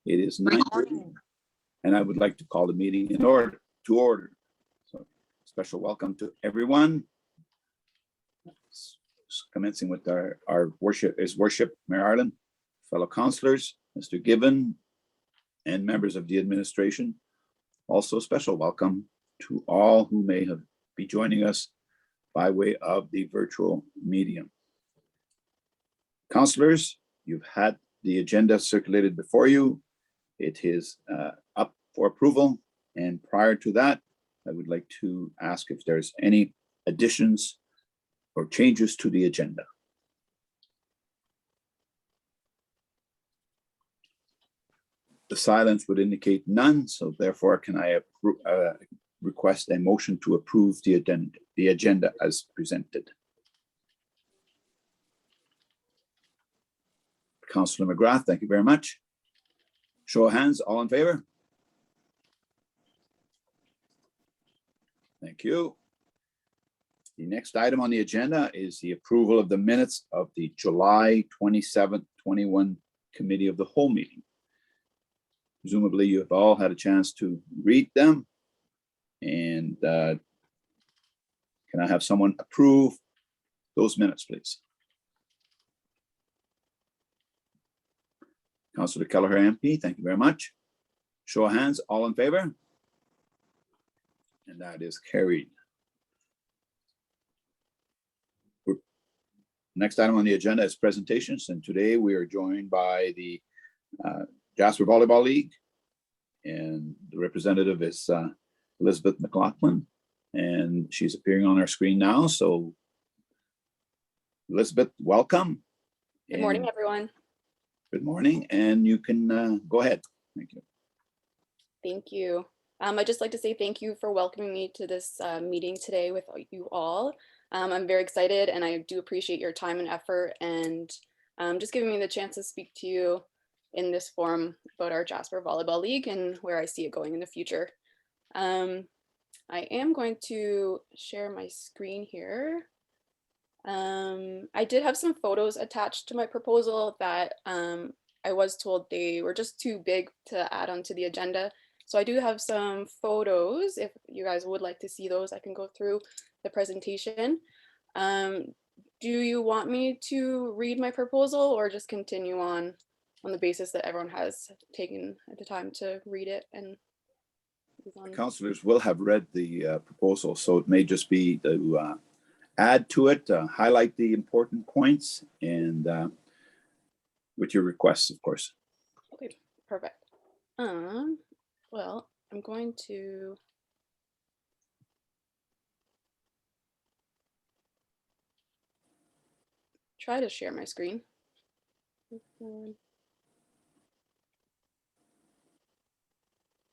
It is 9:30, and I would like to call the meeting in order to order. So, special welcome to everyone. Commencing with our worship, Mayor Ireland, fellow councillors, Mr. Gibbon, and members of the administration. Also, special welcome to all who may be joining us by way of the virtual medium. Councillors, you've had the agenda circulated before you. It is up for approval. And prior to that, I would like to ask if there's any additions or changes to the agenda. The silence would indicate none, so therefore can I request a motion to approve the agenda as presented. Councillor McGrath, thank you very much. Show of hands, all in favor? Thank you. The next item on the agenda is the approval of the minutes of the July 27th, 21 Committee of the Whole meeting. Presumably you have all had a chance to read them. And can I have someone approve those minutes, please? Councillor Kelleher MP, thank you very much. Show of hands, all in favor? And that is carried. Next item on the agenda is presentations, and today we are joined by the Jasper Volleyball League, and the representative is Elizabeth McLaughlin, and she's appearing on our screen now. So Elizabeth, welcome. Good morning, everyone. Good morning, and you can go ahead. Thank you. Thank you. I'd just like to say thank you for welcoming me to this meeting today with you all. I'm very excited, and I do appreciate your time and effort, and just giving me the chance to speak to you in this forum about our Jasper Volleyball League and where I see it going in the future. I am going to share my screen here. I did have some photos attached to my proposal that I was told they were just too big to add onto the agenda. So I do have some photos. If you guys would like to see those, I can go through the presentation. Do you want me to read my proposal or just continue on the basis that everyone has taken the time to read it and move on? Councillors will have read the proposal, so it may just be to add to it, highlight the important points, and with your requests, of course. Okay, perfect. Well, I'm going to try to share my screen. I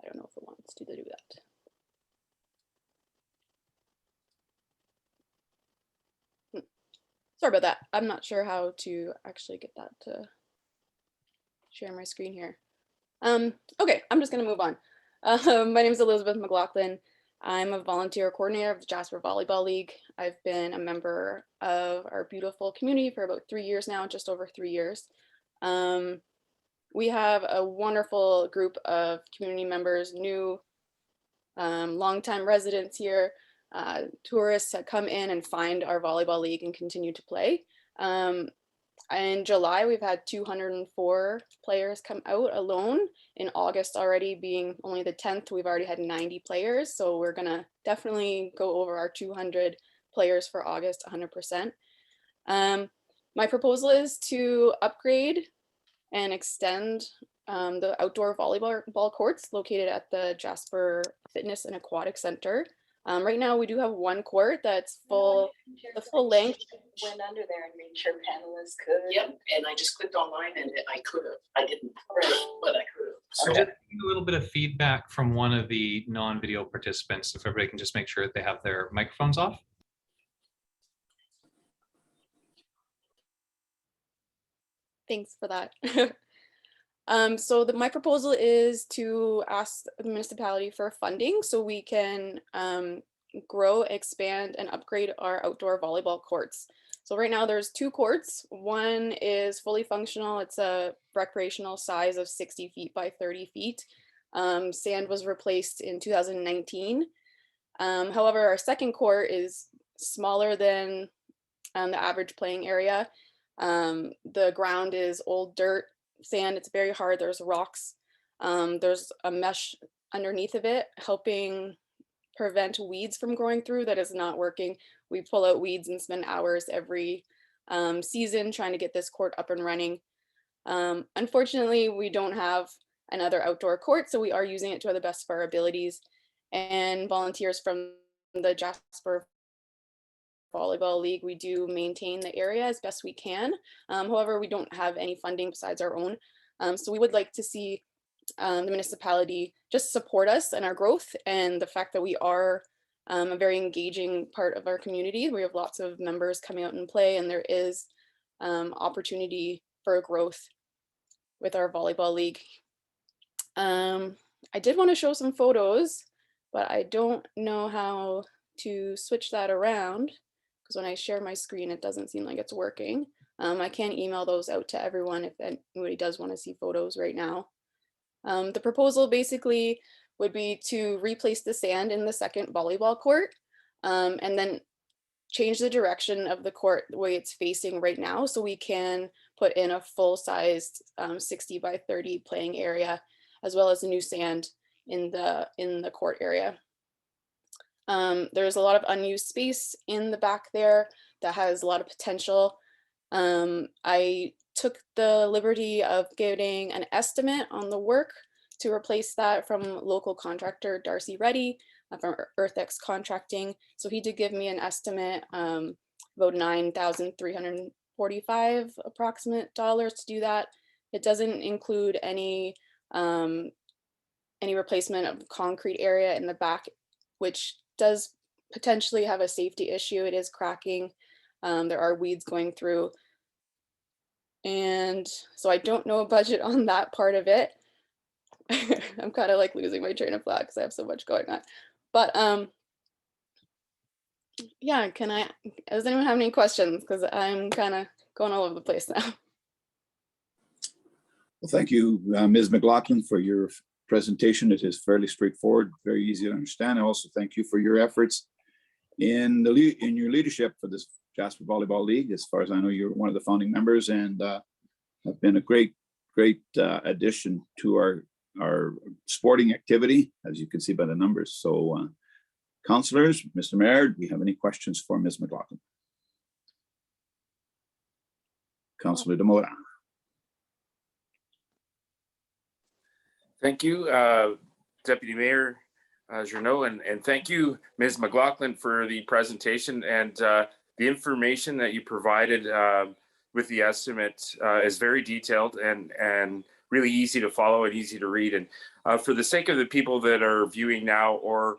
don't know if it wants to do that. Sorry about that. I'm not sure how to actually get that to share my screen here. Okay, I'm just going to move on. My name is Elizabeth McLaughlin. I'm a volunteer coordinator of the Jasper Volleyball League. I've been a member of our beautiful community for about 3 years now, just over 3 years. We have a wonderful group of community members, new longtime residents here, tourists that come in and find our volleyball league and continue to play. In July, we've had 204 players come out alone. In August already, being only the 10th, we've already had 90 players. So we're gonna definitely go over our 200 players for August 100%. My proposal is to upgrade and extend the outdoor volleyball courts located at the Jasper Fitness and Aquatic Center. Right now we do have one court that's full, the full length. Went under there and made sure panelists could. Yep, and I just clicked online and I could have. I didn't, but I could have. So just a little bit of feedback from one of the non-video participants, if everybody can just make sure that they have their microphones off. Thanks for that. So my proposal is to ask the municipality for funding so we can grow, expand, and upgrade our outdoor volleyball courts. So right now there's 2 courts. One is fully functional. It's a recreational size of 60 feet by 30 feet. Sand was replaced in 2019. However, our second court is smaller than the average playing area. The ground is old dirt, sand. It's very hard. There's rocks. There's a mesh underneath of it, helping prevent weeds from growing through. That is not working. We pull out weeds and spend hours every season trying to get this court up and running. Unfortunately, we don't have another outdoor court, so we are using it to the best of our abilities. And volunteers from the Jasper Volleyball League, we do maintain the area as best we can. However, we don't have any funding besides our own. So we would like to see the municipality just support us and our growth, and the fact that we are a very engaging part of our community. We have lots of members coming out and play, and there is opportunity for growth with our volleyball league. I did want to show some photos, but I don't know how to switch that around, because when I share my screen, it doesn't seem like it's working. I can email those out to everyone if anybody does want to see photos right now. The proposal basically would be to replace the sand in the second volleyball court, and then change the direction of the court the way it's facing right now, so we can put in a full-sized 60 by 30 playing area, as well as the new sand in the court area. There's a lot of unused space in the back there that has a lot of potential. I took the liberty of getting an estimate on the work to replace that from local contractor Darcy Reddy from EarthX Contracting. So he did give me an estimate, about $9,345 approximate dollars to do that. It doesn't include any replacement of concrete area in the back, which does potentially have a safety issue. It is cracking. There are weeds going through. And so I don't know a budget on that part of it. I'm kind of like losing my train of thought because I have so much going on. But yeah, does anyone have any questions? Because I'm kind of going all over the place now. Well, thank you, Ms. McLaughlin, for your presentation. It is fairly straightforward, very easy to understand. I also thank you for your efforts in your leadership for this Jasper Volleyball League. As far as I know, you're one of the founding members, and have been a great addition to our sporting activity, as you can see by the numbers. So, councillors, Mr. Mayor, do we have any questions for Ms. McLaughlin? Councillor Demora. Thank you, Deputy Mayor Journeau, and thank you, Ms. McLaughlin, for the presentation, and the information that you provided with the estimate is very detailed and really easy to follow and easy to read. And for the sake of the people that are viewing now or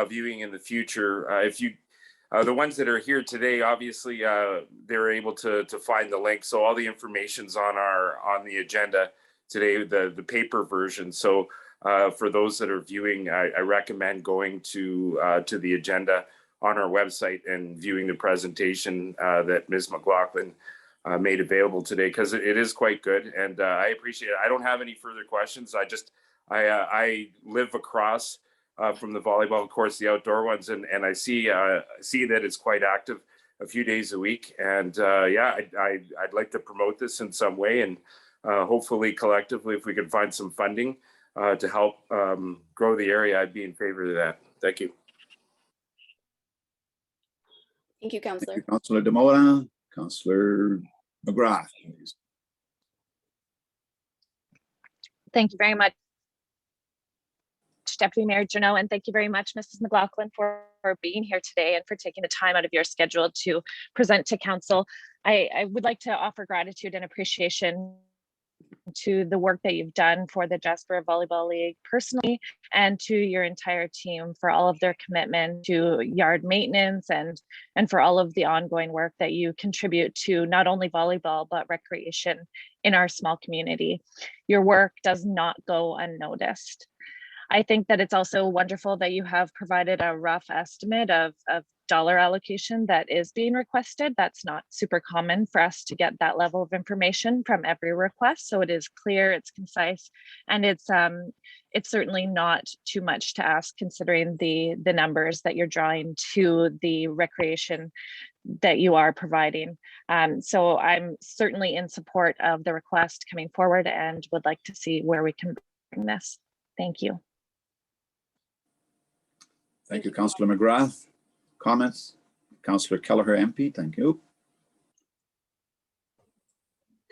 viewing in the future, if you the ones that are here today, obviously they're able to find the link. So all the information's on the agenda today, the paper version. So for those that are viewing, I recommend going to the agenda on our website and viewing the presentation that Ms. McLaughlin made available today, because it is quite good, and I appreciate it. I don't have any further questions. I live across from the volleyball courts, the outdoor ones, and I see that it's quite active a few days a week. And yeah, I'd like to promote this in some way, and hopefully collectively, if we can find some funding to help grow the area, I'd be in favor of that. Thank you. Thank you, Councillor. Thank you, Councillor Demora. Councillor McGrath, please. Thank you very much, Deputy Mayor Journeau, and thank you very much, Mrs. McLaughlin, for being here today and for taking the time out of your schedule to present to Council. I would like to offer gratitude and appreciation to the work that you've done for the Jasper Volleyball League personally, and to your entire team for all of their commitment to yard maintenance and for all of the ongoing work that you contribute to not only volleyball but recreation in our small community. Your work does not go unnoticed. I think that it's also wonderful that you have provided a rough estimate of dollar allocation that is being requested. That's not super common for us to get that level of information from every request. So it is clear, it's concise, and it's certainly not too much to ask considering the numbers that you're drawing to the recreation that you are providing. So I'm certainly in support of the request coming forward and would like to see where we can bring this. Thank you. Thank you, Councillor McGrath. Comments? Councillor Kelleher, MP, thank you.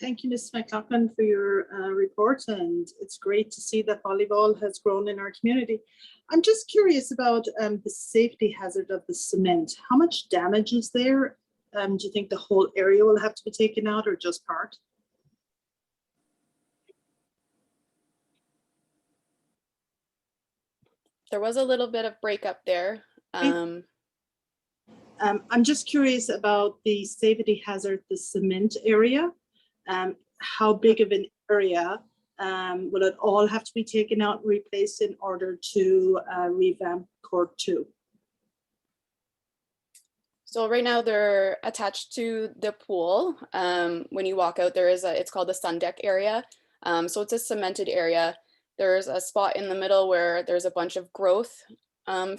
Thank you, Ms. McLaughlin, for your report, and it's great to see that volleyball has grown in our community. I'm just curious about the safety hazard of the cement. How much damage is there? Do you think the whole area will have to be taken out or just part? There was a little bit of breakup there. I'm just curious about the safety hazard, the cement area. How big of an area will it all have to be taken out and replaced in order to revamp Court 2? So right now they're attached to the pool. When you walk out, it's called the sun deck area. So it's a cemented area. There's a spot in the middle where there's a bunch of growth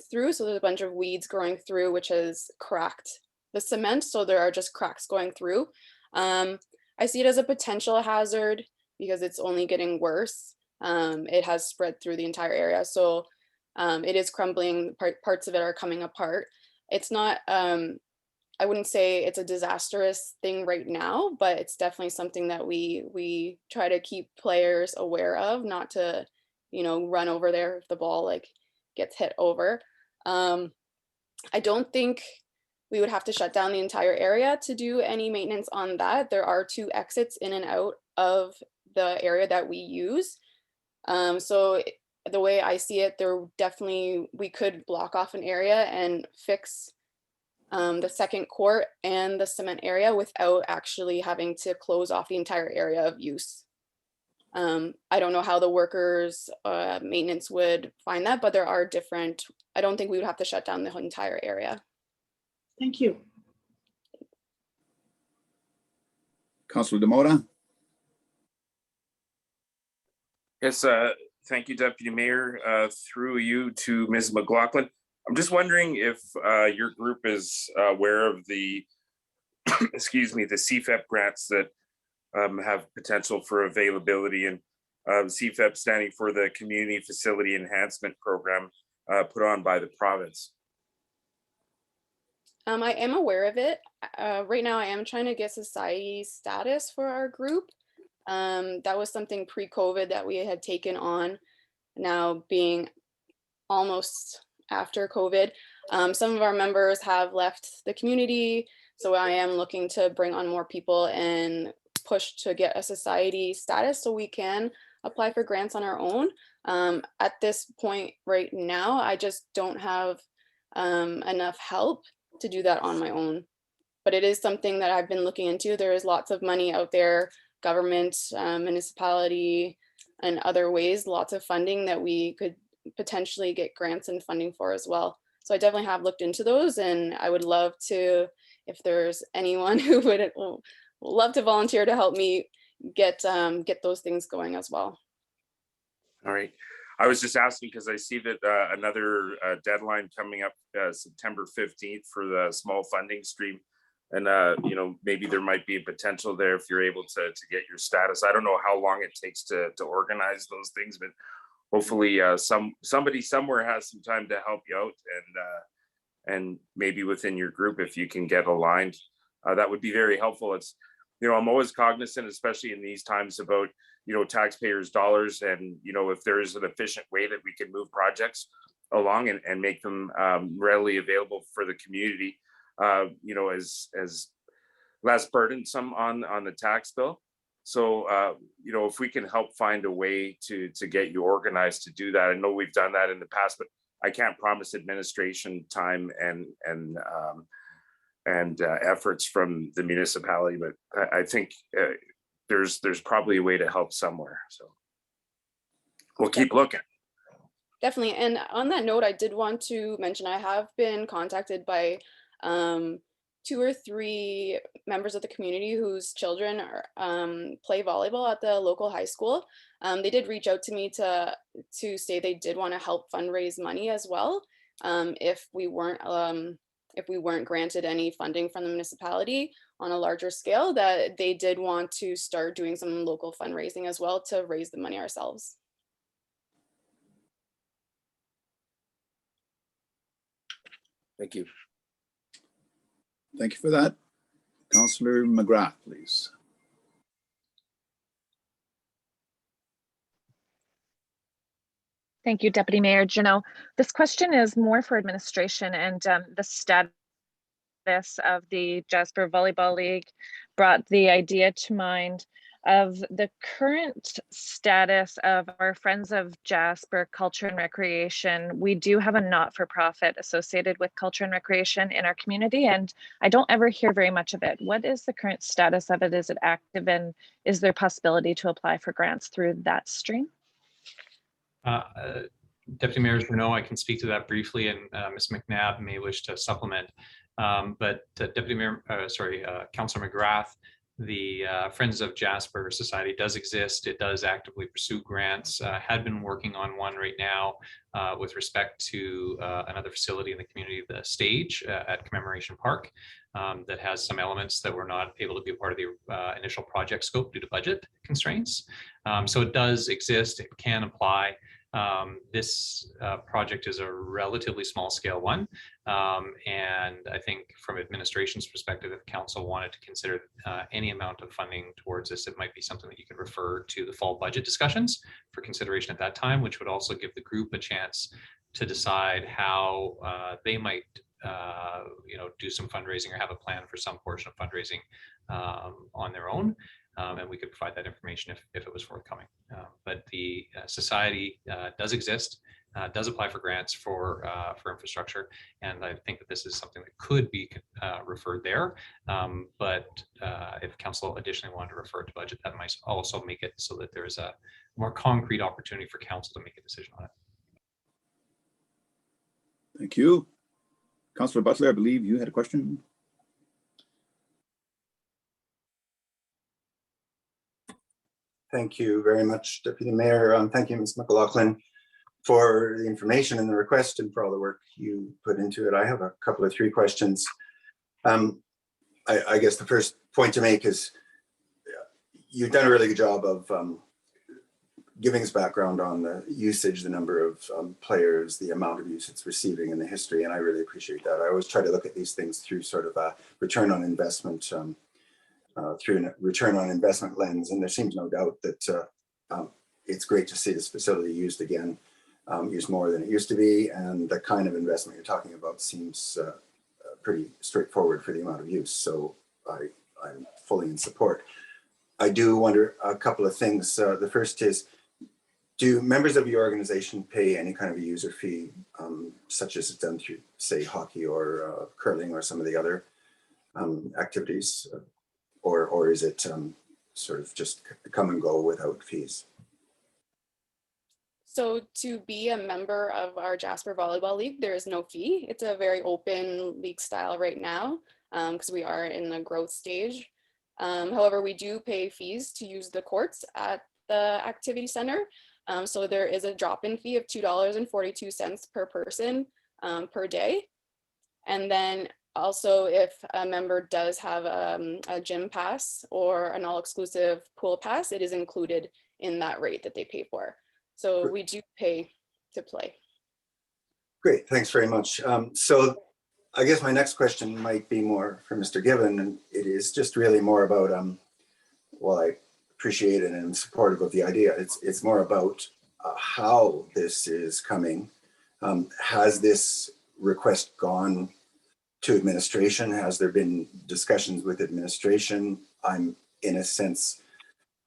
through. So there's a bunch of weeds growing through, which has cracked the cement. So there are just cracks going through. I see it as a potential hazard because it's only getting worse. It has spread through the entire area. So it is crumbling, parts of it are coming apart. It's not, I wouldn't say it's a disastrous thing right now, but it's definitely something that we try to keep players aware of, not to, run over there if the ball like gets hit over. I don't think we would have to shut down the entire area to do any maintenance on that. There are 2 exits in and out of the area that we use. So the way I see it, we could block off an area and fix the second court and the cement area without actually having to close off the entire area of use. I don't know how the workers maintenance would find that, but there are different, I don't think we would have to shut down the entire area. Thank you. Councillor Demota. Yes, thank you, Deputy Mayor. Through you to Ms. McLaughlin. I'm just wondering if your group is aware of the, excuse me, the CFEP grants that have potential for availability, and CFEP standing for the Community Facility Enhancement Program put on by the province. I am aware of it. Right now I am trying to get society status for our group. That was something pre-COVID that we had taken on, now being almost after COVID. Some of our members have left the community, so I am looking to bring on more people and push to get a society status so we can apply for grants on our own. At this point right now, I just don't have enough help to do that on my own. But it is something that I've been looking into. There is lots of money out there, government, municipality, and other ways, lots of funding that we could potentially get grants and funding for as well. So I definitely have looked into those, and I would love to, if there's anyone who would love to volunteer to help me get those things going as well. All right. I was just asking because I see that another deadline coming up September 15th for the small funding stream. And, maybe there might be a potential there if you're able to get your status. I don't know how long it takes to organize those things, but hopefully somebody somewhere has some time to help you out, and maybe within your group, if you can get aligned, that would be very helpful. It's, I'm always cognizant, especially in these times, about taxpayers' dollars, and if there is an efficient way that we can move projects along and make them readily available for the community, as less burdensome on the tax bill. So if we can help find a way to get you organized to do that. I know we've done that in the past, but I can't promise administration time and efforts from the municipality, but I think there's probably a way to help somewhere. So we'll keep looking. Definitely. And on that note, I did want to mention I have been contacted by 2 or 3 members of the community whose children are, play volleyball at the local high school. They did reach out to me to say they did want to help fundraise money as well, if we weren't granted any funding from the municipality on a larger scale, that they did want to start doing some local fundraising as well to raise the money ourselves. Thank you. Thank you for that. Councillor McGrath, please. Thank you, Deputy Mayor Janot. This question is more for administration, and the status of the Jasper Volleyball League brought the idea to mind of the current status of our Friends of Jasper Culture and Recreation. We do have a not-for-profit associated with culture and recreation in our community, and I don't ever hear very much of it. What is the current status of it? Is it active, and is there possibility to apply for grants through that stream? Deputy Mayor Janot, I can speak to that briefly, and Ms. McNabb may wish to supplement. But Deputy Mayor, Councillor McGrath, the Friends of Jasper Society does exist. It does actively pursue grants. Had been working on one right now with respect to another facility in the community, the stage at Commemoration Park, that has some elements that were not able to be a part of the initial project scope due to budget constraints. So it does exist. It can apply. This project is a relatively small scale one. And I think from administration's perspective, if council wanted to consider any amount of funding towards this, it might be something that you could refer to the fall budget discussions for consideration at that time, which would also give the group a chance to decide how they might do some fundraising or have a plan for some portion of fundraising on their own. And we could provide that information if it was forthcoming. But the society does exist, does apply for grants for infrastructure, and I think that this is something that could be referred there. But if council additionally wanted to refer to budget, that might also make it so that there is a more concrete opportunity for council to make a decision on it. Thank you. Councillor Butler, I believe you had a question. Thank you very much, Deputy Mayor. Thank you, Ms. McLaughlin, for the information and the request and for all the work you put into it. I have a couple of 3 questions. I guess the first point to make is you've done a really good job of giving us background on the usage, the number of players, the amount of use it's receiving, and the history, and I really appreciate that. I always try to look at these things through sort of a return on investment through a return on investment lens, and there seems no doubt that it's great to see this facility used again, used more than it used to be, and the kind of investment you're talking about seems pretty straightforward for the amount of use, so I'm fully in support. I do wonder a couple of things. The first is, do members of your organization pay any kind of a user fee, such as it's done through, say, hockey or curling or some of the other activities? Or is it sort of just come and go without fees? So to be a member of our Jasper Volleyball League, there is no fee. It's a very open league style right now because we are in the growth stage. However, we do pay fees to use the courts at the activity center. So there is a drop-in fee of $2.42 per person per day. And then also, if a member does have a gym pass or an all-exclusive pool pass, it is included in that rate that they pay for. So we do pay to play. Great, thanks very much. So I guess my next question might be more for Mr. Given, and it is just really more about, well, I appreciate it and I'm supportive of the idea. It's more about how this is coming. Has this request gone to administration? Has there been discussions with administration? I'm, in a sense,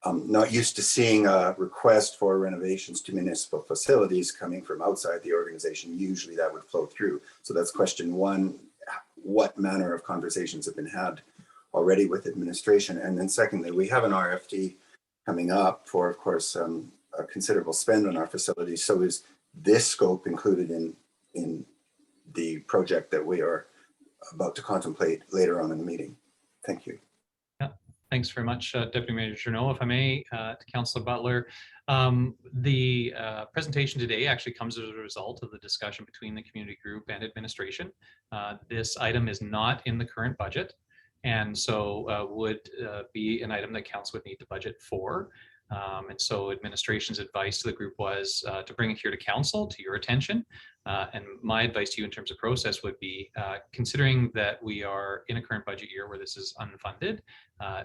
not used to seeing a request for renovations to municipal facilities coming from outside the organization. Usually that would flow through. So that's question 1. What manner of conversations have been had already with administration? And then secondly, we have an RFP coming up for, of course, a considerable spend on our facilities. So is this scope included in the project that we are about to contemplate later on in the meeting. Thank you. Thanks very much, Deputy Mayor Journeau. If I may, to Councillor Butler, the presentation today actually comes as a result of the discussion between the community group and administration. This item is not in the current budget, and so would be an item that council would need to budget for. And so administration's advice to the group was to bring it here to council, to your attention. And my advice to you in terms of process would be, considering that we are in a current budget year where this is unfunded,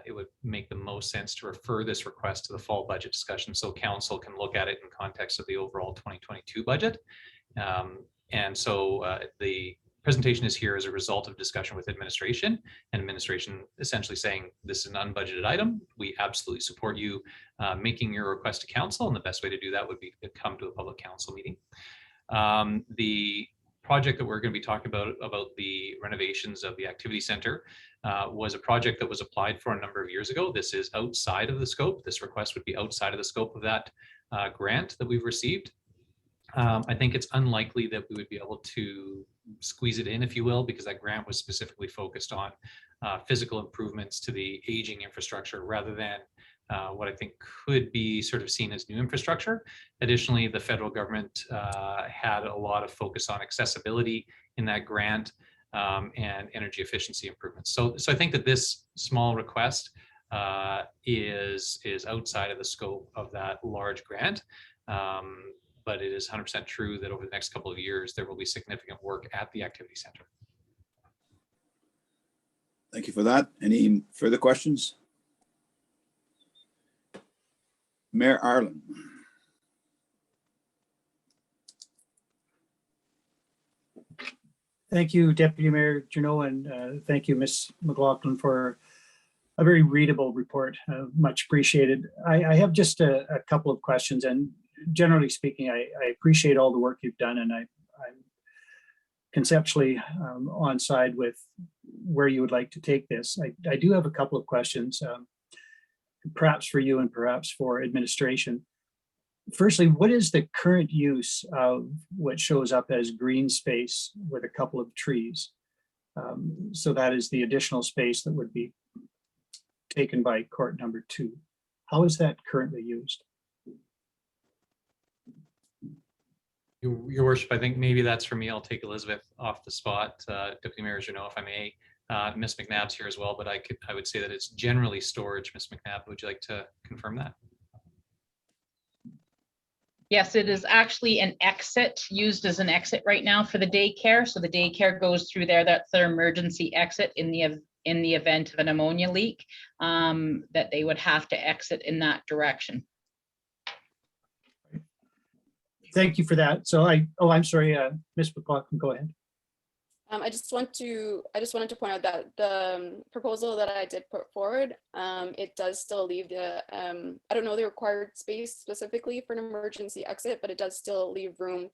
it would make the most sense to refer this request to the fall budget discussion so council can look at it in context of the overall 2022 budget. And so the presentation is here as a result of discussion with administration, and administration essentially saying this is an unbudgeted item. We absolutely support you making your request to council, and the best way to do that would be to come to a public council meeting. The project that we're going to be talking about the renovations of the activity center, was a project that was applied for a number of years ago. This is outside of the scope. This request would be outside of the scope of that grant that we've received. I think it's unlikely that we would be able to squeeze it in, if you will, because that grant was specifically focused on physical improvements to the aging infrastructure rather than what I think could be sort of seen as new infrastructure. Additionally, the federal government had a lot of focus on accessibility in that grant and energy efficiency improvements. So I think that this small request is outside of the scope of that large grant. But it is 100% true that over the next couple of years, there will be significant work at the activity center. Thank you for that. Any further questions? Mayor Arlen. Thank you, Deputy Mayor Journeau, and thank you, Ms. McLaughlin, for a very readable report. Much appreciated. I have just a couple of questions, and generally speaking, I appreciate all the work you've done, and I'm conceptually on side with where you would like to take this. I do have a couple of questions, perhaps for you and perhaps for administration. Firstly, what is the current use of what shows up as green space with a couple of trees? So that is the additional space that would be taken by court number 2. How is that currently used? Your worship, I think maybe that's for me. I'll take Elizabeth off the spot. Deputy Mayor Journeau, if I may. Ms. McNabb's here as well, but I would say that it's generally storage. Ms. McNabb, would you like to confirm that? Yes, it is actually an exit, used as an exit right now for the daycare. So the daycare goes through there. That's their emergency exit in the event of an ammonia leak, that they would have to exit in that direction. Thank you for that. So I'm sorry, Ms. McLaughlin, go ahead. I just wanted to point out that the proposal that I did put forward, it does still leave the, I don't know the required space specifically for an emergency exit, but it does still leave room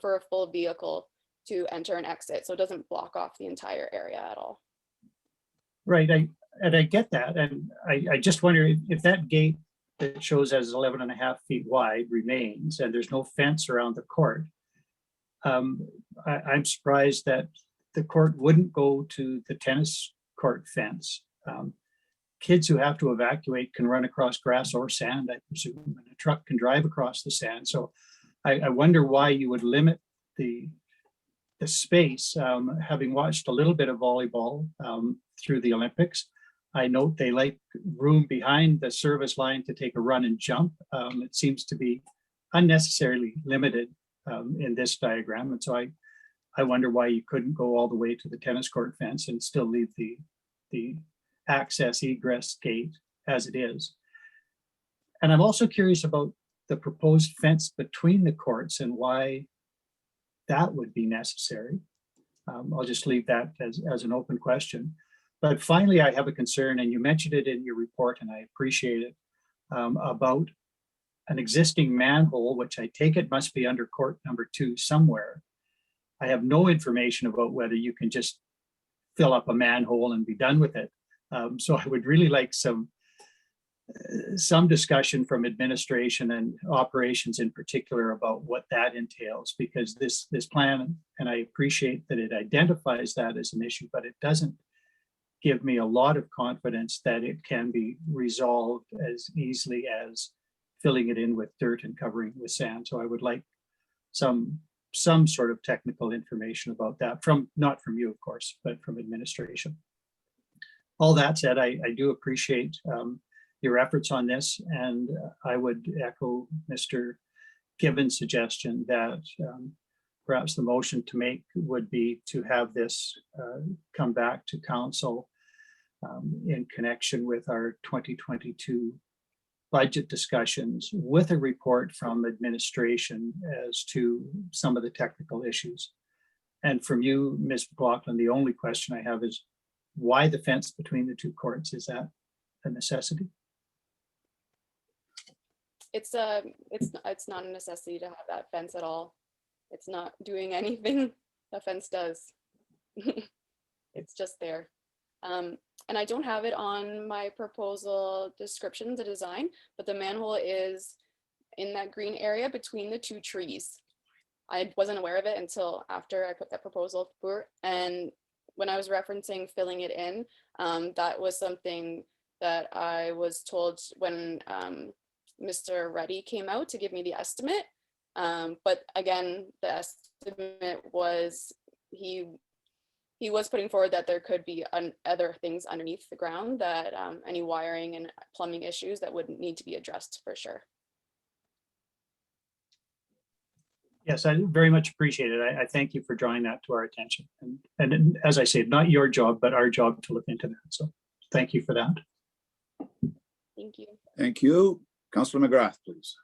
for a full vehicle to enter and exit. So it doesn't block off the entire area at all. Right, I get that. And I just wonder if that gate that shows as 11.5 feet wide remains and there's no fence around the court. I'm surprised that the court wouldn't go to the tennis court fence. Kids who have to evacuate can run across grass or sand, I presume, and a truck can drive across the sand. So I wonder why you would limit the space. Having watched a little bit of volleyball through the Olympics, I note they like room behind the service line to take a run and jump. It seems to be unnecessarily limited in this diagram. And so I wonder why you couldn't go all the way to the tennis court fence and still leave the access egress gate as it is. And I'm also curious about the proposed fence between the courts and why that would be necessary. I'll just leave that as an open question. But finally, I have a concern, and you mentioned it in your report, and I appreciate it, about an existing manhole, which I take it must be under court number 2 somewhere. I have no information about whether you can just fill up a manhole and be done with it. So I would really like some some discussion from administration and operations in particular about what that entails, because this plan, and I appreciate that it identifies that as an issue, but it doesn't give me a lot of confidence that it can be resolved as easily as filling it in with dirt and covering it with sand. So I would like some sort of technical information about that, not from you, of course, but from administration. All that said, I do appreciate your efforts on this, and I would echo Mr. Gibbons' suggestion that perhaps the motion to make would be to have this come back to council in connection with our 2022 budget discussions, with a report from administration as to some of the technical issues. And from you, Ms. McLaughlin, the only question I have is why the fence between the two courts? Is that a necessity? It's not a necessity to have that fence at all. It's not doing anything the fence does. It's just there. And I don't have it on my proposal description, the design, but the manhole is in that green area between the two trees. I wasn't aware of it until after I put that proposal through. And when I was referencing filling it in, that was something that I was told when Mr. Reddy came out to give me the estimate. But again, the estimate was he was putting forward that there could be other things underneath the ground, that any wiring and plumbing issues that would need to be addressed for sure. Yes, I very much appreciate it. I thank you for drawing that to our attention. And as I said, not your job, but our job to look into that. So thank you for that. Thank you. Thank you. Councillor McGrath, please.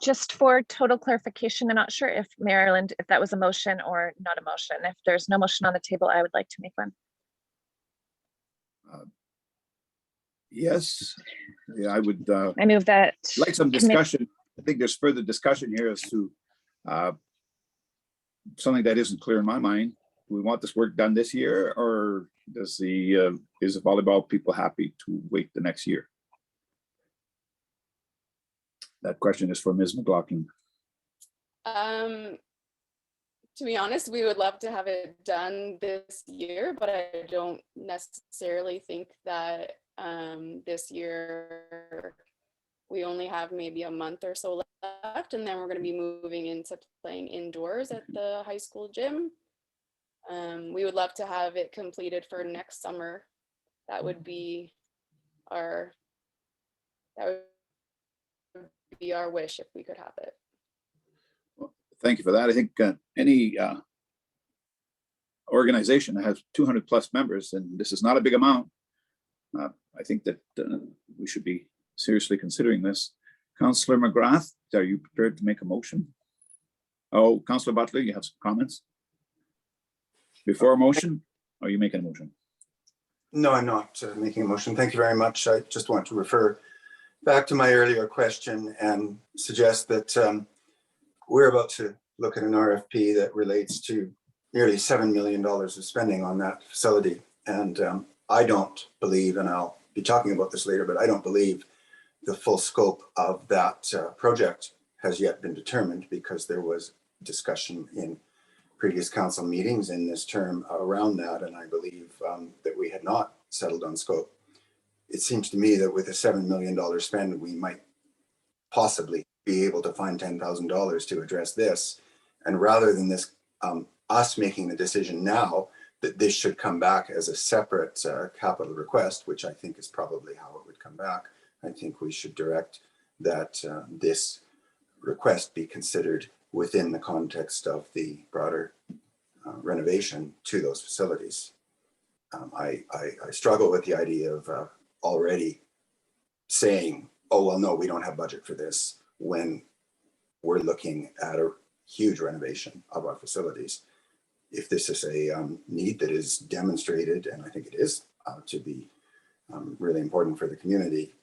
Just for total clarification, I'm not sure if Maryland, if that was a motion or not a motion. If there's no motion on the table, I would like to make one. Yes, yeah, I would I move that. like some discussion. I think there's further discussion here as to something that isn't clear in my mind. Do we want this work done this year, or is the volleyball people happy to wait the next year? That question is for Ms. McLaughlin. To be honest, we would love to have it done this year, but I don't necessarily think that this year we only have maybe a month or so left, and then we're going to be moving into playing indoors at the high school gym. We would love to have it completed for next summer. That would be our wish if we could have it. Well, thank you for that. I think any organization that has 200 plus members, and this is not a big amount, I think that we should be seriously considering this. Councillor McGrath, are you prepared to make a motion? Oh, Councillor Butler, you have some comments? Before a motion, or are you making a motion? No, I'm not making a motion. Thank you very much. I just want to refer back to my earlier question and suggest that we're about to look at an RFP that relates to nearly $7 million of spending on that facility. And I don't believe, and I'll be talking about this later, but I don't believe the full scope of that project has yet been determined, because there was discussion in previous council meetings in this term around that. And I believe that we had not settled on scope. It seems to me that with a $7 million spend, we might possibly be able to find $10,000 to address this. And rather than this, us making the decision now that this should come back as a separate capital request, which I think is probably how it would come back, I think we should direct that this request be considered within the context of the broader renovation to those facilities. I struggle with the idea of already saying, oh, well, no, we don't have budget for this, when we're looking at a huge renovation of our facilities. If this is a need that is demonstrated, and I think it is to be really important for the community,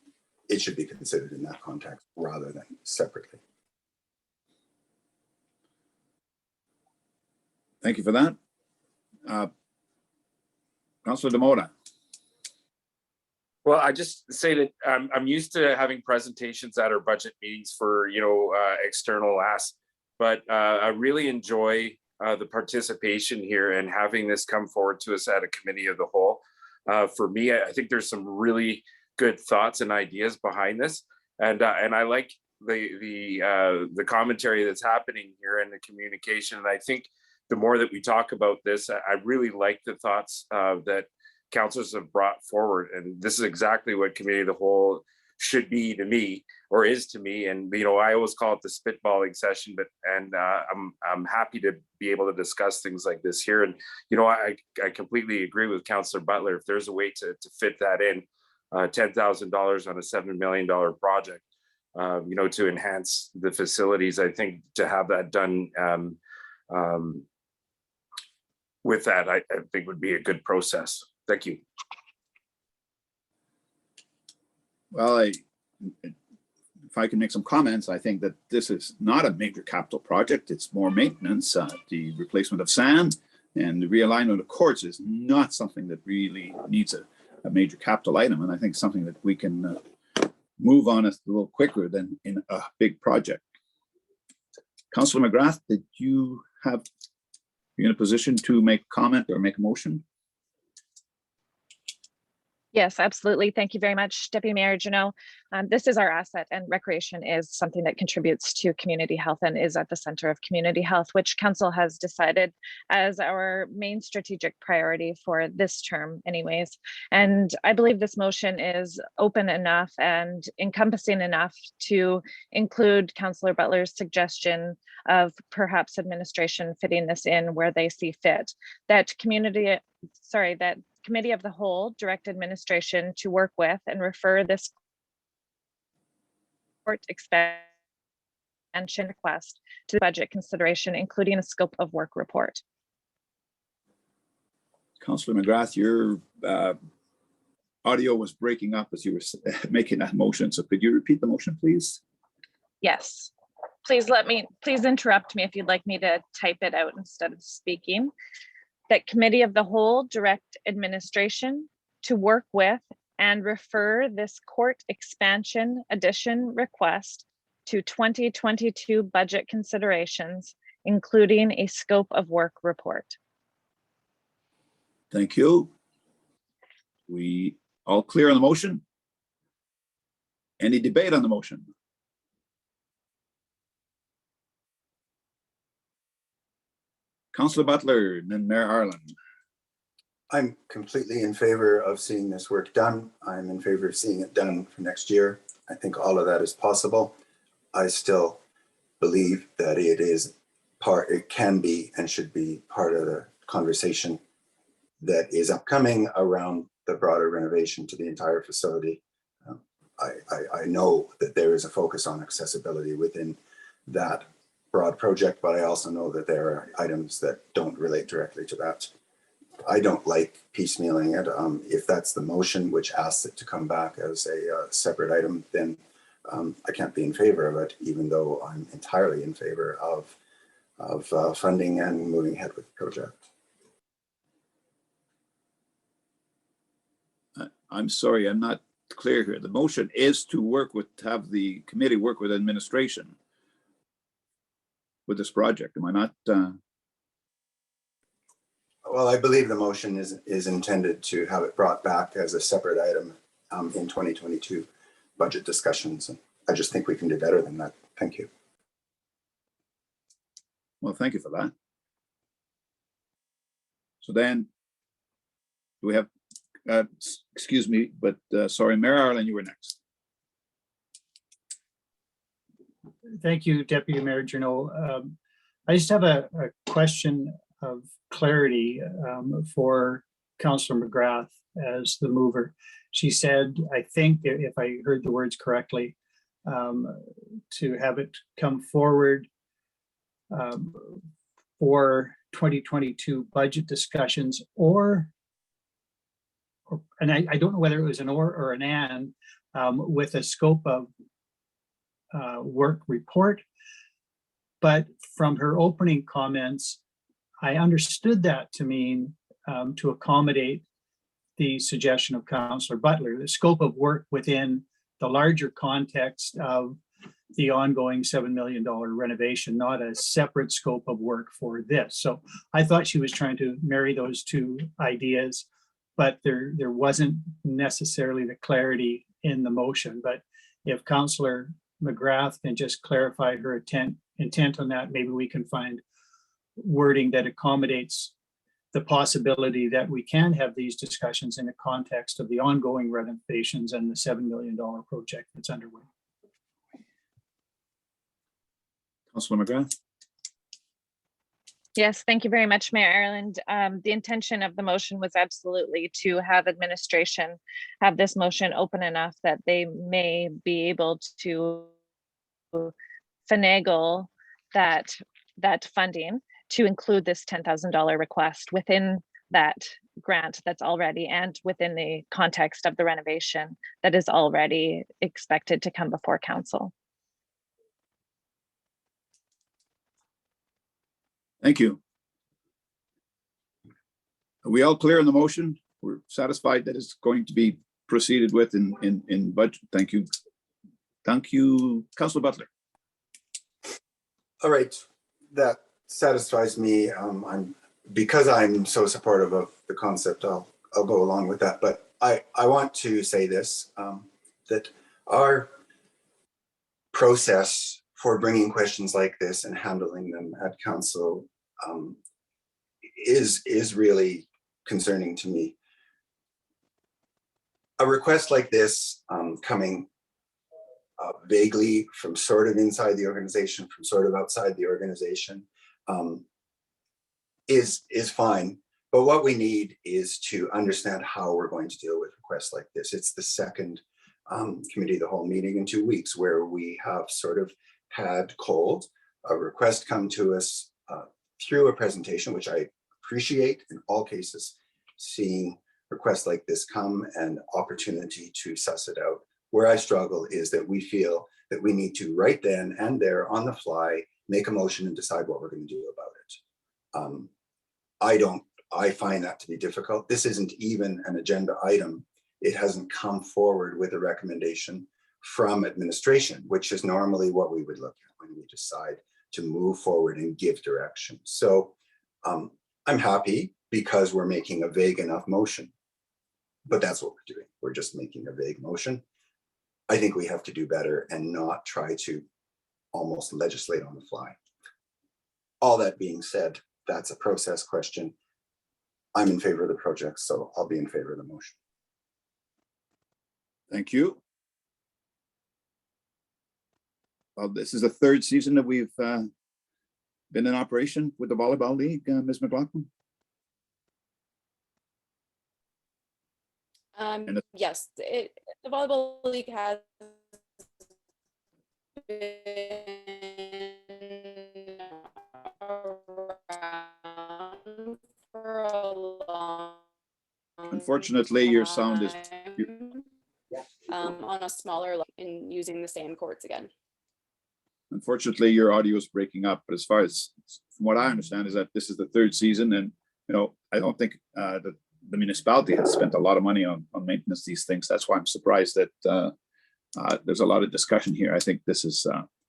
it should be considered in that context rather than separately. Thank you for that. Councillor Demota. Well, I just say that I'm used to having presentations at our budget meetings for, external asks, but I really enjoy the participation here and having this come forward to us at a committee of the whole. For me, I think there's some really good thoughts and ideas behind this, and I like the commentary that's happening here and the communication. And I think the more that we talk about this, I really like the thoughts that councilors have brought forward, and this is exactly what committee of the whole should be to me, or is to me. And I always call it the spitballing session, but I'm happy to be able to discuss things like this here. And I completely agree with Councillor Butler. If there's a way to fit that in, $10,000 on a $7 million project, to enhance the facilities, I think to have that done with that, I think would be a good process. Thank you. Well, if I can make some comments, I think that this is not a major capital project. It's more maintenance. The replacement of sand and the realignment of courts is not something that really needs a major capital item. And I think something that we can move on a little quicker than in a big project. Councillor McGrath, did you have, you in a position to make a comment or make a motion? Yes, absolutely. Thank you very much, Deputy Mayor Janot. This is our asset, and recreation is something that contributes to community health and is at the center of community health, which Council has decided as our main strategic priority for this term anyways. And I believe this motion is open enough and encompassing enough to include Councillor Butler's suggestion of perhaps administration fitting this in where they see fit. That Committee of the Whole direct administration to work with and refer this court expansion request to the budget consideration, including a scope of work report. Councillor McGrath, your audio was breaking up as you were making that motion. So could you repeat the motion, please? Yes. Please interrupt me if you'd like me to type it out instead of speaking. That Committee of the Whole direct administration to work with and refer this court expansion addition request to 2022 budget considerations, including a scope of work report. Thank you. We all clear on the motion? Any debate on the motion? Councillor Butler and then Mayor Arlen. I'm completely in favor of seeing this work done. I'm in favor of seeing it done for next year. I think all of that is possible. I still believe that it can be and should be part of the conversation that is upcoming around the broader renovation to the entire facility. I know that there is a focus on accessibility within that broad project, but I also know that there are items that don't relate directly to that. I don't like piecemealing it. If that's the motion which asks it to come back as a separate item, then I can't be in favor of it, even though I'm entirely in favor of funding and moving ahead with the project. I'm sorry, I'm not clear here. The motion is to have the committee work with administration with this project. Am I not? Well, I believe the motion is intended to have it brought back as a separate item in 2022 budget discussions. And I just think we can do better than that. Thank you. Well, thank you for that. So then, do we have, excuse me, but sorry, Mayor Arlen, you were next. Thank you, Deputy Mayor Janot. I just have a question of clarity for Councillor McGrath as the mover. She said, I think, if I heard the words correctly, to have it come forward for 2022 budget discussions, and I don't know whether it was an or an and, with a scope of work report. But from her opening comments, I understood that to mean to accommodate the suggestion of Councillor Butler, the scope of work within the larger context of the ongoing $7 million renovation, not a separate scope of work for this. So I thought she was trying to marry those two ideas, but there wasn't necessarily the clarity in the motion. But if Councillor McGrath can just clarify her intent on that, maybe we can find wording that accommodates the possibility that we can have these discussions in the context of the ongoing renovations and the $7 million project that's underway. Councillor McGrath. Yes, thank you very much, Mayor Ireland. The intention of the motion was absolutely to have administration have this motion open enough that they may be able to finagle that funding to include this $10,000 request within that grant that's already, and within the context of the renovation that is already expected to come before council. Thank you. Are we all clear on the motion? We're satisfied that it's going to be proceeded with in budget. Thank you. Thank you, Councillor Butler. All right, that satisfies me. Because I'm so supportive of the concept, I'll go along with that. But I want to say this, that our process for bringing questions like this and handling them at council is really concerning to me. A request like this coming vaguely from sort of inside the organization, from sort of outside the organization, is fine. But what we need is to understand how we're going to deal with requests like this. It's the second committee of the whole meeting in 2 weeks where we have sort of had cold a request come to us through a presentation, which I appreciate in all cases, seeing requests like this come and opportunity to suss it out. Where I struggle is that we feel that we need to right then and there on the fly, make a motion and decide what we're going to do about it. I find that to be difficult. This isn't even an agenda item. It hasn't come forward with a recommendation from administration, which is normally what we would look at when we decide to move forward and give direction. So I'm happy because we're making a vague enough motion, but that's what we're doing. We're just making a vague motion. I think we have to do better and not try to almost legislate on the fly. All that being said, that's a process question. I'm in favor of the project, so I'll be in favor of the motion. Thank you. Well, this is the third season that we've been in operation with the Volleyball League, Ms. McLaughlin. Yes, the Volleyball League has been around for a long Unfortunately, your sound is time, on a smaller level in using the same courts again. unfortunately, your audio is breaking up, but as far as from what I understand is that this is the third season, and I don't think the municipality has spent a lot of money on maintenance these things. That's why I'm surprised that there's a lot of discussion here. I think this is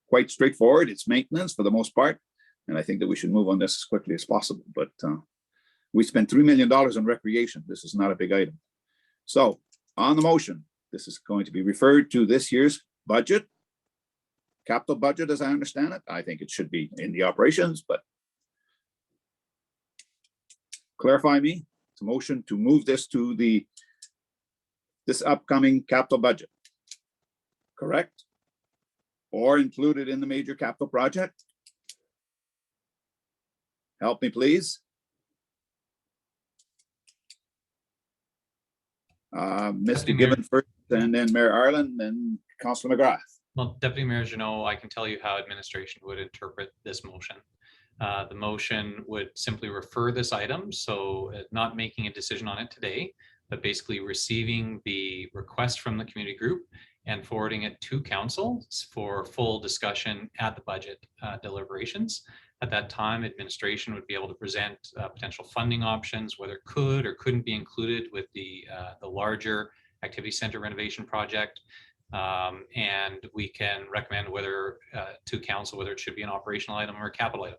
quite straightforward. It's maintenance for the most part, and I think that we should move on this as quickly as possible. But we spent $3 million on recreation. This is not a big item. So on the motion, this is going to be referred to this year's budget, capital budget, as I understand it. I think it should be in the operations, but clarify me. It's a motion to move this to this upcoming capital budget, correct? Or included in the major capital project? Help me, please. Mr. Gibbon first, and then Mayor Ireland, then Councillor McGrath. Well, Deputy Mayor Jeannot, I can tell you how administration would interpret this motion. The motion would simply refer this item, so not making a decision on it today, but basically receiving the request from the community group and forwarding it to council for full discussion at the budget deliberations. At that time, administration would be able to present potential funding options, whether it could or couldn't be included with the larger activity center renovation project. And we can recommend whether to council whether it should be an operational item or a capital item.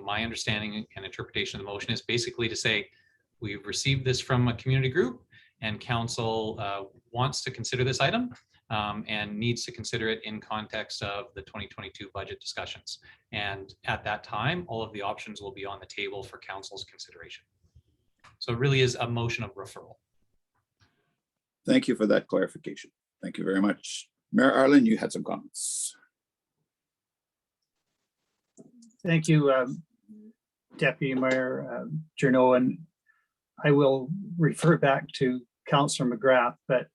My understanding and interpretation of the motion is basically to say we've received this from a community group and council wants to consider this item and needs to consider it in context of the 2022 budget discussions. And at that time, all of the options will be on the table for council's consideration. So it really is a motion of referral. Thank you for that clarification. Thank you very much. Mayor Arlen, you had some comments. Thank you, Deputy Mayor Journeau, and I will refer back to Councillor McGrath, but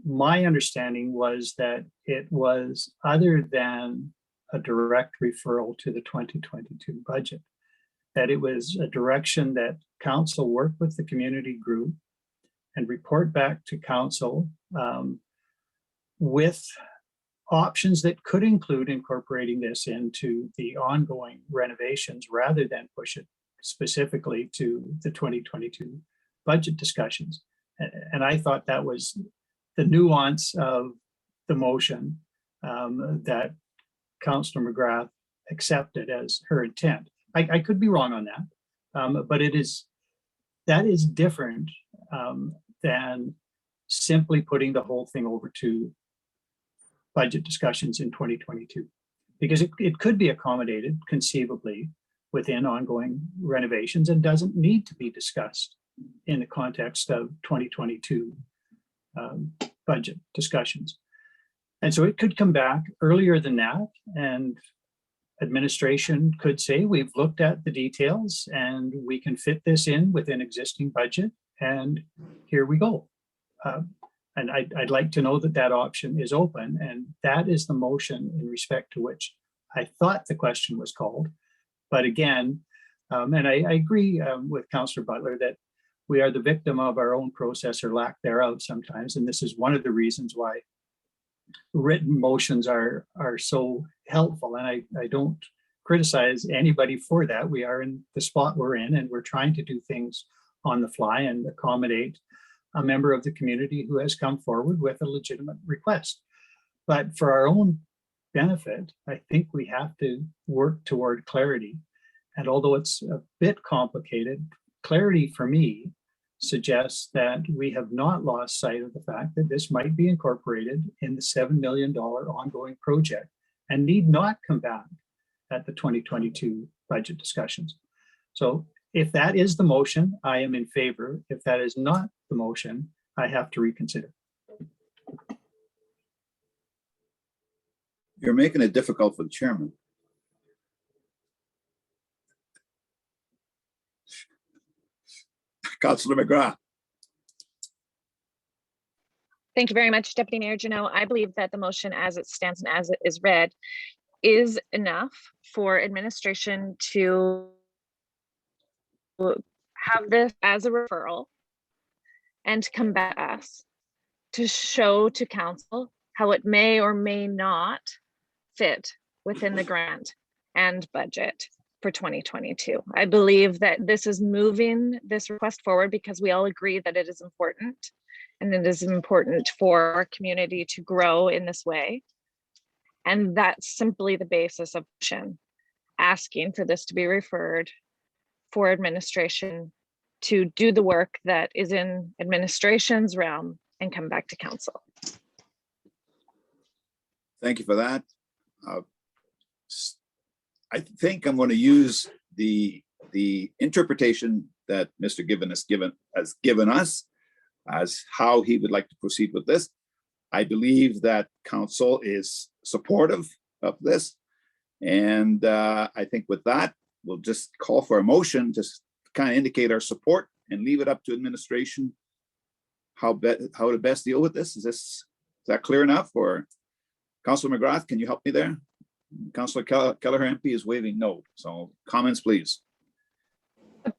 my understanding was that it was other than a direct referral to the 2022 budget, that it was a direction that council work with the community group and report back to council with options that could include incorporating this into the ongoing renovations rather than push it specifically to the 2022 budget discussions. And I thought that was the nuance of the motion that Councillor McGrath accepted as her intent. I could be wrong on that, but that is different than simply putting the whole thing over to budget discussions in 2022, because it could be accommodated conceivably within ongoing renovations and doesn't need to be discussed in the context of 2022 budget discussions. And so it could come back earlier than that, and administration could say, we've looked at the details and we can fit this in within existing budget, and here we go. And I'd like to know that that option is open, and that is the motion in respect to which I thought the question was called. But again, and I agree with Councillor Butler that we are the victim of our own process or lack thereof sometimes. And this is one of the reasons why written motions are so helpful. And I don't criticize anybody for that. We are in the spot we're in, and we're trying to do things on the fly and accommodate a member of the community who has come forward with a legitimate request. But for our own benefit, I think we have to work toward clarity. And although it's a bit complicated, clarity for me suggests that we have not lost sight of the fact that this might be incorporated in the $7 million ongoing project and need not come back at the 2022 budget discussions. So if that is the motion, I am in favor. If that is not the motion, I have to reconsider. You're making it difficult for the chairman. Councillor McGrath. Thank you very much, Deputy Mayor Journeau. I believe that the motion as it stands and as it is read is enough for administration to have this as a referral and to come back to us to show to council how it may or may not fit within the grant and budget for 2022. I believe that this is moving this request forward because we all agree that it is important, and it is important for our community to grow in this way. And that's simply the basis of asking for this to be referred for administration to do the work that is in administration's realm and come back to council. Thank you for that. I think I'm going to use the interpretation that Mr. Given has given us as how he would like to proceed with this. I believe that council is supportive of this. And I think with that, we'll just call for a motion, just kind of indicate our support and leave it up to administration how to best deal with this. Is that clear enough? Or Councillor McGrath, can you help me there? Councillor Kelleher MP is waving no. So comments, please. The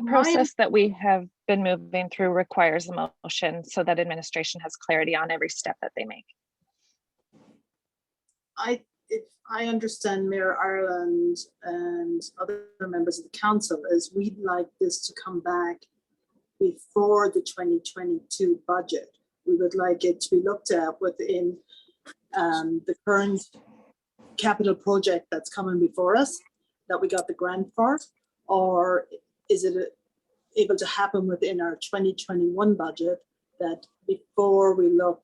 process that we have been moving through requires a motion so that administration has clarity on every step that they make. if I understand Mayor Ireland and other members of the council, is we'd like this to come back before the 2022 budget. We would like it to be looked at within the current capital project that's coming before us that we got the grant for, or is it able to happen within our 2021 budget, that before we look,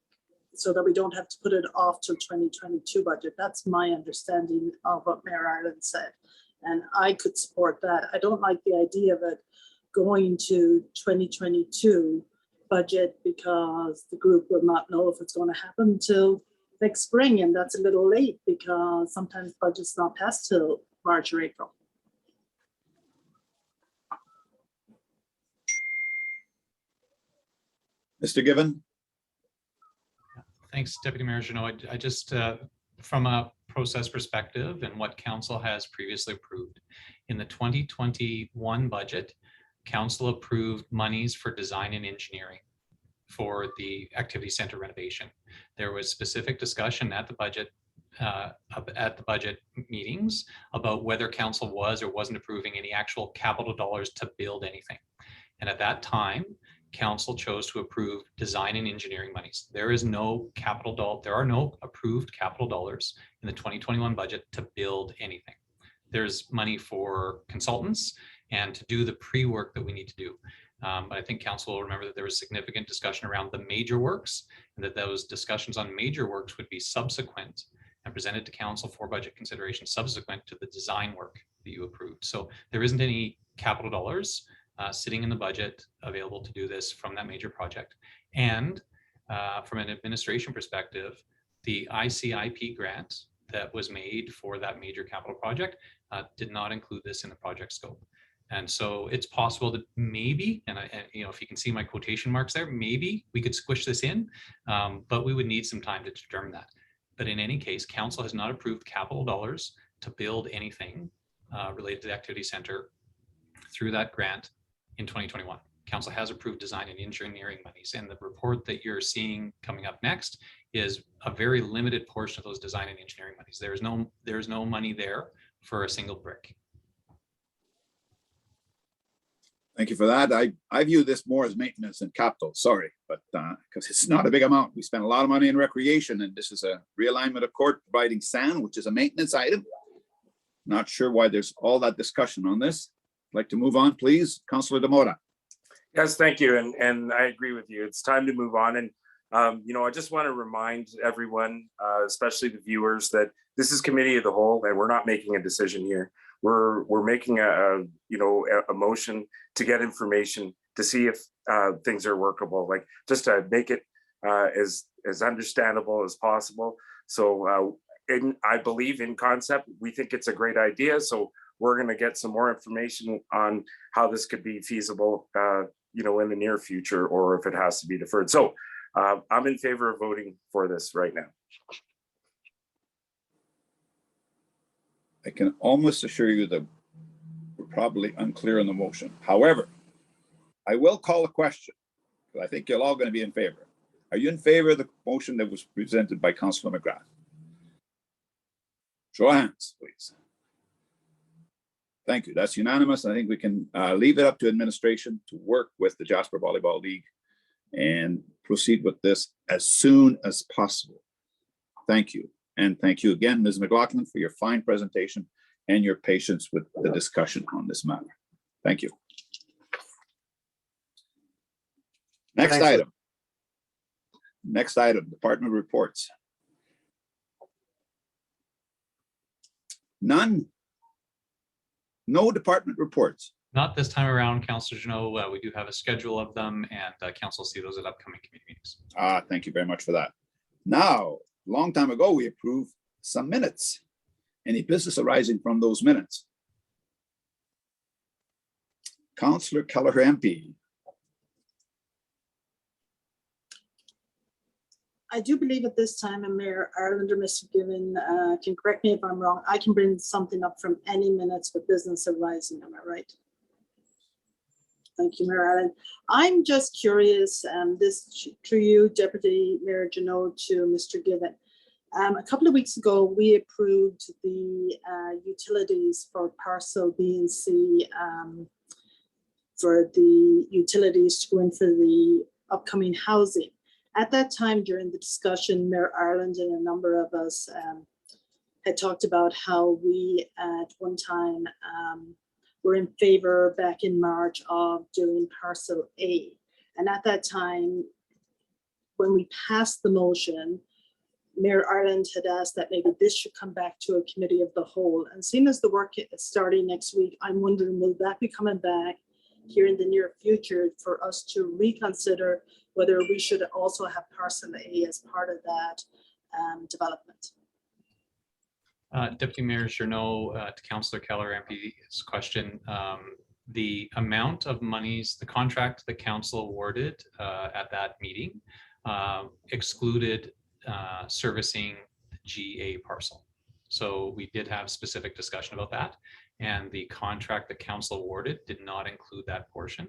so that we don't have to put it off till 2022 budget. That's my understanding of what Mayor Ireland said. And I could support that. I don't like the idea of it going to 2022 budget because the group will not know if it's going to happen until next spring. And that's a little late because sometimes budget's not passed till March or April. Mr. Given? Thanks, Deputy Mayor Jeannot. I just, from a process perspective and what council has previously approved, in the 2021 budget, council approved monies for design and engineering for the activity center renovation. There was specific discussion at the budget meetings about whether council was or wasn't approving any actual capital dollars to build anything. And at that time, council chose to approve design and engineering monies. There is no there are no approved capital dollars in the 2021 budget to build anything. There's money for consultants and to do the pre-work that we need to do. But I think council will remember that there was significant discussion around the major works, and that those discussions on major works would be subsequent and presented to council for budget consideration subsequent to the design work that you approved. So there isn't any capital dollars sitting in the budget available to do this from that major project. And from an administration perspective, the ICIP grant that was made for that major capital project did not include this in the project scope. And so it's possible that maybe, and if you can see my quotation marks there, maybe we could squish this in, but we would need some time to determine that. But in any case, council has not approved capital dollars to build anything related to the activity center through that grant in 2021. Council has approved design and engineering monies, and the report that you're seeing coming up next is a very limited portion of those design and engineering monies. There's no money there for a single brick. Thank you for that. I view this more as maintenance and capital, sorry, but because it's not a big amount. We spend a lot of money in recreation, and this is a realignment of court providing sand, which is a maintenance item. Not sure why there's all that discussion on this. I'd like to move on, please. Councillor Demora. Yes, thank you. And I agree with you. It's time to move on. And, I just want to remind everyone, especially the viewers, that this is committee of the whole, and we're not making a decision here. We're making a motion to get information to see if things are workable, like just to make it as understandable as possible. So I believe in concept, we think it's a great idea. So we're going to get some more information on how this could be feasible, in the near future, or if it has to be deferred. So I'm in favor of voting for this right now. I can almost assure you that we're probably unclear on the motion. However, I will call a question, because I think you're all going to be in favor. Are you in favor of the motion that was presented by Councillor McGrath? Show of hands, please. Thank you. That's unanimous. I think we can leave it up to administration to work with the Jasper Volleyball League and proceed with this as soon as possible. Thank you. And thank you again, Ms. McLaughlin, for your fine presentation and your patience with the discussion on this matter. Thank you. Next item. Next item, department reports. None. No department reports. Not this time around, Councillor Jeannot. We do have a schedule of them, and council will see those at upcoming committee meetings. Thank you very much for that. Now, a long time ago, we approved some minutes. Any business arising from those minutes? Councillor Kelleher MP. I do believe at this time, and Mayor Ireland or Mr. Given can correct me if I'm wrong, I can bring something up from any minutes with business arising, am I right? Thank you, Mayor Ireland. I'm just curious, this through you, Deputy Mayor Jeannot, to Mr. Given. A couple of weeks ago, we approved the utilities for parcel B and C for the utilities to go into the upcoming housing. At that time, during the discussion, Mayor Ireland and a number of us had talked about how we at one time were in favor back in March of doing parcel A. And at that time, when we passed the motion, Mayor Ireland had asked that maybe this should come back to a committee of the whole. And seeing as the work is starting next week, I'm wondering, will that be coming back here in the near future for us to reconsider whether we should also have parcel A as part of that development? Deputy Mayor Journeau, to Councillor Keller MP's question, the amount of monies, the contract the council awarded at that meeting excluded servicing the GA parcel. So we did have specific discussion about that, and the contract the council awarded did not include that portion.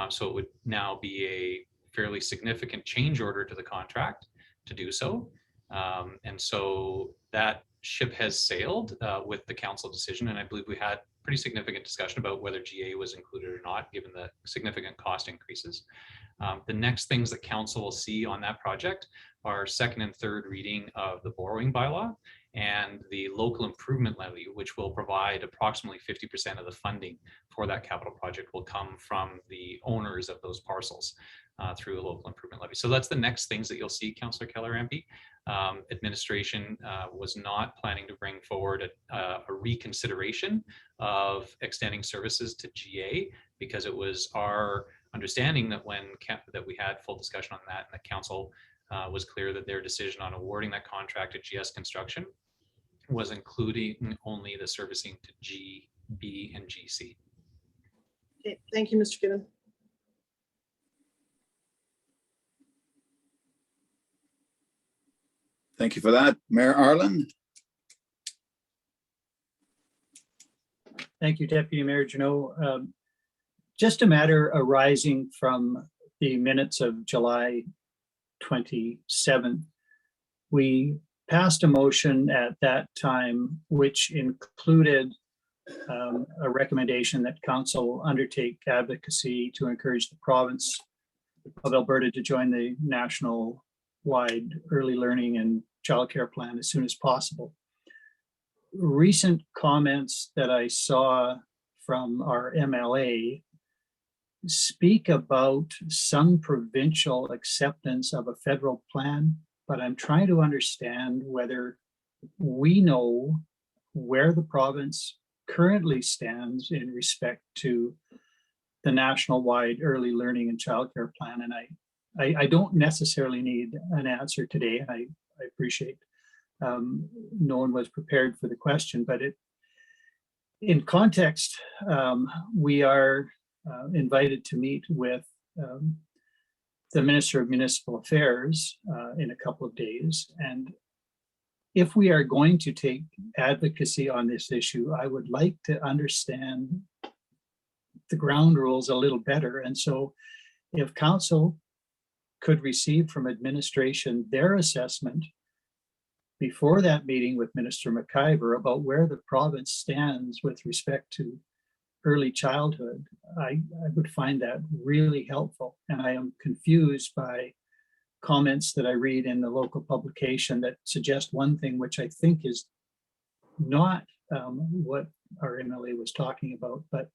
So it would now be a fairly significant change order to the contract to do so. And so that ship has sailed with the council decision, and I believe we had pretty significant discussion about whether GA was included or not, given the significant cost increases. The next things that council will see on that project are second and third reading of the borrowing bylaw and the local improvement levy, which will provide approximately 50% of the funding for that capital project will come from the owners of those parcels through a local improvement levy. So that's the next things that you'll see, Councillor Keller MP. Administration was not planning to bring forward a reconsideration of extending services to GA, because it was our understanding that that we had full discussion on that, and the council was clear that their decision on awarding that contract to GS Construction was including only the servicing to G, B, and GC. Okay, thank you, Mr. Gibbon. Thank you for that. Mayor Arlen? Thank you, Deputy Mayor Journeau. Just a matter arising from the minutes of July 27th. We passed a motion at that time which included a recommendation that council undertake advocacy to encourage the province of Alberta to join the national-wide early learning and childcare plan as soon as possible. Recent comments that I saw from our MLA speak about some provincial acceptance of a federal plan, but I'm trying to understand whether we know where the province currently stands in respect to the national-wide early learning and childcare plan. And I don't necessarily need an answer today, and I appreciate no one was prepared for the question, but in context, we are invited to meet with the Minister of Municipal Affairs in a couple of days. And if we are going to take advocacy on this issue, I would like to understand the ground rules a little better. And so if council could receive from administration their assessment before that meeting with Minister McIver about where the province stands with respect to early childhood, I would find that really helpful. And I am confused by comments that I read in the local publication that suggest one thing, which I think is not what our MLA was talking about, but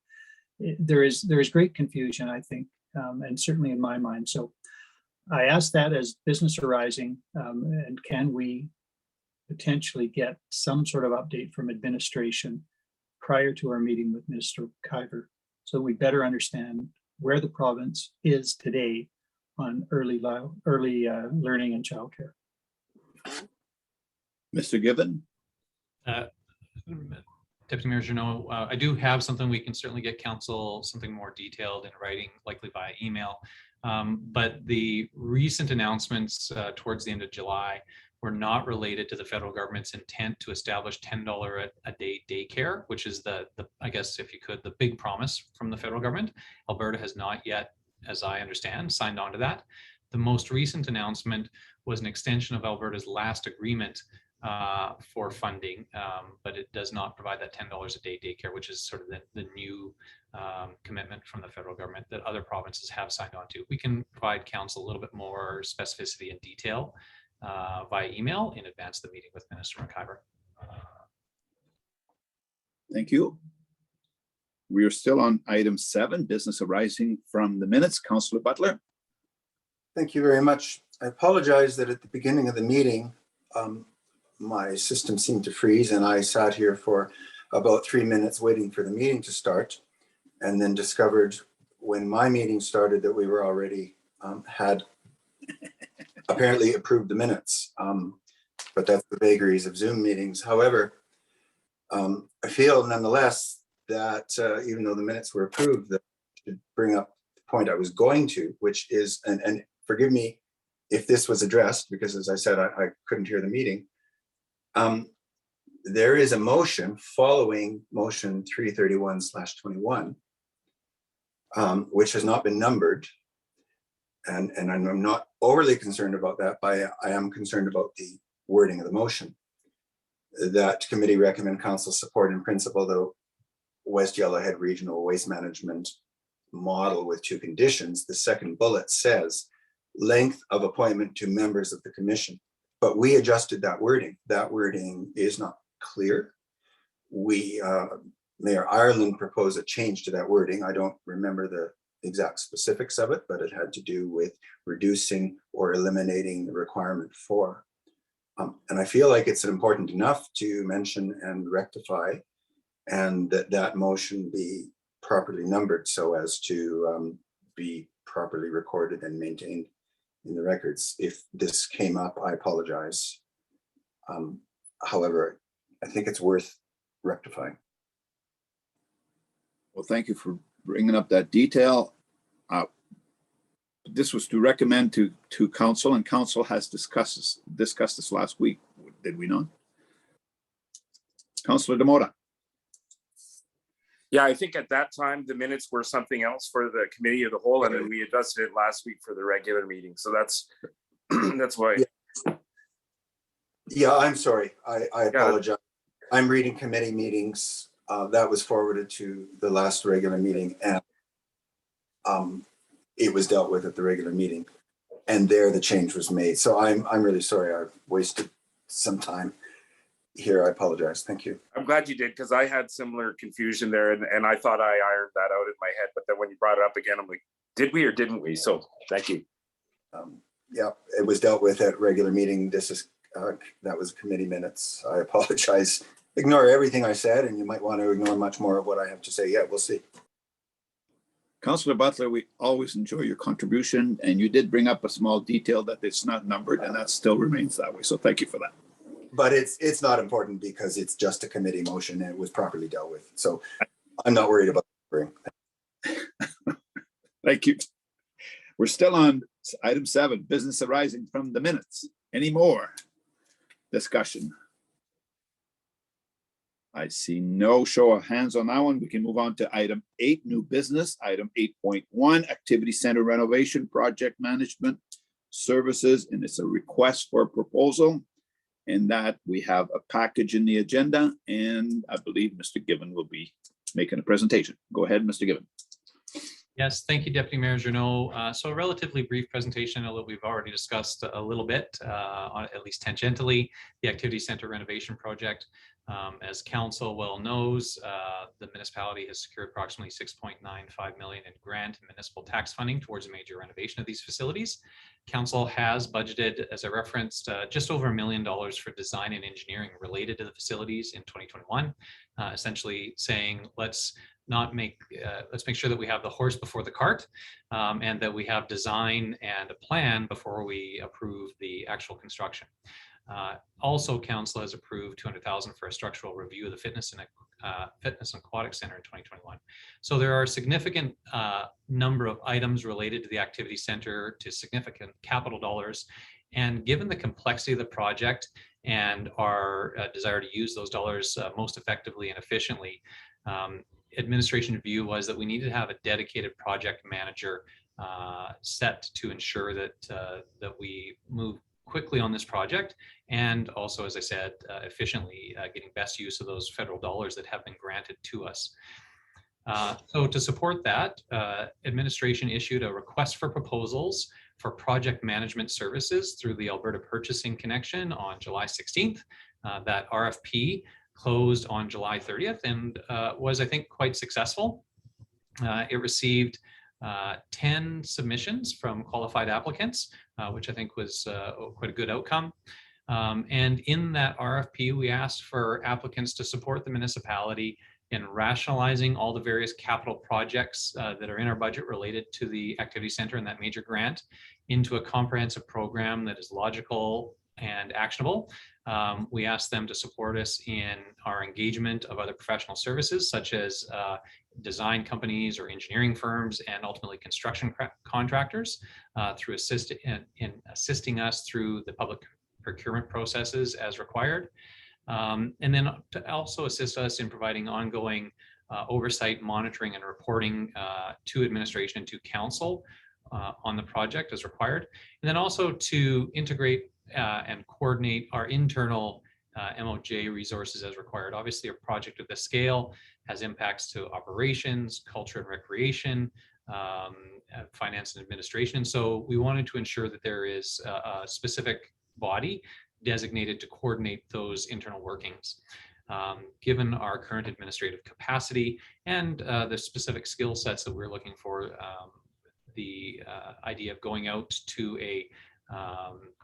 there is great confusion, I think, and certainly in my mind. So I ask that as business arising, and can we potentially get some sort of update from administration prior to our meeting with Minister McIver, so we better understand where the province is today on early learning and childcare. Mr. Gibbon? Deputy Mayor Journeau, I do have something we can certainly get council, something more detailed in writing, likely by email. But the recent announcements towards the end of July were not related to the federal government's intent to establish $10 a day daycare, which is the I guess, if you could, the big promise from the federal government. Alberta has not yet, as I understand, signed on to that. The most recent announcement was an extension of Alberta's last agreement for funding, but it does not provide that $10 a day daycare, which is sort of the new commitment from the federal government that other provinces have signed on to. We can provide council a little bit more specificity and detail via email in advance of the meeting with Minister McIver. Thank you. We are still on item 7, business arising from the minutes. Councillor Butler. Thank you very much. I apologize that at the beginning of the meeting, my system seemed to freeze and I sat here for about 3 minutes waiting for the meeting to start, and then discovered when my meeting started that we were already had apparently approved the minutes. But that's the vagaries of Zoom meetings. However, I feel nonetheless that even though the minutes were approved, that to bring up the point I was going to, which is, and forgive me if this was addressed, because as I said, I couldn't hear the meeting. There is a motion following motion 331/21, which has not been numbered. And I'm not overly concerned about that, but I am concerned about the wording of the motion. That committee recommend council support in principle the West Yellowhead Regional Waste Management model with 2 conditions. The second bullet says length of appointment to members of the commission, but we adjusted that wording. That wording is not clear. Mayor Ireland proposed a change to that wording. I don't remember the exact specifics of it, but it had to do with reducing or eliminating the requirement for. And I feel like it's important enough to mention and rectify, and that motion be properly numbered so as to be properly recorded and maintained in the records. If this came up, I apologize. However, I think it's worth rectifying. Well, thank you for bringing up that detail. This was to recommend to council, and council has discussed this last week, did we not? Councillor Demota. Yeah, I think at that time, the minutes were something else for the committee of the whole, and then we adjusted it last week for the regular meeting. So that's why. Yeah, I'm sorry. I apologize. I'm reading committee meetings. That was forwarded to the last regular meeting, and it was dealt with at the regular meeting, and there the change was made. So I'm really sorry. I've wasted some time here. I apologize. Thank you. I'm glad you did, because I had similar confusion there, and I thought I ironed that out in my head. But then when you brought it up again, I'm like, did we or didn't we? So thank you. Yeah, it was dealt with at regular meeting. This is that was committee minutes. I apologize. Ignore everything I said, and you might want to ignore much more of what I have to say. Yeah, we'll see. Councillor Butler, we always enjoy your contribution, and you did bring up a small detail that it's not numbered, and that still remains that way. So thank you for that. But it's not important because it's just a committee motion and it was properly dealt with. So I'm not worried about it. Thank you. We're still on item 7, business arising from the minutes. Any more discussion? I see no show of hands on that one. We can move on to item 8, new business. Item 8.1, activity center renovation project management services, and it's a request for a proposal. In that we have a package in the agenda, and I believe Mr. Given will be making a presentation. Go ahead, Mr. Given. Yes, thank you, Deputy Mayor Journeau. So a relatively brief presentation, although we've already discussed a little bit, at least tangentially, the activity center renovation project. As council well knows, the municipality has secured approximately $6.95 million in grant and municipal tax funding towards a major renovation of these facilities. Council has budgeted, as I referenced, just over $1 million for design and engineering related to the facilities in 2021, essentially saying let's make sure that we have the horse before the cart, and that we have design and a plan before we approve the actual construction. Also, council has approved $200,000 for a structural review of the fitness and aquatic center in 2021. So there are a significant number of items related to the activity center, to significant capital dollars. And given the complexity of the project and our desire to use those dollars most effectively and efficiently, administration view was that we needed to have a dedicated project manager set to ensure that that we move quickly on this project, and also, as I said, efficiently getting best use of those federal dollars that have been granted to us. So to support that, administration issued a request for proposals for project management services through the Alberta Purchasing Connection on July 16th. That RFP closed on July 30th and was, I think, quite successful. It received 10 submissions from qualified applicants, which I think was quite a good outcome. And in that RFP, we asked for applicants to support the municipality in rationalizing all the various capital projects that are in our budget related to the activity center and that major grant into a comprehensive program that is logical and actionable. We asked them to support us in our engagement of other professional services, such as design companies or engineering firms, and ultimately construction contractors through assisting us through the public procurement processes as required. And then to also assist us in providing ongoing oversight, monitoring, and reporting to administration and to council on the project as required. And then also to integrate and coordinate our internal MOJ resources as required. Obviously, a project of this scale has impacts to operations, culture and recreation, finance and administration. And so we wanted to ensure that there is a specific body designated to coordinate those internal workings. Given our current administrative capacity and the specific skill sets that we're looking for, the idea of going out to a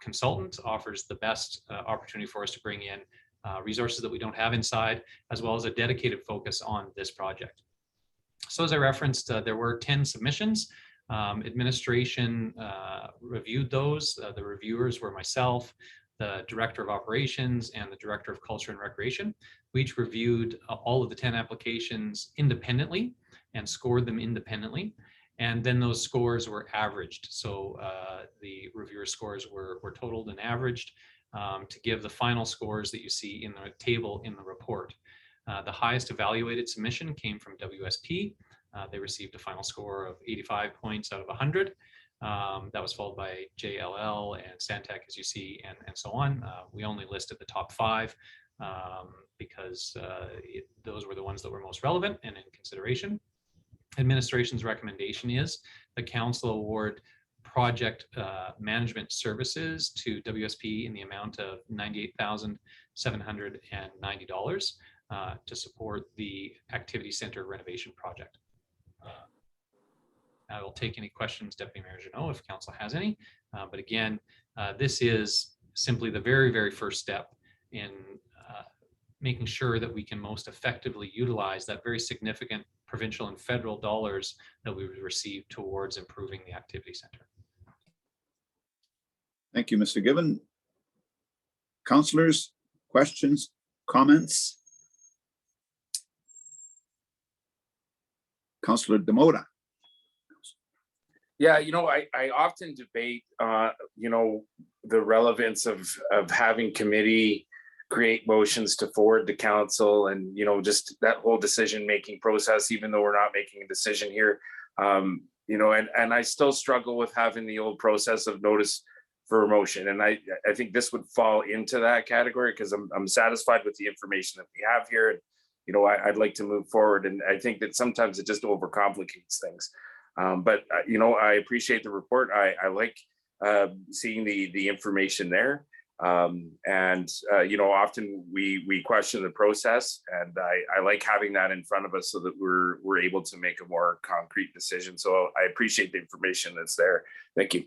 consultant offers the best opportunity for us to bring in resources that we don't have inside, as well as a dedicated focus on this project. So as I referenced, there were 10 submissions. Administration reviewed those. The reviewers were myself, the Director of Operations, and the Director of Culture and Recreation. We each reviewed all of the 10 applications independently and scored them independently. And then those scores were averaged. So the reviewer scores were totaled and averaged to give the final scores that you see in the table in the report. The highest evaluated submission came from WSP. They received a final score of 85 points out of 100. That was followed by JLL and Santec, as you see, and so on. We only listed the top 5 because those were the ones that were most relevant and in consideration. Administration's recommendation is the council award project management services to WSP in the amount of $98,790 to support the activity center renovation project. I will take any questions, Deputy Mayor Jeannot, if council has any. But again, this is simply the very, very first step in making sure that we can most effectively utilize that very significant provincial and federal dollars that we receive towards improving the activity center. Thank you, Mr. Given. Councillors, questions, comments? Councillor Demota. Yeah, I often debate, the relevance of having committee create motions to forward to council and, just that whole decision-making process, even though we're not making a decision here. And I still struggle with having the old process of notice for a motion. And I think this would fall into that category because I'm satisfied with the information that we have here. And, I'd like to move forward. And I think that sometimes it just overcomplicates things. But I appreciate the report. I like seeing the information there. Often we question the process, and I like having that in front of us so that we're able to make a more concrete decision. So I appreciate the information that's there. Thank you.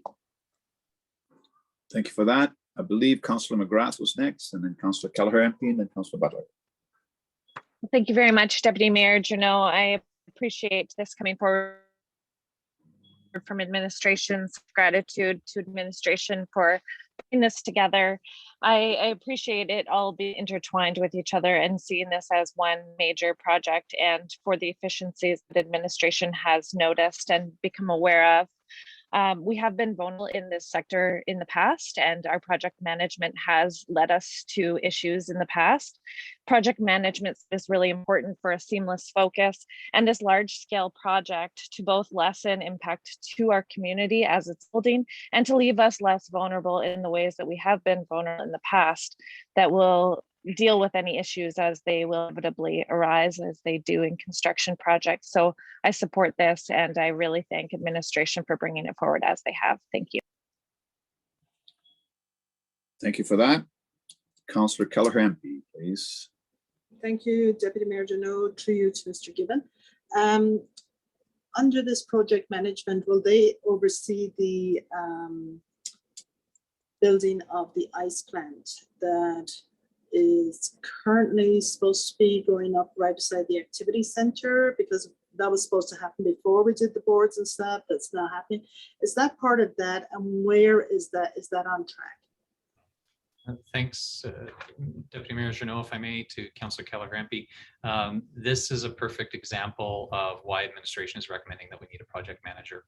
Thank you for that. I believe Councillor McGrath was next, and then Councillor Kelleher MP, and then Councillor Butler. Thank you very much, Deputy Mayor Jeannot. I appreciate this coming forward from administration's gratitude to administration for putting this together. I appreciate it all being intertwined with each other and seeing this as one major project, and for the efficiencies that administration has noticed and become aware of. We have been vulnerable in this sector in the past, and our project management has led us to issues in the past. Project management is really important for a seamless focus and this large scale project to both lessen impact to our community as it's building and to leave us less vulnerable in the ways that we have been vulnerable in the past, that will deal with any issues as they will inevitably arise as they do in construction projects. So I support this, and I really thank administration for bringing it forward as they have. Thank you. Thank you for that. Councillor Keller-Hempy, please. Thank you, Deputy Mayor Janot, through you to Mr. Gibbon. Under this project management, will they oversee the building of the ice plant that is currently supposed to be going up right beside the activity center, because that was supposed to happen before we did the boards and stuff? That's not happening. Is that part of that, and where is that? Is that on track? Thanks, Deputy Mayor Janot, if I may, to Councillor Keller-Hempy. This is a perfect example of why administration is recommending that we need a project manager.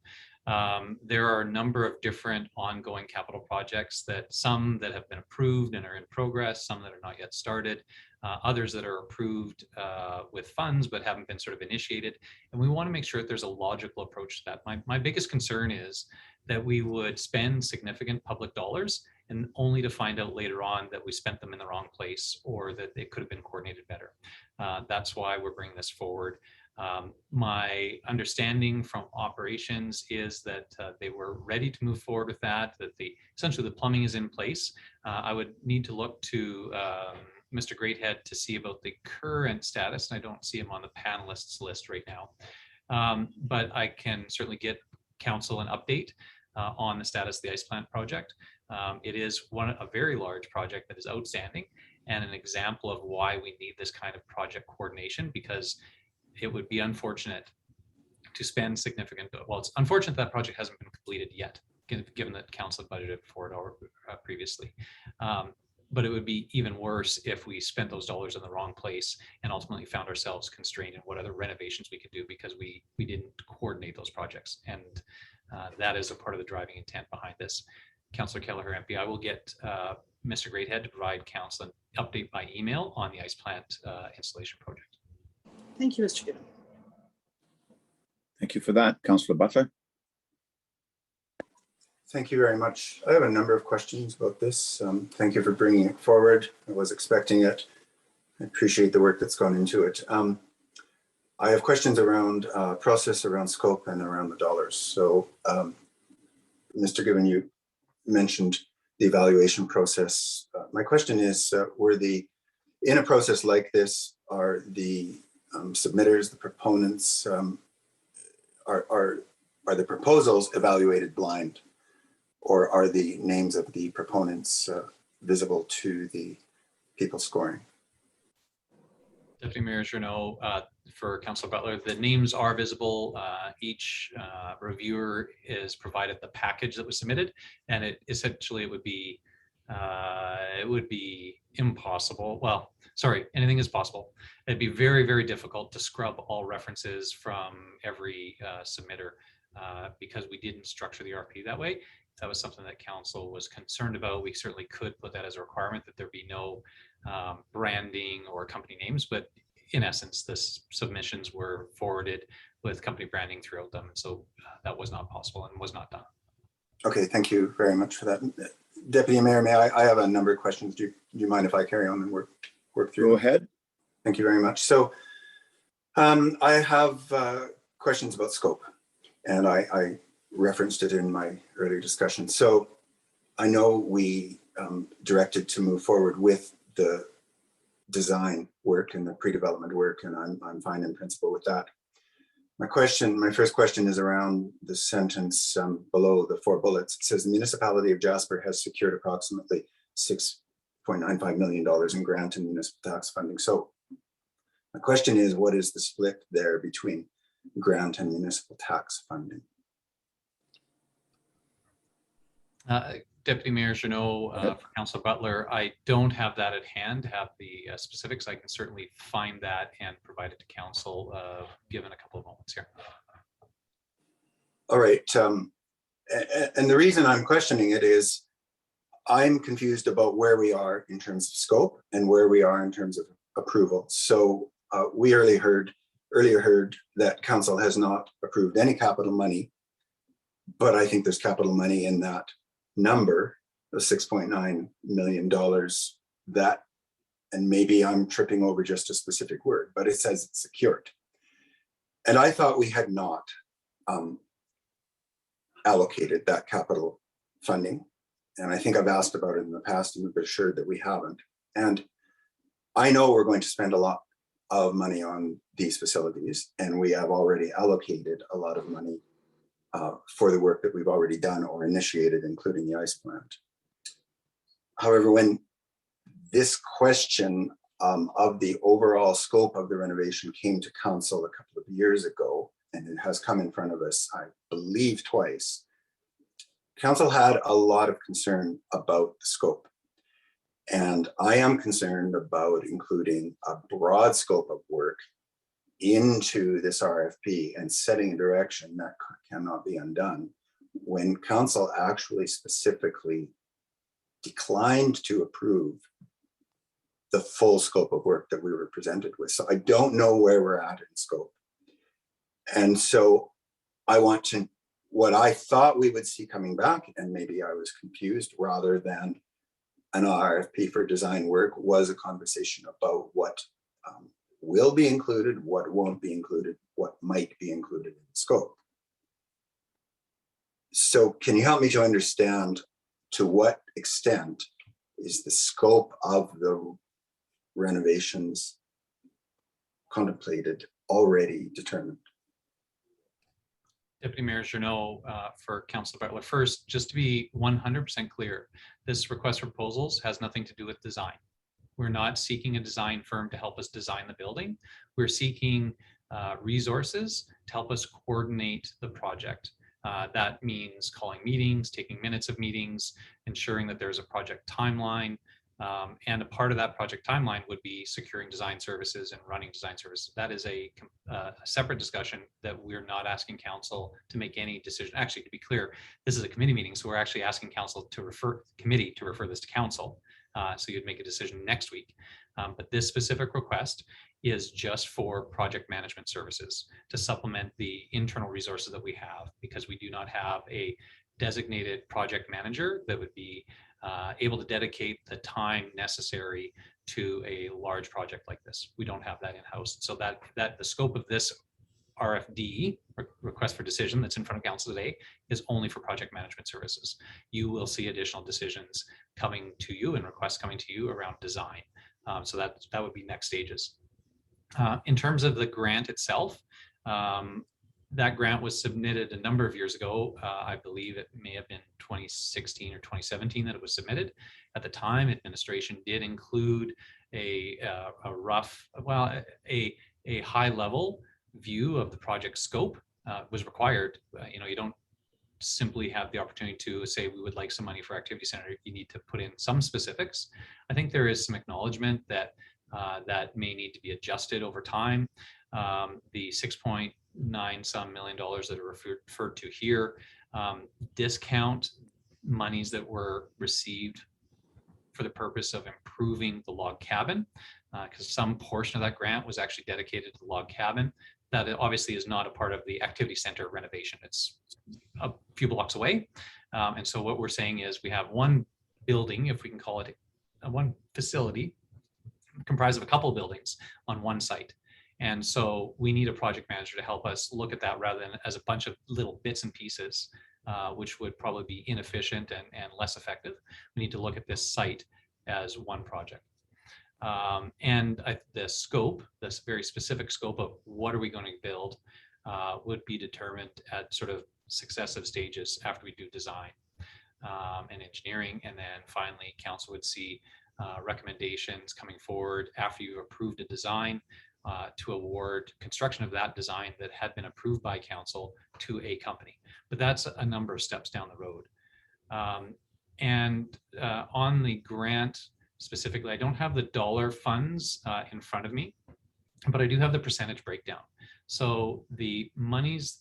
There are a number of different ongoing capital projects, some that have been approved and are in progress, some that are not yet started, others that are approved with funds but haven't been sort of initiated. And we want to make sure that there's a logical approach to that. My biggest concern is that we would spend significant public dollars and only to find out later on that we spent them in the wrong place or that they could have been coordinated better. That's why we're bringing this forward. My understanding from operations is that they were ready to move forward with that essentially the plumbing is in place. I would need to look to Mr. Greathead to see about the current status, and I don't see him on the panelists list right now. But I can certainly get council an update on the status of the ice plant project. It is a very large project that is outstanding and an example of why we need this kind of project coordination, because it would be unfortunate to spend significant, well, it's unfortunate that project hasn't been completed yet, given that council budgeted for it previously. But it would be even worse if we spent those dollars in the wrong place and ultimately found ourselves constrained in what other renovations we could do because we didn't coordinate those projects. And that is a part of the driving intent behind this. Councillor Keller-Hempy, I will get Mr. Greathead to provide council an update by email on the ice plant installation project. Thank you, Mr. Gibbon. Thank you for that. Councillor Butler. Thank you very much. I have a number of questions about this. Thank you for bringing it forward. I was expecting it. I appreciate the work that's gone into it. I have questions around process, around scope, and around the dollars. So, Mr. Gibbon, you mentioned the evaluation process. My question is, in a process like this, are the submitters, the proponents, are the proposals evaluated blind, or are the names of the proponents visible to the people scoring? Deputy Mayor Janot, for Councillor Butler, the names are visible. Each reviewer is provided the package that was submitted, and it would be impossible. Well, sorry, anything is possible. It'd be very, very difficult to scrub all references from every submitter because we didn't structure the RP that way. If that was something that council was concerned about, we certainly could put that as a requirement that there be no branding or company names, but in essence, the submissions were forwarded with company branding throughout them. And so that was not possible and was not done. Okay, thank you very much for that. Deputy Mayor, I have a number of questions. Do you mind if I carry on and work through? Go ahead. Thank you very much. So I have questions about scope, and I referenced it in my earlier discussion. So I know we directed to move forward with the design work and the pre-development work, and I'm fine in principle with that. My first question is around the sentence below the 4 bullets. It says the municipality of Jasper has secured approximately $6.95 million in grant and municipal tax funding. So my question is, what is the split there between grant and municipal tax funding? Deputy Mayor Janot, for Councillor Butler, I don't have that at hand, have the specifics. I can certainly find that and provide it to council given a couple of moments here. All right. And the reason I'm questioning it is I'm confused about where we are in terms of scope and where we are in terms of approval. So we earlier heard that council has not approved any capital money, but I think there's capital money in that number of $6.9 million that, and maybe I'm tripping over just a specific word, but it says it's secured. And I thought we had not allocated that capital funding. And I think I've asked about it in the past and we've been assured that we haven't. And I know we're going to spend a lot of money on these facilities, and we have already allocated a lot of money for the work that we've already done or initiated, including the ice plant. However, when this question of the overall scope of the renovation came to council a couple of years ago, and it has come in front of us, I believe twice, council had a lot of concern about the scope. And I am concerned about including a broad scope of work into this RFP and setting a direction that cannot be undone when council actually specifically declined to approve the full scope of work that we were presented with. So I don't know where we're at in scope. And so I want to, what I thought we would see coming back, and maybe I was confused, rather than an RFP for design work, was a conversation about what will be included, what won't be included, what might be included in the scope. So can you help me to understand to what extent is the scope of the renovations contemplated already determined? Deputy Mayor Journeau, for Councilor Butler. First, just to be 100% clear, this request for proposals has nothing to do with design. We're not seeking a design firm to help us design the building. We're seeking resources to help us coordinate the project. That means calling meetings, taking minutes of meetings, ensuring that there's a project timeline. And a part of that project timeline would be securing design services and running design services. That is a separate discussion that we're not asking council to make any decision. Actually, to be clear, this is a committee meeting, so we're actually asking council to refer this to council. So you'd make a decision next week. But this specific request is just for project management services to supplement the internal resources that we have, because we do not have a designated project manager that would be able to dedicate the time necessary to a large project like this. We don't have that in-house. So that the scope of this RFD, request for decision, that's in front of council today, is only for project management services. You will see additional decisions coming to you and requests coming to you around design. So that would be next stages. In terms of the grant itself, that grant was submitted a number of years ago. I believe it may have been 2016 or 2017 that it was submitted. At the time, administration did include a rough, well, a high level view of the project scope was required. You don't simply have the opportunity to say we would like some money for activity center. You need to put in some specifics. I think there is some acknowledgement that that may need to be adjusted over time. The $6.9 some million that are referred to here discount monies that were received for the purpose of improving the log cabin, because some portion of that grant was actually dedicated to the log cabin. That obviously is not a part of the activity center renovation. It's a few blocks away. And so what we're saying is we have one building, if we can call it one facility, comprised of a couple of buildings on one site. And so we need a project manager to help us look at that rather than as a bunch of little bits and pieces, which would probably be inefficient and less effective. We need to look at this site as one project. The scope, this very specific scope of what are we going to build would be determined at sort of successive stages after we do design and engineering. And then finally, council would see recommendations coming forward after you've approved a design to award construction of that design that had been approved by council to a company. But that's a number of steps down the road. On the grant specifically, I don't have the dollar funds in front of me, but I do have the percentage breakdown. So the monies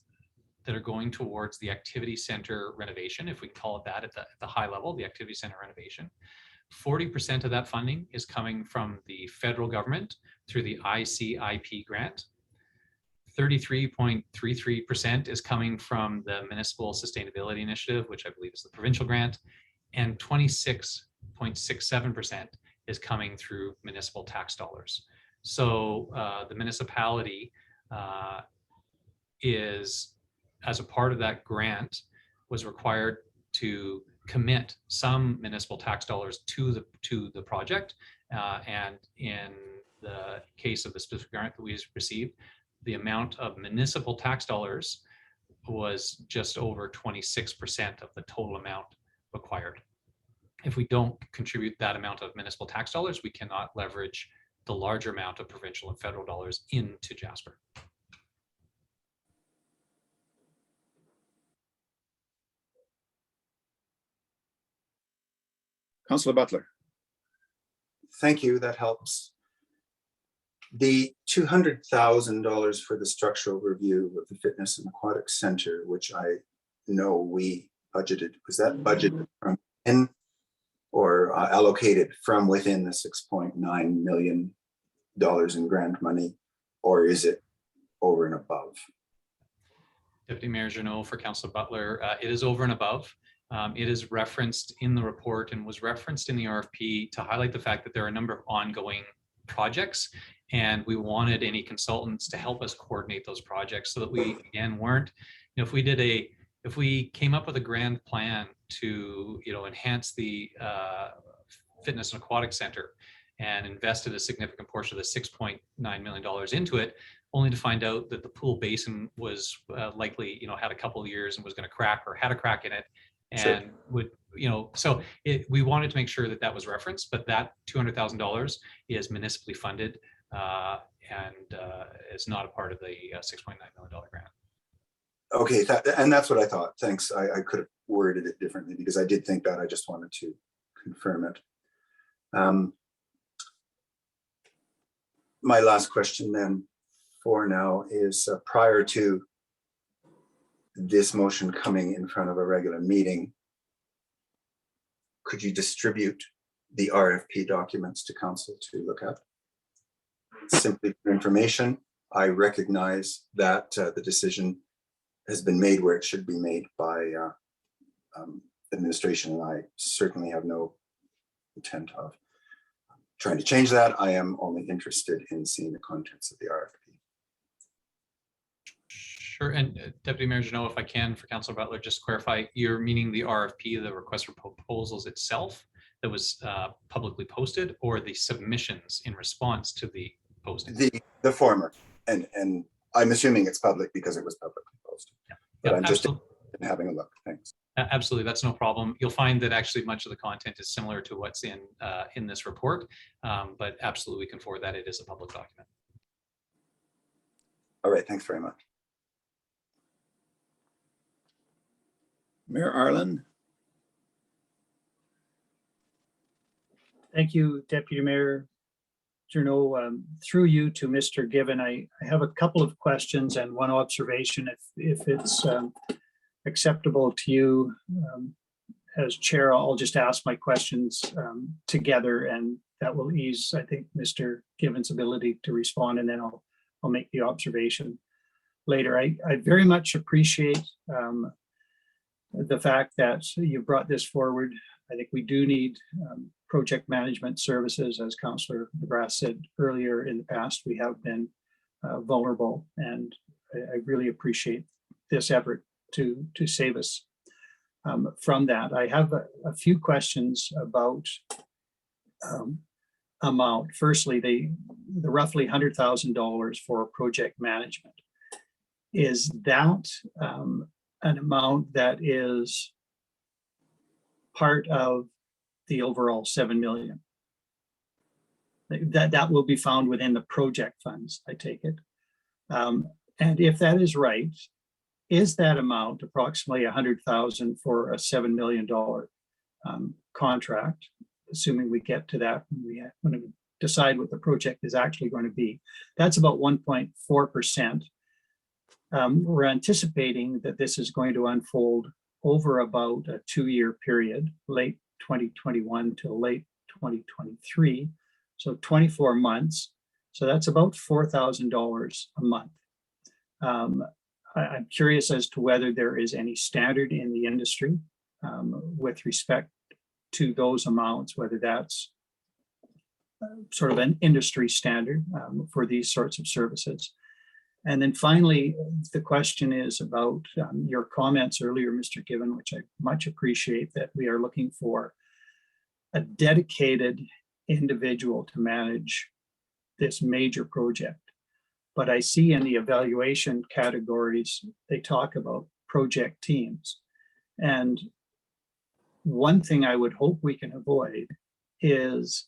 that are going towards the activity center renovation, if we can call it that at the high level, the activity center renovation. 40% of that funding is coming from the federal government through the ICIP grant. 33.33% is coming from the Municipal Sustainability Initiative, which I believe is the provincial grant, and 26.67% is coming through municipal tax dollars. So the municipality is, as a part of that grant, was required to commit some municipal tax dollars to the project. And in the case of the specific grant that we received, the amount of municipal tax dollars was just over 26% of the total amount required. If we don't contribute that amount of municipal tax dollars, we cannot leverage the larger amount of provincial and federal dollars into Jasper. Councillor Butler. Thank you, that helps. The $200,000 for the structural review of the Fitness and Aquatic Center, which I know we budgeted, was that budgeted from in or allocated from within the $6.9 million in grant money, or is it over and above? Deputy Mayor Jeannot for Councillor Butler, it is over and above. It is referenced in the report and was referenced in the RFP to highlight the fact that there are a number of ongoing projects, and we wanted any consultants to help us coordinate those projects so that we, again, weren't, you know, if we came up with a grand plan to, you know, enhance the Fitness and Aquatic Center and invested a significant portion of the $6.9 million into it, only to find out that the pool basin was likely, you know, had a couple of years and was going to crack or had a crack in it. And Sure. would, you know, so we wanted to make sure that that was referenced, but that $200,000 is municipally funded and is not a part of the $6.9 million grant. Okay, and that's what I thought. Thanks. I could have worded it differently because I did think that. I just wanted to confirm it. My last question then for now is prior to this motion coming in front of a regular meeting, could you distribute the RFP documents to council to look at? Simply for information, I recognize that the decision has been made where it should be made by administration, and I certainly have no intent of trying to change that. I am only interested in seeing the contents of the RFP. Sure, and Deputy Mayor Jeannot, if I can, for Councillor Butler, just clarify, you're meaning the RFP, the request for proposals itself that was publicly posted, or the submissions in response to the posting? The former, and I'm assuming it's public because it was publicly posted. Yeah. But Yeah, I'm absolutely. just having a look. Thanks. Absolutely, that's no problem. You'll find that actually much of the content is similar to what's in this report, but absolutely we can forward that. It is a public document. All right, thanks very much. Mayor Arlen. Thank you, Deputy Mayor Jeannot. Through you to Mr. Given, I have a couple of questions and one observation, if it's acceptable to you. As chair, I'll just ask my questions together, and that will ease, I think, Mr. Given's ability to respond, and then I'll make the observation later. I very much appreciate the fact that you brought this forward. I think we do need project management services. As Councillor McGrath said earlier, in the past, we have been vulnerable, and I really appreciate this effort to save us from that. I have a few questions about amount. Firstly, the roughly $100,000 for project management. Is that an amount that is part of the overall 7 million? That will be found within the project funds, I take it. And if that is right, is that amount approximately 100,000 for a $7 million contract, assuming we get to that when we decide what the project is actually going to be? That's about 1.4%. We're anticipating that this is going to unfold over about a 2-year period, late 2021 to late 2023. So 24 months. So that's about $4,000 a month. I'm curious as to whether there is any standard in the industry with respect to those amounts, whether that's sort of an industry standard for these sorts of services. And then finally, the question is about your comments earlier, Mr. Given, which I much appreciate, that we are looking for a dedicated individual to manage this major project. But I see in the evaluation categories, they talk about project teams. And one thing I would hope we can avoid is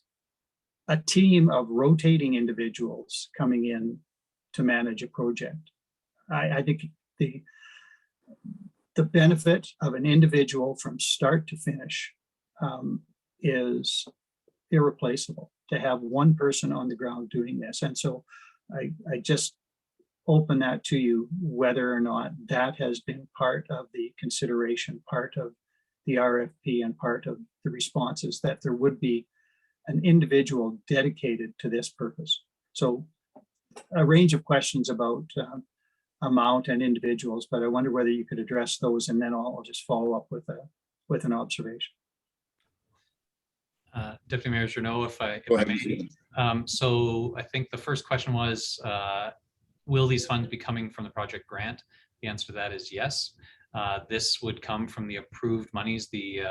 a team of rotating individuals coming in to manage a project. I think the benefit of an individual from start to finish is irreplaceable, to have one person on the ground doing this. And so I just open that to you, whether or not that has been part of the consideration, part of the RFP, and part of the responses, that there would be an individual dedicated to this purpose. So a range of questions about amount and individuals, but I wonder whether you could address those, and then I'll just follow up with an observation. Deputy Mayor Journeau, if I Go ahead, may. Stephen. So I think the first question was, will these funds be coming from the project grant? The answer to that is yes. This would come from the approved monies, the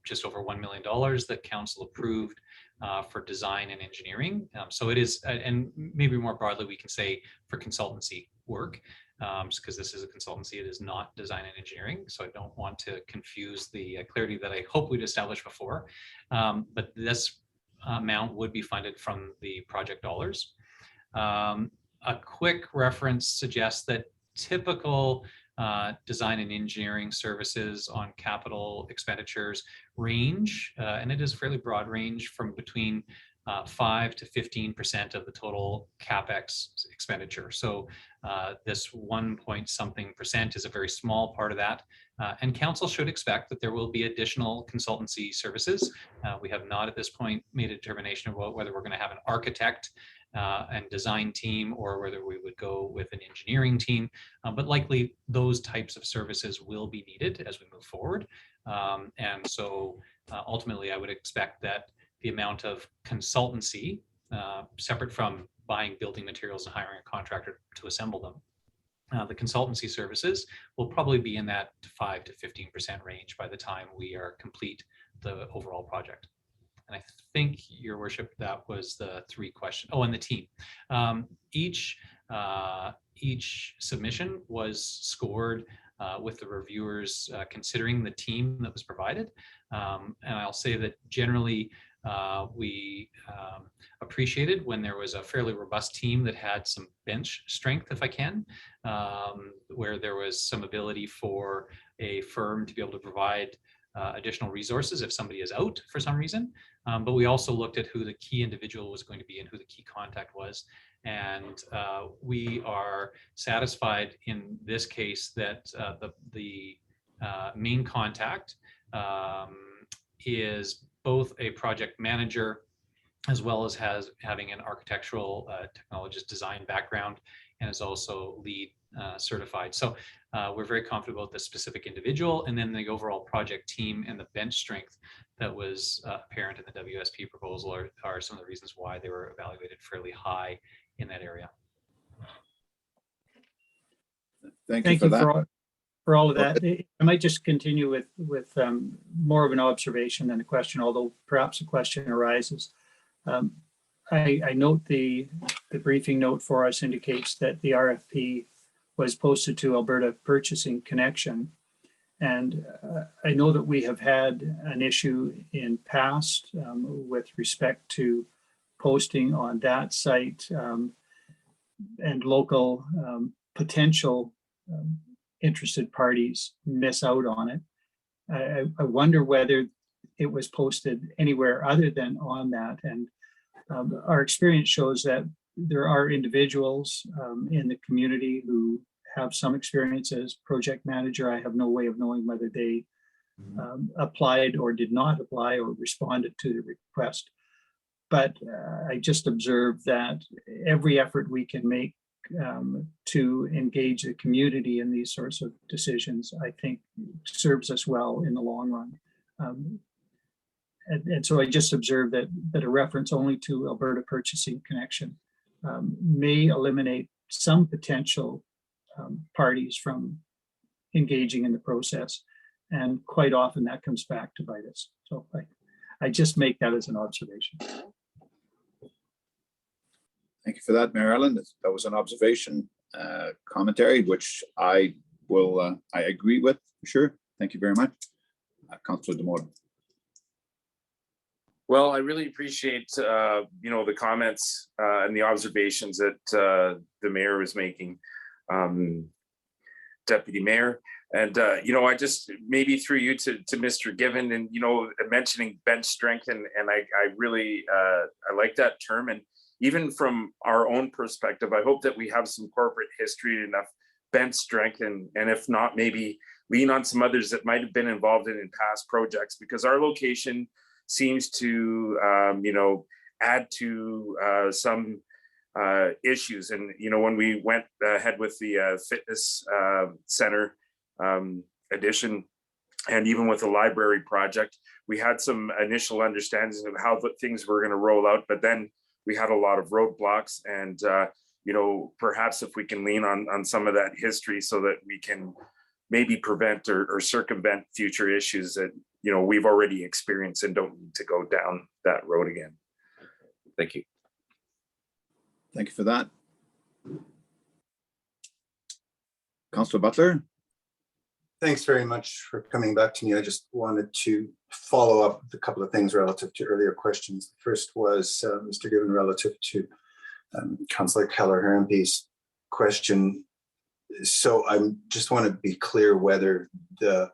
just over $1 million that council approved for design and engineering. So it is, and maybe more broadly, we can say for consultancy work, because this is a consultancy, it is not design and engineering. So I don't want to confuse the clarity that I hope we'd established before. But this amount would be funded from the project dollars. A quick reference suggests that typical design and engineering services on capital expenditures range, and it is a fairly broad range, from between 5 to 15% of the total CapEx expenditure. So this 1-point-something% is a very small part of that. And council should expect that there will be additional consultancy services. We have not at this point made a determination about whether we're going to have an architect and design team, or whether we would go with an engineering team, but likely those types of services will be needed as we move forward. And so ultimately, I would expect that the amount of consultancy, separate from buying building materials and hiring a contractor to assemble them, the consultancy services will probably be in that 5 to 15% range by the time we are complete the overall project. And I think, Your Worship, that was the 3 questions. Oh, and the team. Each submission was scored with the reviewers considering the team that was provided. And I'll say that generally we appreciated when there was a fairly robust team that had some bench strength, if I can, where there was some ability for a firm to be able to provide additional resources if somebody is out for some reason. But we also looked at who the key individual was going to be and who the key contact was. And we are satisfied in this case that the main contact is both a project manager as well as having an architectural technologist design background, and is also LEED certified. So we're very confident about the specific individual, and then the overall project team and the bench strength that was apparent in the WSP proposal are some of the reasons why they were evaluated fairly high in that area. Thank you for that. For all of that. I might just continue with more of an observation than a question, although perhaps a question arises. I note the briefing note for us indicates that the RFP was posted to Alberta Purchasing Connection. And I know that we have had an issue in past with respect to posting on that site and local potential interested parties miss out on it. I wonder whether it was posted anywhere other than on that. And our experience shows that there are individuals in the community who have some experience as project manager. I have no way of knowing whether they applied or did not apply or responded to the request. But I just observed that every effort we can make to engage the community in these sorts of decisions, I think serves us well in the long run. And so I just observed that a reference only to Alberta Purchasing Connection may eliminate some potential parties from engaging in the process. And quite often that comes back to bite us. So I just make that as an observation. Thank you for that, Mayor Ellen. That was an observation commentary, which I agree with, for sure. Thank you very much. Councillor Demore. Well, I really appreciate, the comments and the observations that the mayor was making, Deputy Mayor. And, I just maybe through you to Mr. Given and, mentioning bench strength. And I really, I like that term. And even from our own perspective, I hope that we have some corporate history, enough bench strength. And if not, maybe lean on some others that might have been involved in past projects, because our location seems to, add to some issues. And, when we went ahead with the fitness center addition, and even with the library project, we had some initial understandings of how things were going to roll out, but then we had a lot of roadblocks. And, perhaps if we can lean on some of that history so that we can maybe prevent or circumvent future issues that, we've already experienced and don't need to go down that road again. Thank you. Thank you for that. Councillor Butler. Thanks very much for coming back to me. I just wanted to follow up with a couple of things relative to earlier questions. First was Mr. Given relative to Councillor Keller-Hermpy's question. So I just want to be clear whether the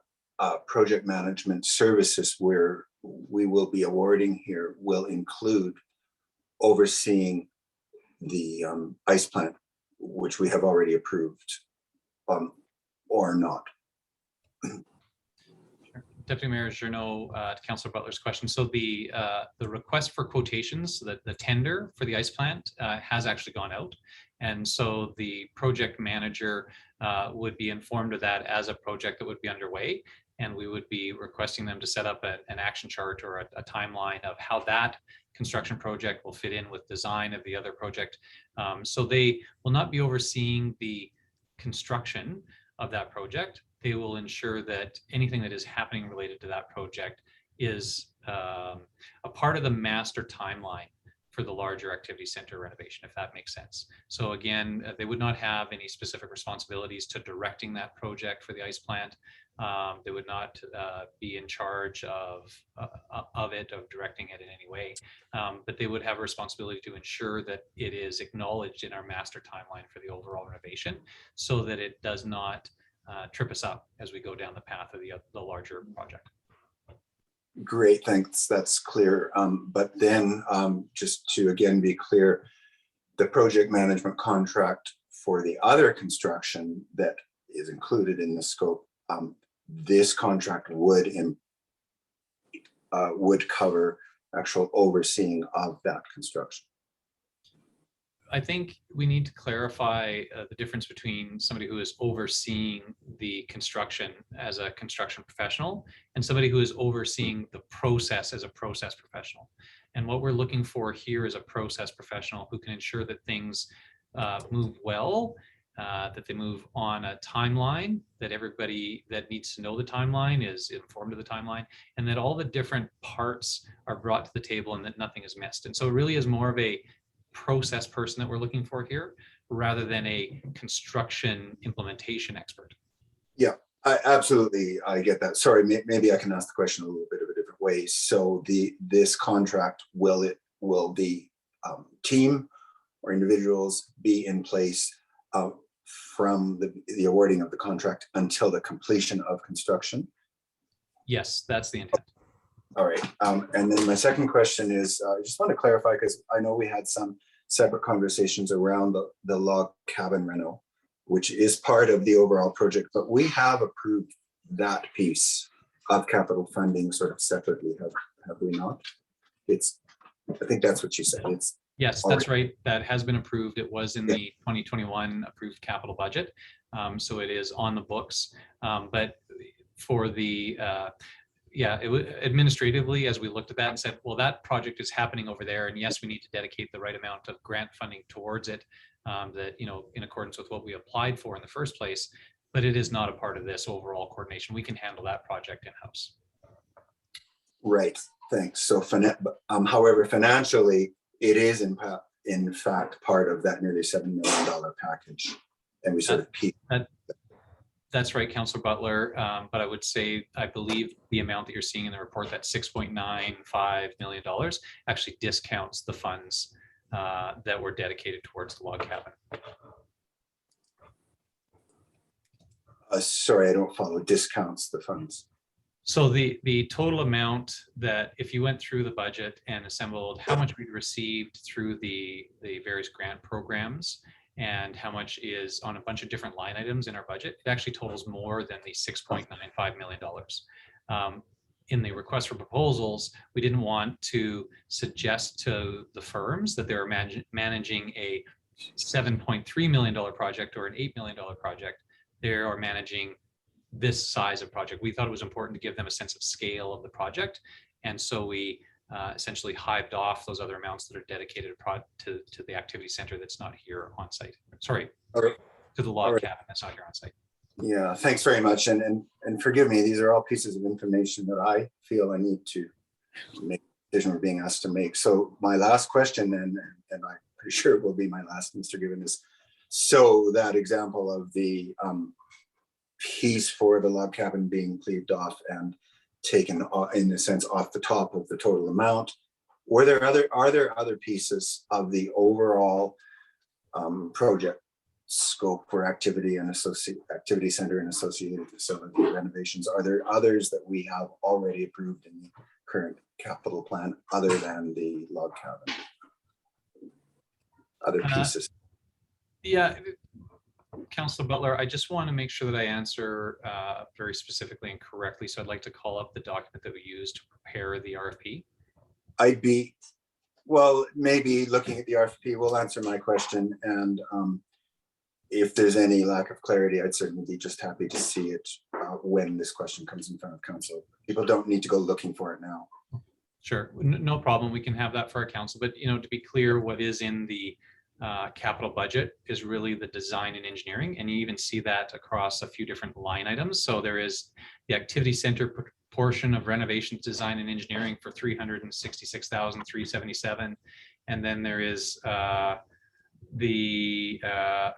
project management services where we will be awarding here will include overseeing the ice plant, which we have already approved, or not. Deputy Mayor Journeau, to Councillor Butler's question. So the request for quotations, the tender for the ice plant has actually gone out. And so the project manager would be informed of that as a project that would be underway. And we would be requesting them to set up an action chart or a timeline of how that construction project will fit in with design of the other project. So they will not be overseeing the construction of that project. They will ensure that anything that is happening related to that project is a part of the master timeline for the larger activity center renovation, if that makes sense. So again, they would not have any specific responsibilities to directing that project for the ice plant. They would not be in charge of directing it in any way, but they would have a responsibility to ensure that it is acknowledged in our master timeline for the overall renovation, so that it does not trip us up as we go down the path of the larger project. Great, thanks. That's clear. But then just to again be clear, the project management contract for the other construction that is included in the scope, this contract would cover actual overseeing of that construction. I think we need to clarify the difference between somebody who is overseeing the construction as a construction professional and somebody who is overseeing the process as a process professional. And what we're looking for here is a process professional who can ensure that things move well, that they move on a timeline, that everybody that needs to know the timeline is informed of the timeline, and that all the different parts are brought to the table and that nothing is missed. And so it really is more of a process person that we're looking for here, rather than a construction implementation expert. Yeah, I get that. Sorry, maybe I can ask the question a little bit of a different way. So this contract, will the team or individuals be in place from the awarding of the contract until the completion of construction? Yes, that's the intent. All right. And then my second question is, I just want to clarify, because I know we had some separate conversations around the log cabin reno. which is part of the overall project, but we have approved that piece of capital funding sort of separately, have we not? I think that's what you said. Yes, that's right. That has been approved. It was in the 2021 approved capital budget. So it is on the books. But for the, it was administratively, as we looked at that and said, well, that project is happening over there. And yes, we need to dedicate the right amount of grant funding towards it, that, in accordance with what we applied for in the first place. But it is not a part of this overall coordination. We can handle that project in-house. Right, thanks. So, however, financially, it is in fact part of that nearly $7 million package. And we sort of peaked. That's right, Councillor Butler. But I would say, I believe the amount that you're seeing in the report, that $6.95 million, actually discounts the funds that were dedicated towards the log cabin. Sorry, I don't follow. Discounts the funds. So the total amount that, if you went through the budget and assembled how much we received through the various grant programs and how much is on a bunch of different line items in our budget, it actually totals more than the $6.95 million. In the request for proposals, we didn't want to suggest to the firms that they were managing a $7.3 million project or an $8 million project. They are managing this size of project. We thought it was important to give them a sense of scale of the project. And so we essentially hived off those other amounts that are dedicated to the activity center that's not here on site. Sorry, to the log cabin that's not here on site. Yeah, thanks very much. And forgive me, these are all pieces of information that I feel I need to make a decision we're being asked to make. So my last question, and I'm pretty sure it will be my last, Mr. Given, is so that example of the piece for the log cabin being cleaved off and taken in a sense off the top of the total amount. Are there other pieces of the overall project scope for activity and activity center and associated facility renovations? Are there others that we have already approved in the current capital plan other than the log cabin? Other pieces? Yeah. Councillor Butler, I just want to make sure that I answer very specifically and correctly. So I'd like to call up the document that we used to prepare the RFP. Maybe looking at the RFP will answer my question. And if there's any lack of clarity, I'd certainly be just happy to see it when this question comes in front of council. People don't need to go looking for it now. Sure, no problem. We can have that for our council. But to be clear, what is in the capital budget is really the design and engineering, and you even see that across a few different line items. So there is the activity center portion of renovation, design and engineering for $366,377, and then there is the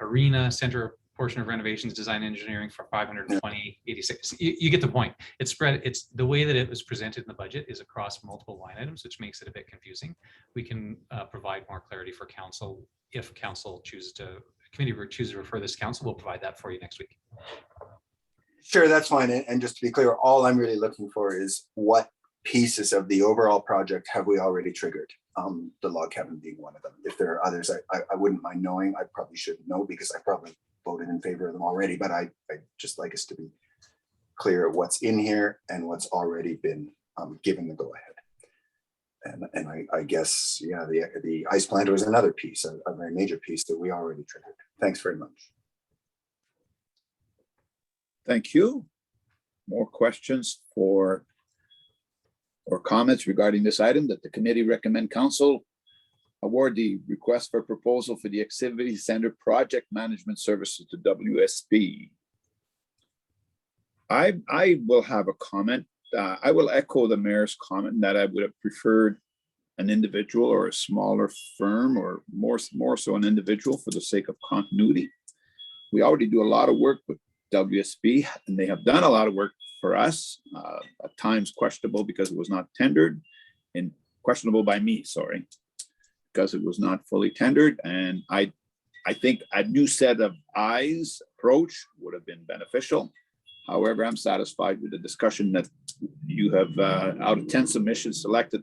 arena center portion of renovations, design and engineering for $520,86. You get the point. It's spread. It's the way that it was presented in the budget is across multiple line items, which makes it a bit confusing. We can provide more clarity for council if council chooses to, committee chooses to refer this to council. We'll provide that for you next week. Sure, that's fine. And just to be clear, all I'm really looking for is what pieces of the overall project have we already triggered? The log cabin being one of them. If there are others, I wouldn't mind knowing. I probably should know because I probably voted in favor of them already, but I just like us to be clear what's in here and what's already been given the go ahead. And I guess, yeah, the ice plant was another piece, a very major piece that we already triggered. Thanks very much. Thank you. More questions or comments regarding this item that the committee recommend council award the request for proposal for the activity center project management services to WSP. I will have a comment. I will echo the mayor's comment that I would have preferred an individual or a smaller firm or more so an individual for the sake of continuity. We already do a lot of work with WSP and they have done a lot of work for us, at times questionable because it was not tendered, and questionable by me, sorry, because it was not fully tendered. And I think a new set of eyes approach would have been beneficial. However, I'm satisfied with the discussion that you have, out of 10 submissions, selected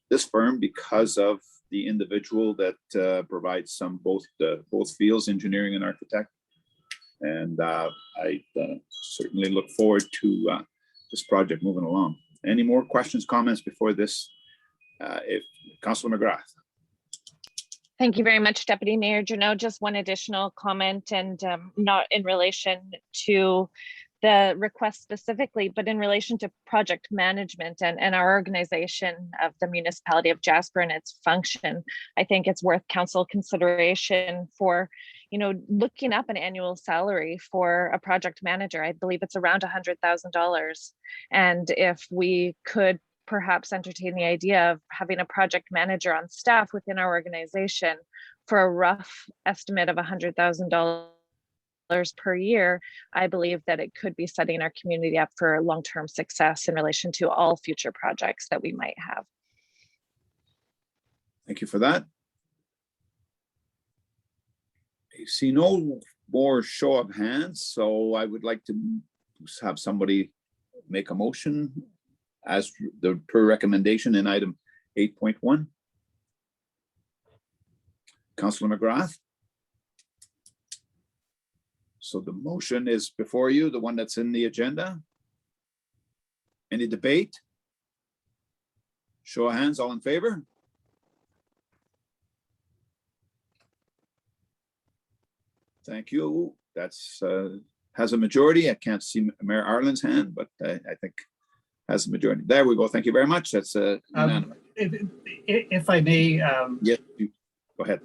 this firm because of the individual that provides both fields, engineering and architect. And I certainly look forward to this project moving along. Any more questions, comments before this? If Councilor McGrath. Thank you very much, Deputy Mayor Janot. Just one additional comment, and not in relation to the request specifically, but in relation to project management and our organization of the municipality of Jasper and its function. I think it's worth council consideration for, looking up an annual salary for a project manager. I believe it's around $100,000. And if we could perhaps entertain the idea of having a project manager on staff within our organization for a rough estimate of $100,000 per year, I believe that it could be setting our community up for long-term success in relation to all future projects that we might have. Thank you for that. I see no more show of hands, so I would like to have somebody make a motion as per recommendation in item 8.1. Councilor McGrath. So the motion is before you, the one that's in the agenda. Any debate? Show of hands, all in favor? Thank you. That's has a majority. I can't see Mayor Arlen's hand, but I think has a majority. There we go. Thank you very much. That's unanimous. If I may, Yes, go ahead.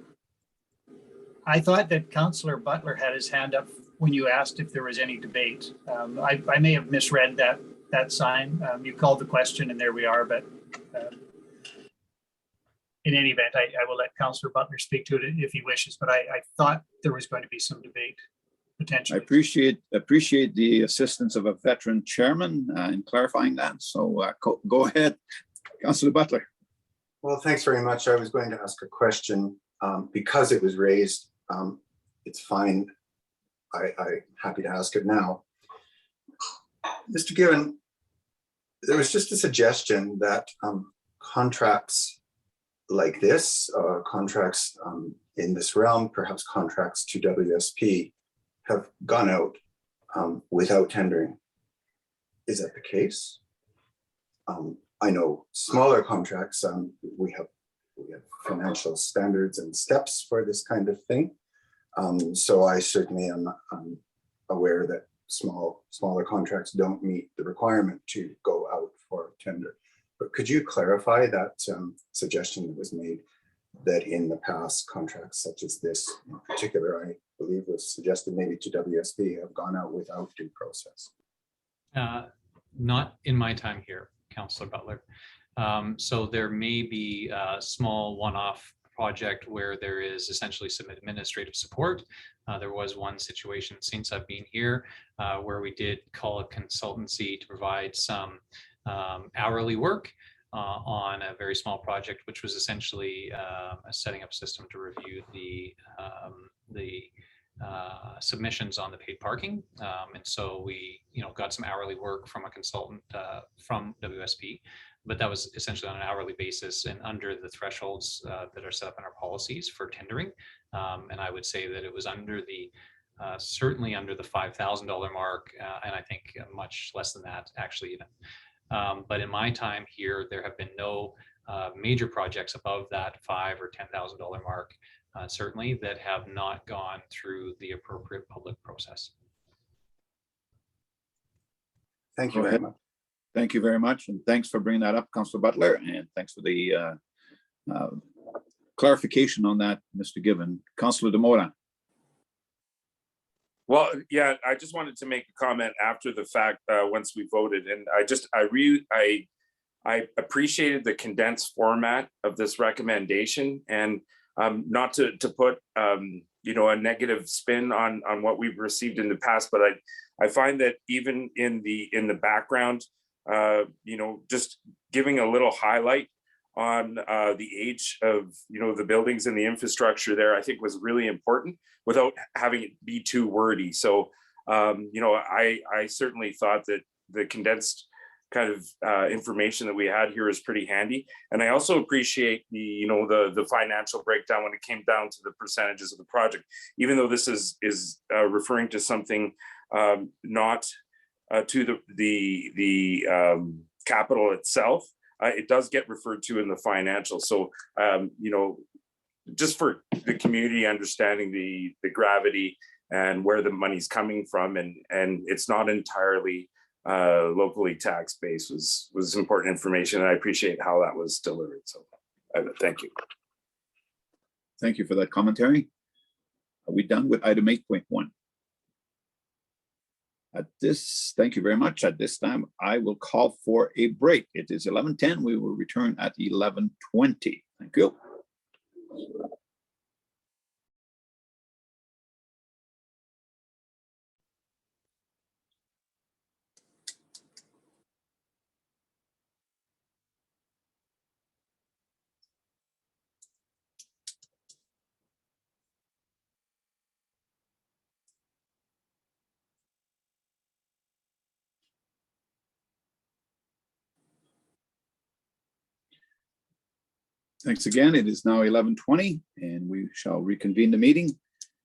I thought that Councillor Butler had his hand up when you asked if there was any debate. I may have misread that sign. You called the question and there we are, but in any event, I will let Councillor Butler speak to it if he wishes, but I thought there was going to be some debate potentially. I appreciate the assistance of a veteran chairman in clarifying that. So go ahead, Councillor Butler. Well, thanks very much. I was going to ask a question because it was raised. It's fine. I'm happy to ask it now. Mr. Given, there was just a suggestion that contracts like this, contracts in this realm, perhaps contracts to WSP, have gone out without tendering. Is that the case? I know smaller contracts, we have financial standards and steps for this kind of thing. So I certainly am aware that smaller contracts don't meet the requirement to go out for tender. But could you clarify that suggestion that was made, that in the past contracts such as this in particular, I believe was suggested maybe to WSP, have gone out without due process? Not in my time here, Councillor Butler. So there may be a small one-off project where there is essentially some administrative support. There was one situation since I've been here where we did call a consultancy to provide some hourly work on a very small project, which was essentially setting up a system to review the submissions on the paid parking. And so we, got some hourly work from a consultant from WSP, but that was essentially on an hourly basis and under the thresholds that are set up in our policies for tendering. And I would say that it was under the certainly under the $5,000 mark, and I think much less than that actually even. But in my time here, there have been no major projects above that $5,000 or $10,000 mark, certainly, that have not gone through the appropriate public process. Thank you very much. Thank you very much, and thanks for bringing that up, Councillor Butler, and thanks for the clarification on that, Mr. Given. Councillor Demora. Well, yeah, I just wanted to make a comment after the fact once we voted, and I appreciated the condensed format of this recommendation, and not to put a negative spin on what we've received in the past, but I find that even in the background, just giving a little highlight on the age of the buildings and the infrastructure there, I think was really important without having it be too wordy. So I certainly thought that the condensed kind of information that we had here is pretty handy. And I also appreciate the financial breakdown when it came down to the percentages of the project, even though this is referring to something not to the capital itself. It does get referred to in the financials. So, just for the community understanding the gravity and where the money's coming from, and it's not entirely locally tax based was important information. And I appreciate how that was delivered. So thank you. Thank you for that commentary. Are we done with item 8.1? Thank you very much. At this time, I will call for a break. It is 11:10. We will return at 11:20. Thank you. Thanks again. It is now 11:20 and we shall reconvene the meeting.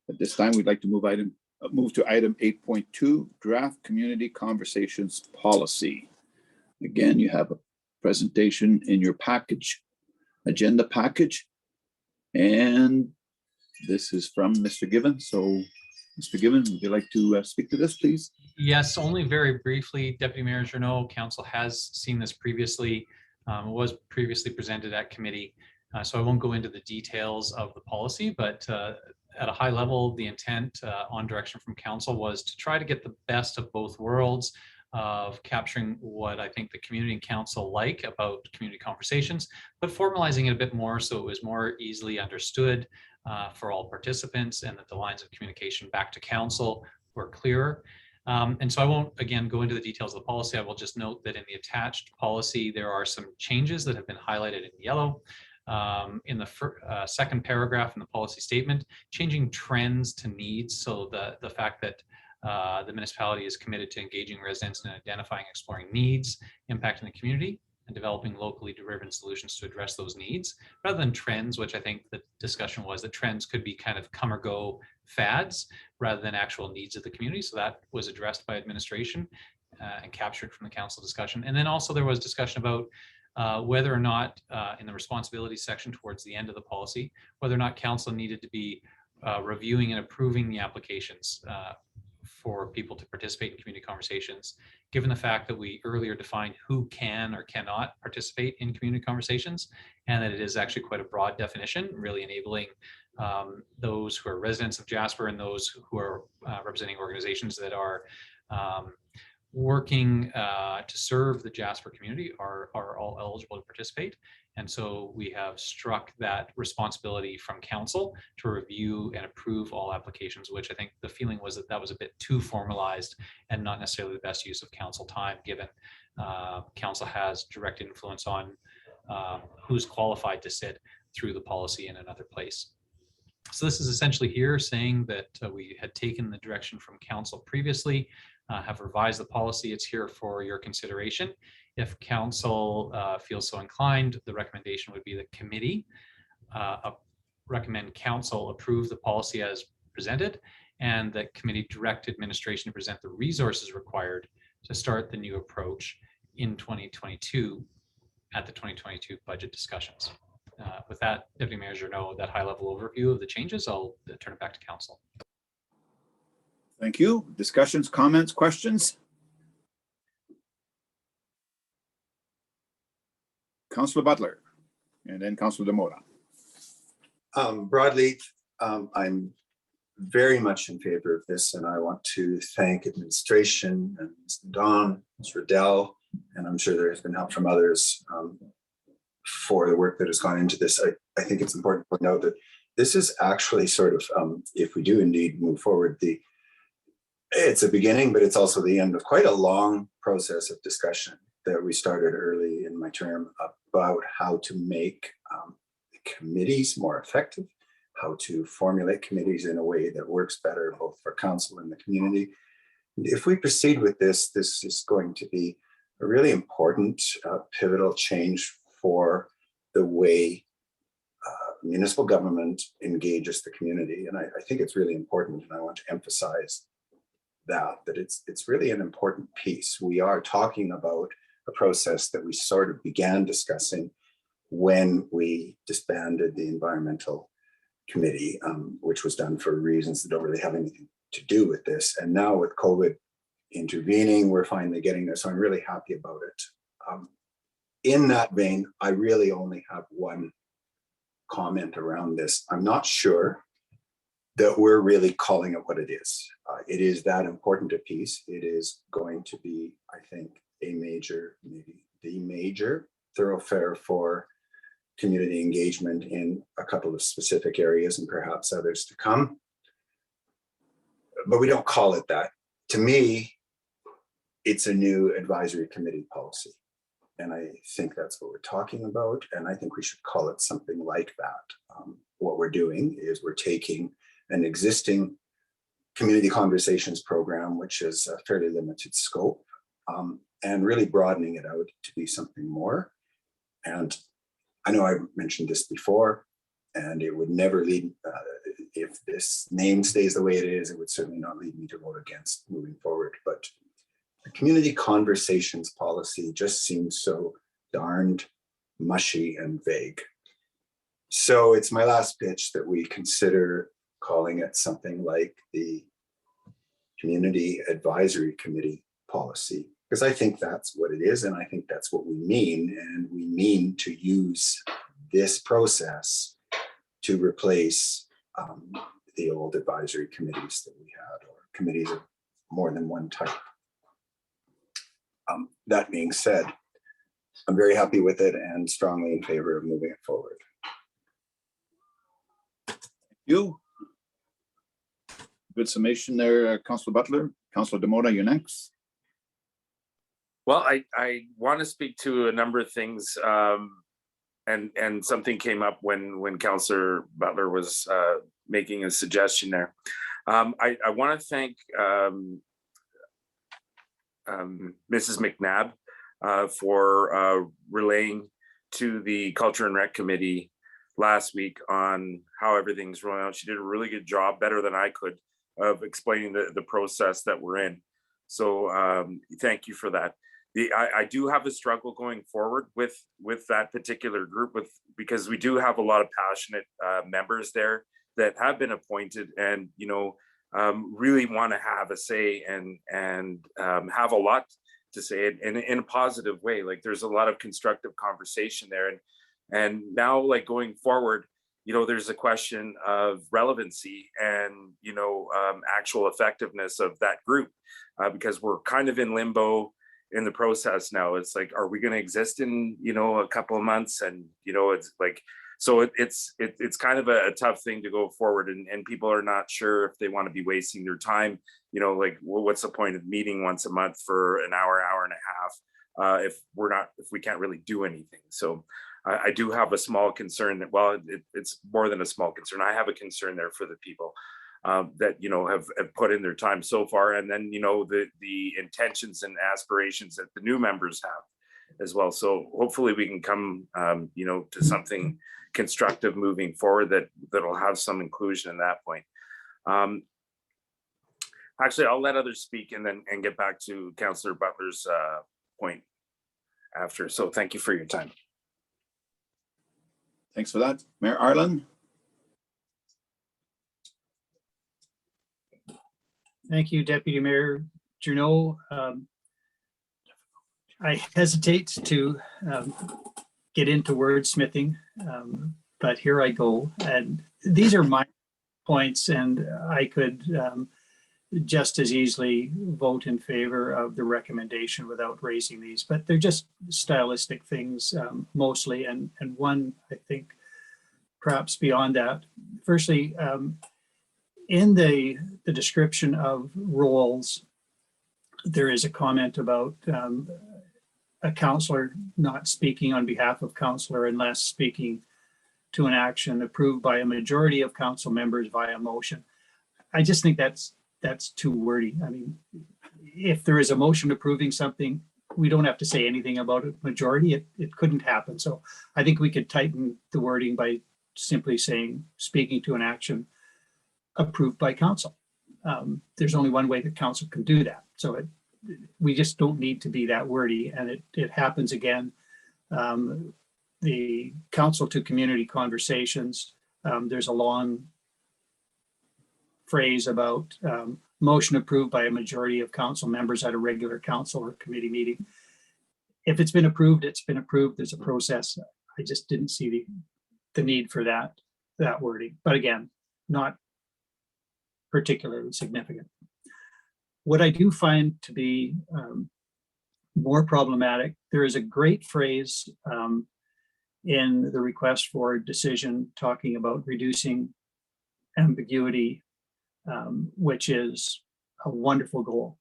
At this time, we'd like to move to item 8.2, draft community conversations policy. Again, you have a presentation in your package, agenda package. And this is from Mr. Given. So Mr. Given, would you like to speak to this, please? Yes, only very briefly. Deputy Mayor Journeau, council has seen this previously. It was previously presented at committee, so I won't go into the details of the policy, but at a high level, the intent on direction from council was to try to get the best of both worlds of capturing what I think the community and council like about community conversations, but formalizing it a bit more so it was more easily understood for all participants, and that the lines of communication back to council were clearer. And so I won't, again, go into the details of the policy. I will just note that in the attached policy, there are some changes that have been highlighted in yellow. In the second paragraph in the policy statement, changing trends to needs. So the fact that the municipality is committed to engaging residents in identifying, exploring needs impacting the community, and developing locally driven solutions to address those needs, rather than trends, which I think the discussion was that trends could be kind of come or go fads rather than actual needs of the community. So that was addressed by administration and captured from the council discussion. And then also there was discussion about whether or not in the responsibility section towards the end of the policy, whether or not council needed to be reviewing and approving the applications for people to participate in community conversations, given the fact that we earlier defined who can or cannot participate in community conversations, and that it is actually quite a broad definition, really enabling those who are residents of Jasper and those who are representing organizations that are working to serve the Jasper community are all eligible to participate. And so we have struck that responsibility from council to review and approve all applications, which I think the feeling was that that was a bit too formalized and not necessarily the best use of council time, given council has direct influence on who's qualified to sit through the policy in another place. So this is essentially here saying that we had taken the direction from council previously, have revised the policy. It's here for your consideration. If council feels so inclined, the recommendation would be the committee recommend council approve the policy as presented, and that committee direct administration to present the resources required to start the new approach in 2022 at the 2022 budget discussions. With that, Deputy Mayor Journeau, that high-level overview of the changes, I'll turn it back to council. Thank you. Discussions, comments, questions? Councillor Butler, and then Councillor Demora. Broadly, I'm very much in favor of this, and I want to thank administration and Mr. Don, Mr. Riddell, and I'm sure there has been help from others for the work that has gone into this. I think it's important to point out that this is actually sort of, if we do indeed move forward, it's a beginning, but it's also the end of quite a long process of discussion that we started early in my term about how to make committees more effective, how to formulate committees in a way that works better both for council and the community. If we proceed with this, this is going to be a really important pivotal change for the way municipal government engages the community. And I think it's really important, and I want to emphasize that it's really an important piece. We are talking about a process that we sort of began discussing when we disbanded the environmental committee, which was done for reasons that don't really have anything to do with this. And now with COVID intervening, we're finally getting there. So I'm really happy about it. In that vein, I really only have one comment around this. I'm not sure that we're really calling it what it is. It is that important a piece. It is going to be, I think, a major, maybe the major thoroughfare for community engagement in a couple of specific areas and perhaps others to come. But we don't call it that. To me, it's a new advisory committee policy. And I think that's what we're talking about. And I think we should call it something like that. What we're doing is we're taking an existing community conversations program, which is a fairly limited scope, and really broadening it out to be something more. And I know I mentioned this before, and it would never lead, if this name stays the way it is, it would certainly not lead me to vote against moving forward. But the community conversations policy just seems so darned mushy and vague. So it's my last pitch that we consider calling it something like the Community Advisory Committee policy, because I think that's what it is, and I think that's what we mean, and we mean to use this process to replace the old advisory committees that we had, or committees of more than one type. That being said, I'm very happy with it and strongly in favor of moving it forward. You. Good summation there, Councillor Butler. Councillor Demota, you're next. Well, I want to speak to a number of things, and something came up when Councillor Butler was making a suggestion there. I want to thank Mrs. McNabb for relaying to the Culture and Rec Committee last week on how everything's rolling out. She did a really good job, better than I could, of explaining the process that we're in. So thank you for that. I do have a struggle going forward with that particular group, because we do have a lot of passionate members there that have been appointed, and really want to have a say and have a lot to say in a positive way. Like, there's a lot of constructive conversation there, and now, like, going forward, there's a question of relevancy and actual effectiveness of that group, because we're kind of in limbo in the process now. It's like, are we going to exist in a couple of months? And it's like, so it's kind of a tough thing to go forward, and people are not sure if they want to be wasting their time. Like, well, what's the point of meeting once a month for an hour and a half if we can't really do anything? So I do have a small concern that, well, it's more than a small concern. I have a concern there for the people that have put in their time so far, and then the intentions and aspirations that the new members have as well. So hopefully we can come to something constructive moving forward that'll have some inclusion in that point. Actually, I'll let others speak and get back to Councillor Butler's point after. So thank you for your time. Thanks for that. Mayor Arlen. Thank you, Deputy Mayor Journeau. I hesitate to get into wordsmithing, but here I go. And these are my points, and I could just as easily vote in favor of the recommendation without raising these, but they're just stylistic things mostly, and one, I think, perhaps beyond that. Firstly, in the description of roles, there is a comment about a councillor not speaking on behalf of councillor unless speaking to an action approved by a majority of council members via motion. I just think that's too wordy. I mean, if there is a motion approving something, we don't have to say anything about a majority. It couldn't happen. So I think we could tighten the wording by simply saying, speaking to an action approved by council. There's only one way that council can do that. So we just don't need to be that wordy. And it happens again. The council to community conversations, there's a long phrase about motion approved by a majority of council members at a regular council or committee meeting. If it's been approved, it's been approved. There's a process. I just didn't see the need for that wording. But again, not particularly significant. What I do find to be more problematic, there is a great phrase in the request for a decision talking about reducing ambiguity, which is a wonderful goal.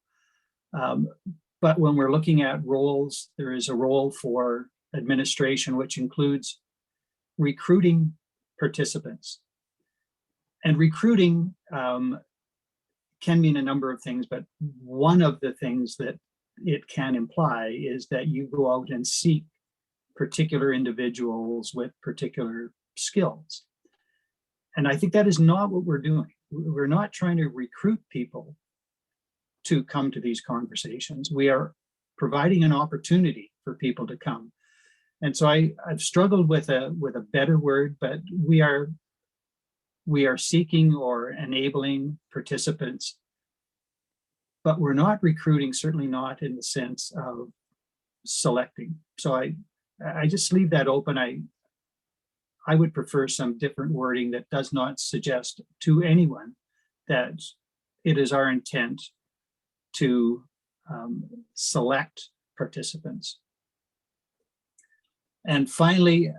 But when we're looking at roles, there is a role for administration, which includes recruiting participants. And recruiting can mean a number of things, but one of the things that it can imply is that you go out and seek particular individuals with particular skills. And I think that is not what we're doing. We're not trying to recruit people to come to these conversations. We are providing an opportunity for people to come. And so I've struggled with a better word, but we are seeking or enabling participants, but we're not recruiting, certainly not in the sense of selecting. So I just leave that open. I would prefer some different wording that does not suggest to anyone that it is our intent to select participants. And finally,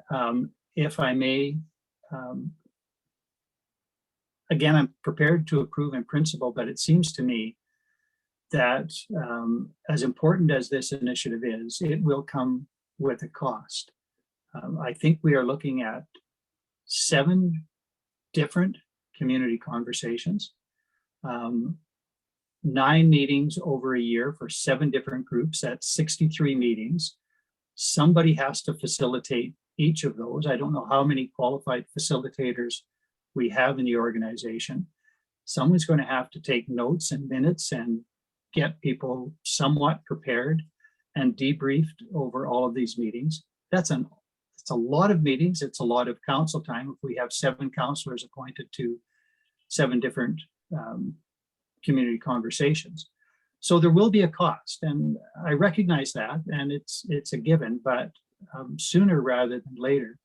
if I may, again, I'm prepared to approve in principle, but it seems to me that as important as this initiative is, it will come with a cost. I think we are looking at 7 different community conversations, 9 meetings over a year for 7 different groups. That's 63 meetings. Somebody has to facilitate each of those. I don't know how many qualified facilitators we have in the organization. Someone's going to have to take notes and minutes and get people somewhat prepared and debriefed over all of these meetings. It's a lot of meetings. It's a lot of council time if we have 7 counselors appointed to 7 different community conversations. So there will be a cost, and I recognize that, and it's a given, but sooner rather than later,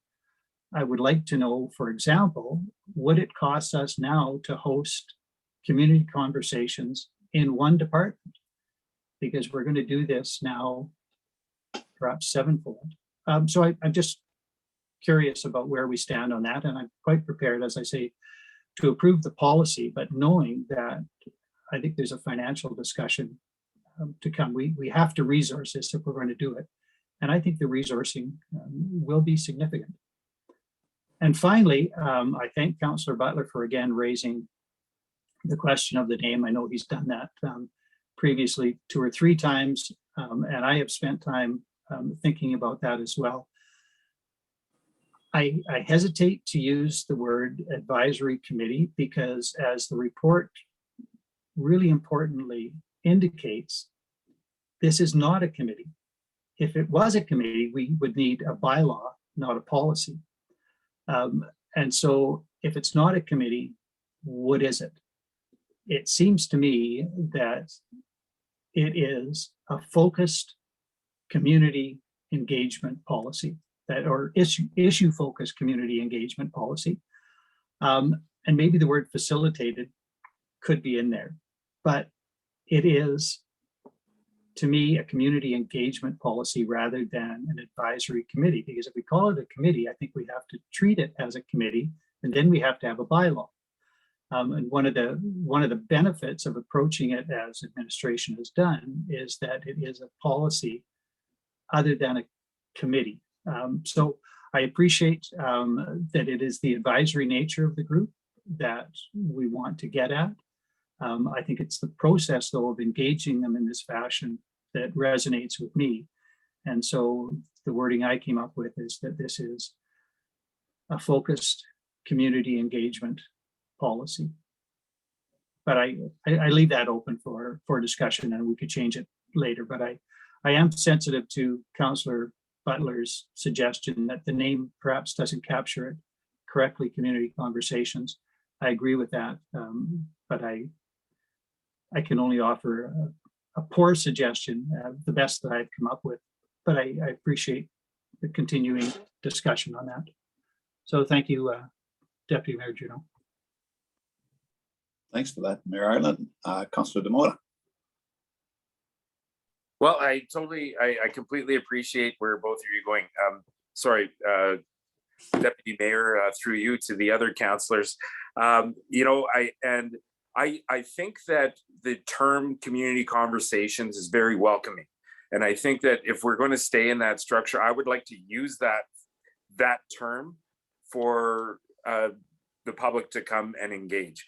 I would like to know, for example, would it cost us now to host community conversations in one department? Because we're going to do this now, perhaps 7-fold. So I'm just curious about where we stand on that. And I'm quite prepared, as I say, to approve the policy, but knowing that I think there's a financial discussion to come. We have to resource this if we're going to do it. And I think the resourcing will be significant. And finally, I thank Councillor Butler for again raising the question of the name. I know he's done that previously 2 or 3 times, and I have spent time thinking about that as well. I hesitate to use the word advisory committee because, as the report really importantly indicates, this is not a committee. If it was a committee, we would need a bylaw, not a policy. And so if it's not a committee, what is it? It seems to me that it is a focused community engagement policy, or issue focused community engagement policy. And maybe the word facilitated could be in there, but it is, to me, a community engagement policy rather than an advisory committee, because if we call it a committee, I think we have to treat it as a committee, and then we have to have a bylaw. And one of the benefits of approaching it as administration has done is that it is a policy other than a committee. So I appreciate that it is the advisory nature of the group that we want to get at. I think it's the process, though, of engaging them in this fashion that resonates with me. And so the wording I came up with is that this is a focused community engagement policy. But I leave that open for discussion, and we could change it later. But I am sensitive to Councillor Butler's suggestion that the name perhaps doesn't capture it correctly, community conversations. I agree with that, but I can only offer a poor suggestion, the best that I've come up with. But I appreciate the continuing discussion on that. So thank you, Deputy Mayor Juneau. Thanks for that, Mayor Ireland. Councillor Demora. Well, I completely appreciate where both of you are going. Sorry, Deputy Mayor, through you to the other councillors. You know, I think that the term community conversations is very welcoming. And I think that if we're going to stay in that structure, I would like to use that term for the public to come and engage.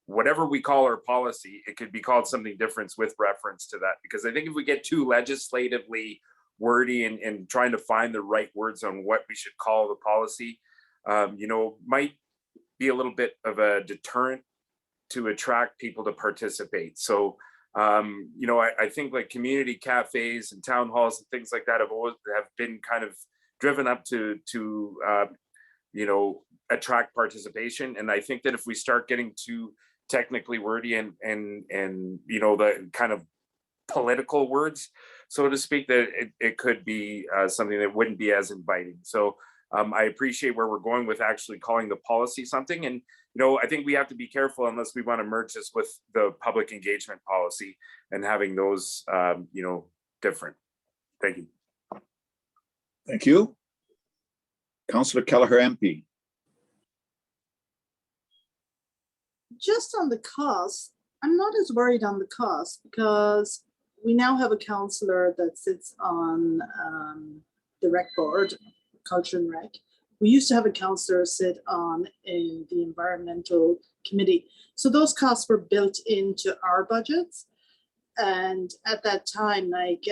Whatever we call our policy, it could be called something different with reference to that. Because I think if we get too legislatively wordy and trying to find the right words on what we should call the policy, you know, might be a little bit of a deterrent to attract people to participate. So, you know, I think like community cafes and town halls and things like that have been kind of driven up to you know, attract participation. And I think that if we start getting too technically wordy and you know, the kind of political words, so to speak, that it could be something that wouldn't be as inviting. So I appreciate where we're going with actually calling the policy something. And, you know, I think we have to be careful unless we want to merge this with the public engagement policy and having those, you know, different. Thank you. Thank you. Councillor Kelleher MP. Just on the cost, I'm not as worried on the cost because we now have a councillor that sits on the rec board, Culture and Rec. We used to have a councillor sit on in the environmental committee. So those costs were built into our budgets. And at that time, like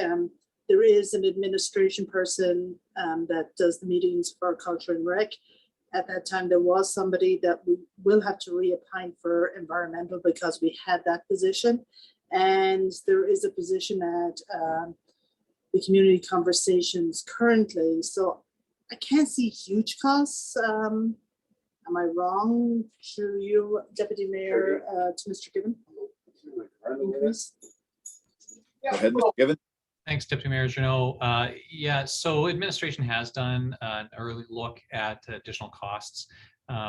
there is an administration person that does the meetings for Culture and Rec. At that time, there was somebody that we will have to reappoint for environmental because we had that position. And there is a position at the community conversations currently. So I can't see huge costs. Am I wrong through you, Deputy Mayor, to Mr. Gibbon? Increase? Go ahead, Mr. Gibbon. Thanks, Deputy Mayor Juneau. Yeah, so administration has done an early look at additional costs.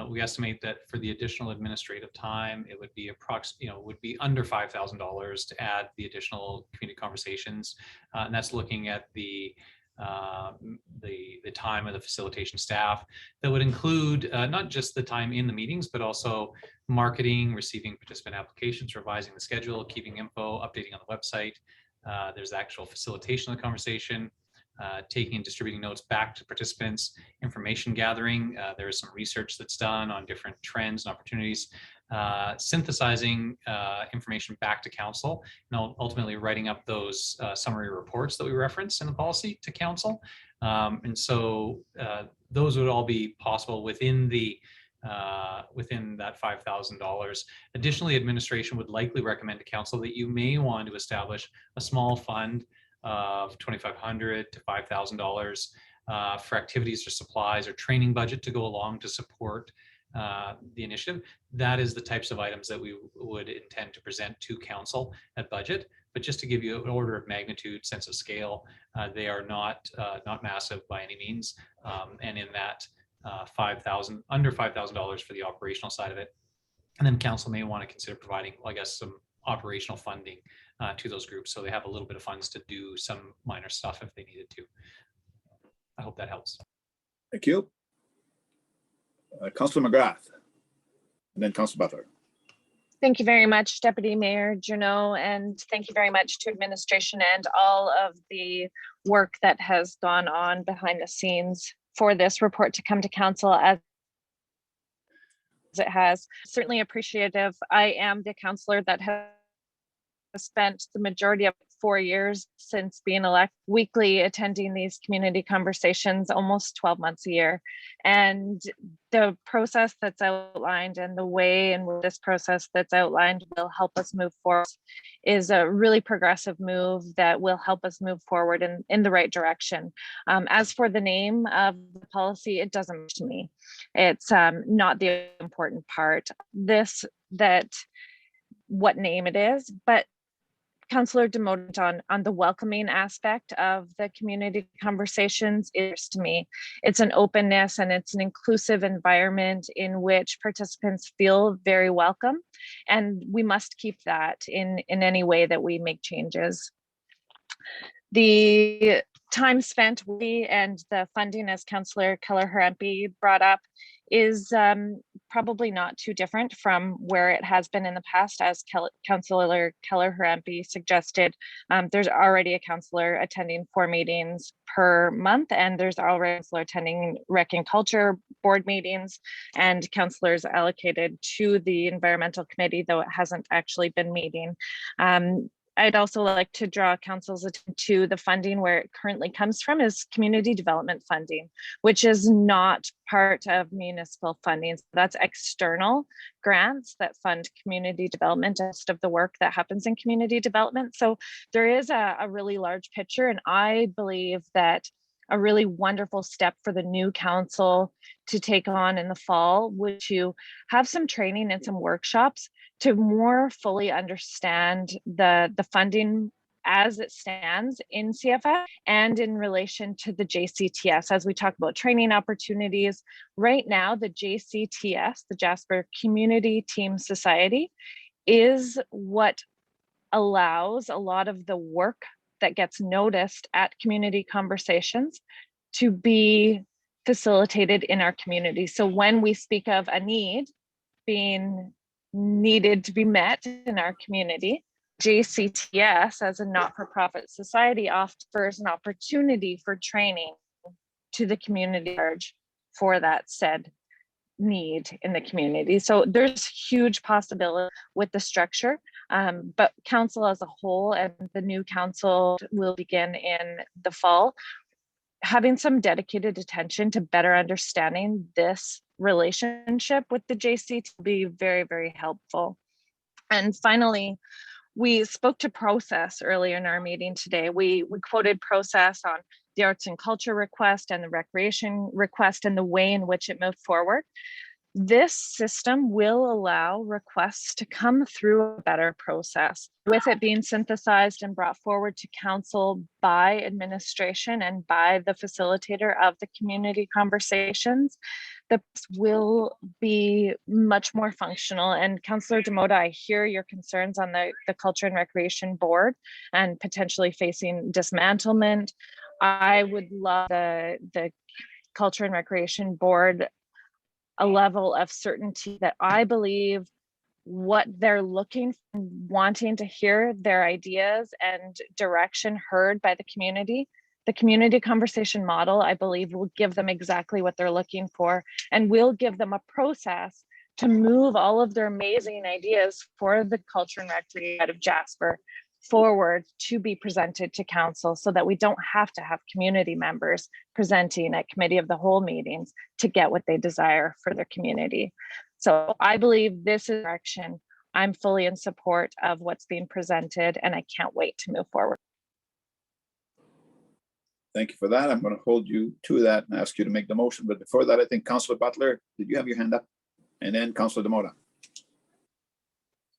We estimate that for the additional administrative time, it would be would be under $5,000 to add the additional community conversations, and that's looking at the time of the facilitation staff. That would include not just the time in the meetings, but also marketing, receiving participant applications, revising the schedule, keeping info, updating on the website. There's actual facilitation of the conversation, taking and distributing notes back to participants, information gathering. There is some research that's done on different trends and opportunities, synthesizing information back to council, and ultimately writing up those summary reports that we reference in the policy to council. And so those would all be possible within that $5,000. Additionally, administration would likely recommend to council that you may want to establish a small fund of $2,500 to $5,000 for activities or supplies or training budget to go along to support the initiative. That is the types of items that we would intend to present to council at budget. But just to give you an order of magnitude, sense of scale, they are not massive by any means. And in that under $5,000 for the operational side of it. And then council may want to consider providing, I guess, some operational funding to those groups, so they have a little bit of funds to do some minor stuff if they needed to. I hope that helps. Thank you. Councillor McGrath, and then Councillor Butler. Thank you very much, Deputy Mayor Juneau, and thank you very much to administration and all of the work that has gone on behind the scenes for this report to come to council as it has. Certainly appreciative. I am the councillor that has spent the majority of 4 years since being elected, weekly attending these community conversations, almost 12 months a year. And the process that's outlined and the way in which this process that's outlined will help us move forward is a really progressive move that will help us move forward in the right direction. As for the name of the policy, it doesn't matter to me. It's not the important part. What name it is, but Councillor Demoted on the welcoming aspect of the community conversations is to me. It's an openness and it's an inclusive environment in which participants feel very welcome. And we must keep that in any way that we make changes. The time spent and the funding, as Councillor Keller-Harampe brought up, is probably not too different from where it has been in the past. As Councillor Keller-Harampe suggested, there's already a councillor attending 4 meetings per month, and there's already a councillor attending Rec and Culture board meetings, and councillors allocated to the Environmental Committee, though it hasn't actually been meeting. I'd also like to draw council's attention to the funding where it currently comes from is community development funding, which is not part of municipal funding. So that's external grants that fund community development, most of the work that happens in community development. So there is a really large picture, and I believe that a really wonderful step for the new council to take on in the fall would to have some training and some workshops to more fully understand the funding as it stands in CFF and in relation to the JCTS. As we talk about training opportunities, right now the JCTS, the Jasper Community Team Society, is what allows a lot of the work that gets noticed at community conversations to be facilitated in our community. So when we speak of a need being needed to be met in our community, JCTS as a not-for-profit society offers an opportunity for training to the community large for that said need in the community. So there's huge possibility with the structure, but council as a whole and the new council will begin in the fall, having some dedicated attention to better understanding this relationship with the JC to be very, very helpful. And finally, we spoke to process earlier in our meeting today. We quoted process on the arts and culture request and the recreation request and the way in which it moved forward. This system will allow requests to come through a better process, with it being synthesized and brought forward to council by administration and by the facilitator of the community conversations. This will be much more functional. And Councillor Demoda, I hear your concerns on the Culture and Recreation Board and potentially facing dismantlement. I would love the Culture and Recreation Board a level of certainty that I believe what they're looking for, wanting to hear their ideas and direction heard by the community conversation model, I believe will give them exactly what they're looking for, and will give them a process to move all of their amazing ideas for the culture and recreation of Jasper forward to be presented to council, so that we don't have to have community members presenting at committee of the whole meetings to get what they desire for their community. So I believe this is direction. I'm fully in support of what's being presented, and I can't wait to move forward. Thank you for that. I'm going to hold you to that and ask you to make the motion. But before that, I think Councillor Butler, did you have your hand up? And then Councillor Demoda.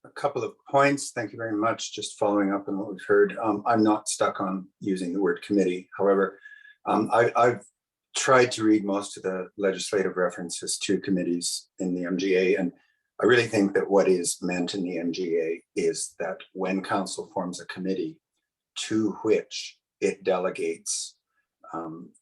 A couple of points. Thank you very much. Just following up on what we've heard. I'm not stuck on using the word committee. However, I've tried to read most of the legislative references to committees in the MGA, and I really think that what is meant in the MGA is that when council forms a committee to which it delegates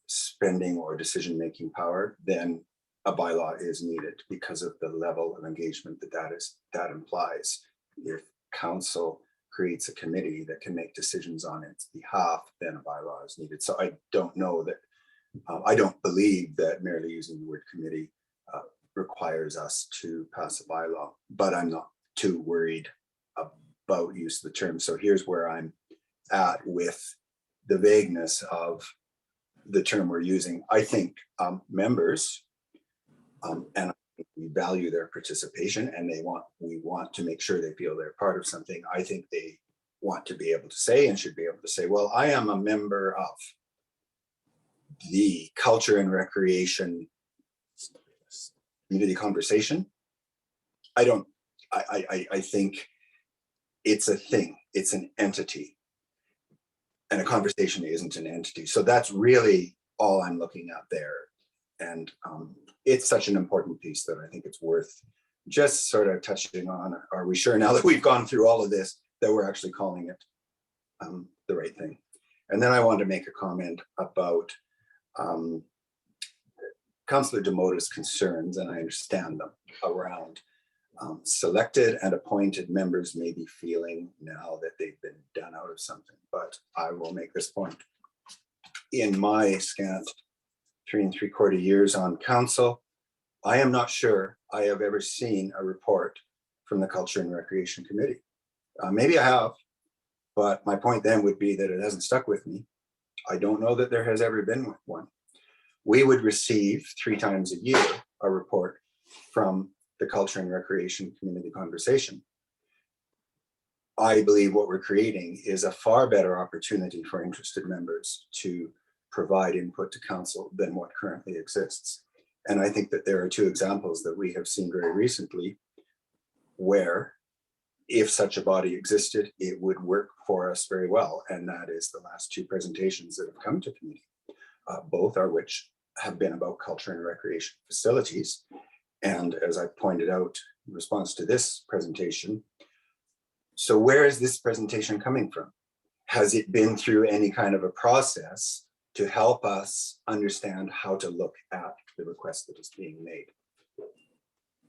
spending or decision-making power, then a bylaw is needed because of the level of engagement that implies. If council creates a committee that can make decisions on its behalf, then a bylaw is needed. So I don't know that, I don't believe that merely using the word committee requires us to pass a bylaw, but I'm not too worried about use of the term. So here's where I'm at with the vagueness of the term we're using. I think members, and we value their participation, and we want to make sure they feel they're part of something. I think they want to be able to say and should be able to say, well, I am a member of the Culture and Recreation Community Conversation. I think it's a thing, it's an entity, and a conversation isn't an entity. So that's really all I'm looking at there. And it's such an important piece that I think it's worth just sort of touching on. Are we sure now that we've gone through all of this that we're actually calling it the right thing? And then I wanted to make a comment about Councillor Demota's concerns, and I understand them, around selected and appointed members may be feeling now that they've been done out of something. But I will make this point. In my scant 3 3/4 years on council, I am not sure I have ever seen a report from the Culture and Recreation Committee. Maybe I have, but my point then would be that it hasn't stuck with me. I don't know that there has ever been one. We would receive 3 times a year a report from the Culture and Recreation Community Conversation. I believe what we're creating is a far better opportunity for interested members to provide input to council than what currently exists. And I think that there are 2 examples that we have seen very recently where, if such a body existed, it would work for us very well. And that is the last 2 presentations that have come to committee, both are which have been about culture and recreation facilities. And as I pointed out in response to this presentation, so where is this presentation coming from? Has it been through any kind of a process to help us understand how to look at the request that is being made?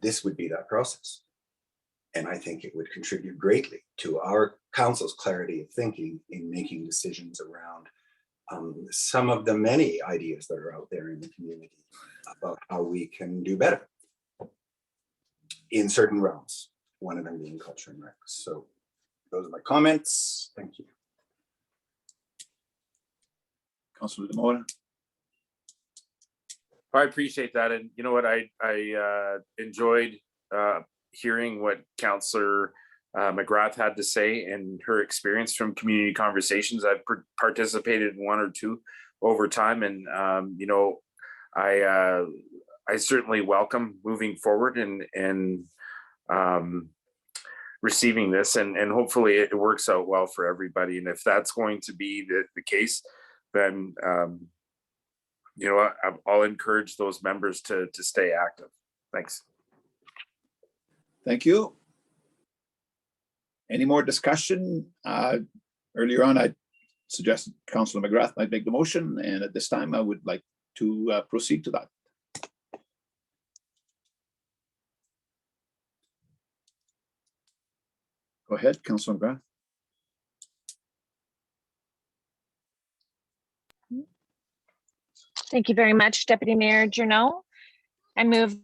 This would be that process. And I think it would contribute greatly to our council's clarity of thinking in making decisions around some of the many ideas that are out there in the community about how we can do better in certain realms, one of them being culture and rec. So those are my comments. Thank you. Councillor Demota. I appreciate that. And you know what, I enjoyed hearing what Councillor McGrath had to say and her experience from community conversations. I've participated in 1 or 2 over time, and you know, I certainly welcome moving forward and receiving this, and hopefully it works out well for everybody. And if that's going to be the case, then you know, I'll encourage those members to stay active. Thanks. Thank you. Any more discussion? Earlier on, I suggested Councillor McGrath might make the motion, and at this time, I would like to proceed to that. Go ahead, Councillor McGrath. Thank you very much, Deputy Mayor Journeau. I move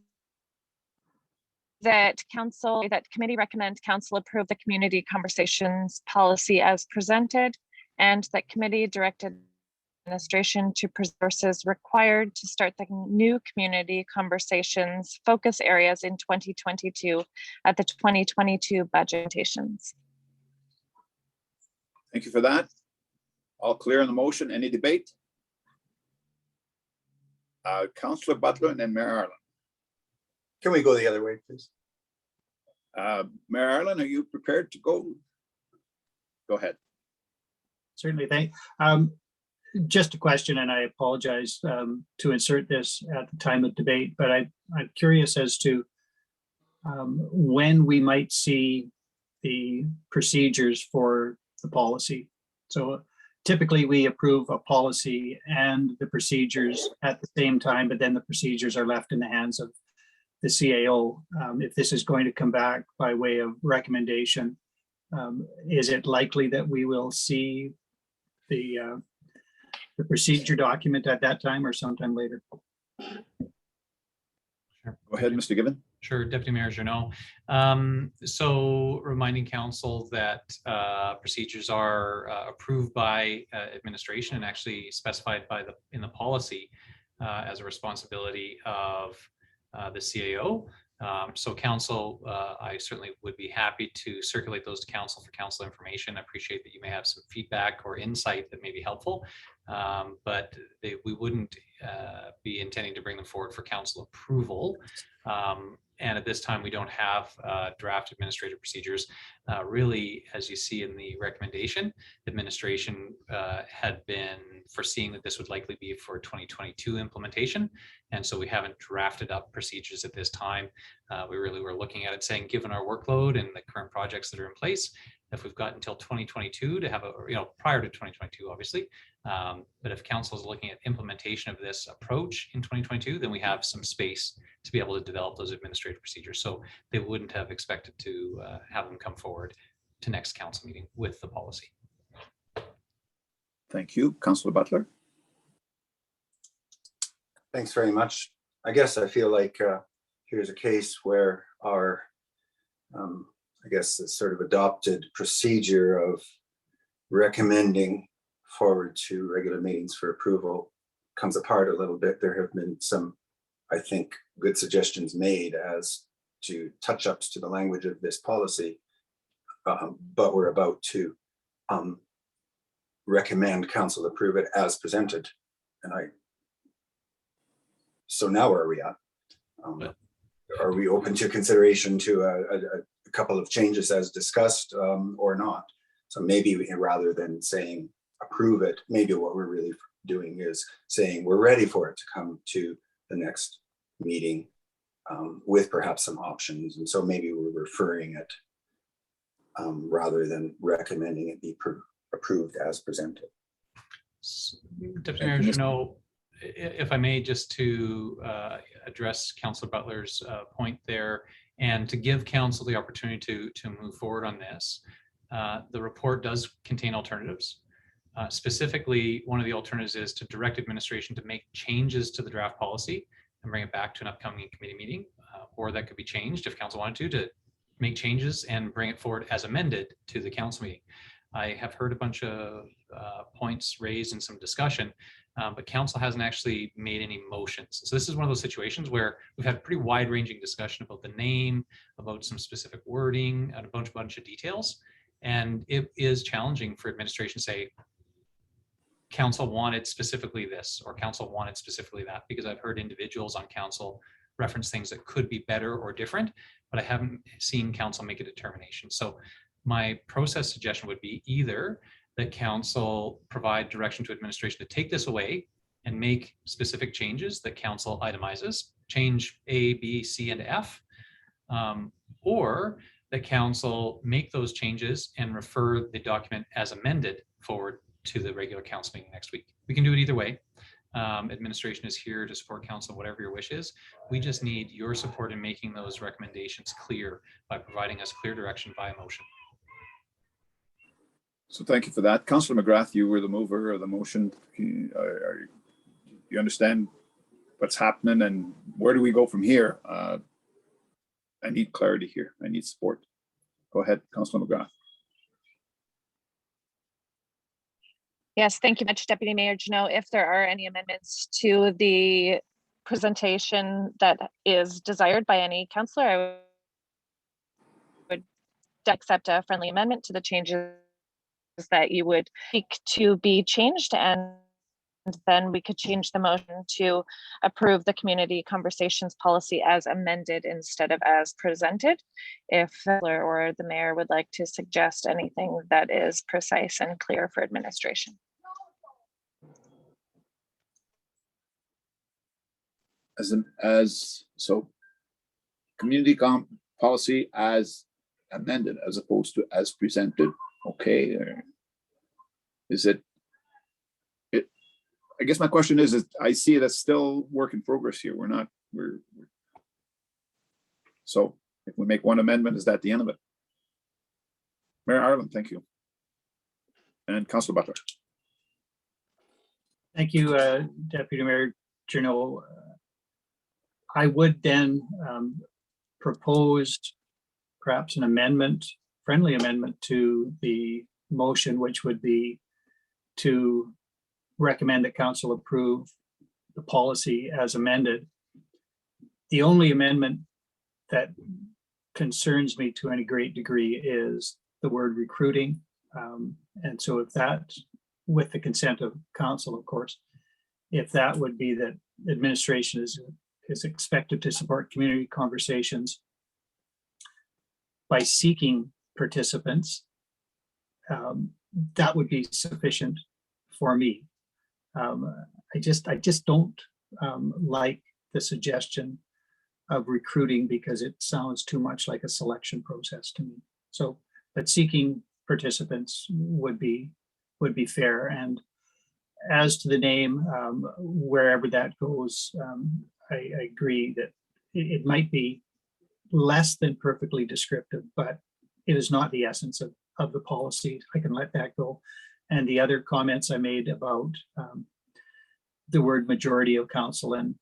that committee recommend council approve the community conversations policy as presented, and that committee direct administration to resources required to start the new community conversations focus areas in 2022 at the 2022 budgetations. Thank you for that. All clear on the motion. Any debate? Councillor Butler and then Mayor Arlen. Can we go the other way, please? Mayor Arlen, are you prepared to go? Go ahead. Certainly, thank. Just a question, and I apologize to insert this at the time of debate, but I'm curious as to when we might see the procedures for the policy. So typically we approve a policy and the procedures at the same time, but then the procedures are left in the hands of the CAO. If this is going to come back by way of recommendation, is it likely that we will see the procedure document at that time or sometime later? Go ahead, Mr. Gibbon. Sure, Deputy Mayor Journeau. So reminding council that procedures are approved by administration and actually specified by in the policy as a responsibility of the CAO. So council, I certainly would be happy to circulate those to council for council information. I appreciate that you may have some feedback or insight that may be helpful, but we wouldn't be intending to bring them forward for council approval. And at this time, we don't have draft administrative procedures. Really, as you see in the recommendation, administration had been foreseeing that this would likely be for 2022 implementation. And so we haven't drafted up procedures at this time. We really were looking at it saying, given our workload and the current projects that are in place, if we've got until 2022 to have a, prior to 2022, obviously, but if council is looking at implementation of this approach in 2022, then we have some space to be able to develop those administrative procedures. So they wouldn't have expected to have them come forward to next council meeting with the policy. Thank you. Councillor Butler. Thanks very much. I guess I feel like here's a case where our, I guess, the sort of adopted procedure of recommending forward to regular meetings for approval comes apart a little bit. There have been some, I think, good suggestions made as to touch-ups to the language of this policy, but we're about to recommend council approve it as presented. And so now where are we at? Are we open to consideration to a couple of changes as discussed or not? So maybe rather than saying approve it, maybe what we're really doing is saying we're ready for it to come to the next meeting with perhaps some options. And so maybe we're referring it rather than recommending it be approved as presented. Deputy Mayor Journeau, if I may, just to address Councillor Butler's point there, and to give council the opportunity to move forward on this, the report does contain alternatives. Specifically, one of the alternatives is to direct administration to make changes to the draft policy and bring it back to an upcoming committee meeting, or that could be changed if council wanted to make changes and bring it forward as amended to the council meeting. I have heard a bunch of points raised in some discussion, but council hasn't actually made any motions. So this is one of those situations where we've had pretty wide-ranging discussion about the name, about some specific wording, and a bunch of details. And it is challenging for administration to say, council wanted specifically this, or council wanted specifically that, because I've heard individuals on council reference things that could be better or different, but I haven't seen council make a determination. So my process suggestion would be either that council provide direction to administration to take this away and make specific changes that council itemizes, change A, B, C, and F, or that council make those changes and refer the document as amended forward to the regular council meeting next week. We can do it either way. Administration is here to support council, whatever your wish is. We just need your support in making those recommendations clear by providing us clear direction by motion. So thank you for that. Councillor McGrath, you were the mover of the motion. You understand what's happening and where do we go from here? I need clarity here. I need support. Go ahead, Councillor McGrath. Yes, thank you much, Deputy Mayor Journeau. If there are any amendments to the presentation that is desired by any councillor, I would accept a friendly amendment to the changes that you would seek to be changed, and then we could change the motion to approve the community conversations policy as amended instead of as presented. If or the mayor would like to suggest anything that is precise and clear for administration. So community policy as amended as opposed to as presented. Okay, or is it? I guess my question is I see it as still work in progress here. So if we make one amendment, is that the end of it? Mayor Ireland, thank you. And Councillor Butler. Thank you, Deputy Mayor Journeau. I would then proposed perhaps an amendment, friendly amendment to the motion, which would be to recommend that council approve the policy as amended. The only amendment that concerns me to any great degree is the word recruiting. And so if that, with the consent of council, of course, if that would be that administration is expected to support community conversations by seeking participants, that would be sufficient for me. I just don't like the suggestion of recruiting because it sounds too much like a selection process to me. So, but seeking participants would be fair. And as to the name, wherever that goes, I agree that it might be less than perfectly descriptive, but it is not the essence of the policy. I can let that go. And the other comments I made about the word majority of council and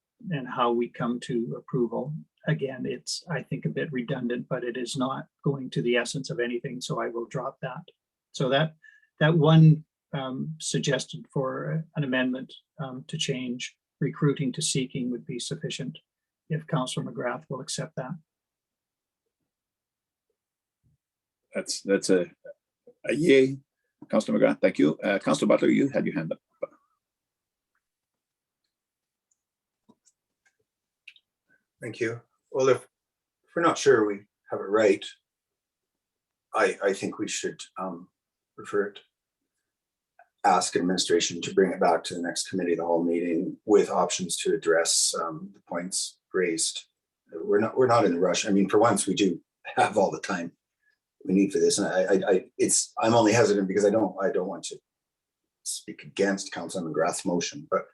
how we come to approval. Again, it's, I think, a bit redundant, but it is not going to the essence of anything, so I will drop that. So that one suggested for an amendment to change recruiting to seeking would be sufficient if Councillor McGrath will accept that. That's a yay, Councillor McGrath. Thank you. Councillor Butler, you had your hand up. Thank you. Well, if we're not sure we have it right, I think we should refer it, ask administration to bring it back to the next committee of the whole meeting with options to address the points raised. We're not in a rush. I mean, for once, we do have all the time we need for this, and I'm only hesitant because I don't want to speak against Councilor McGrath's motion, but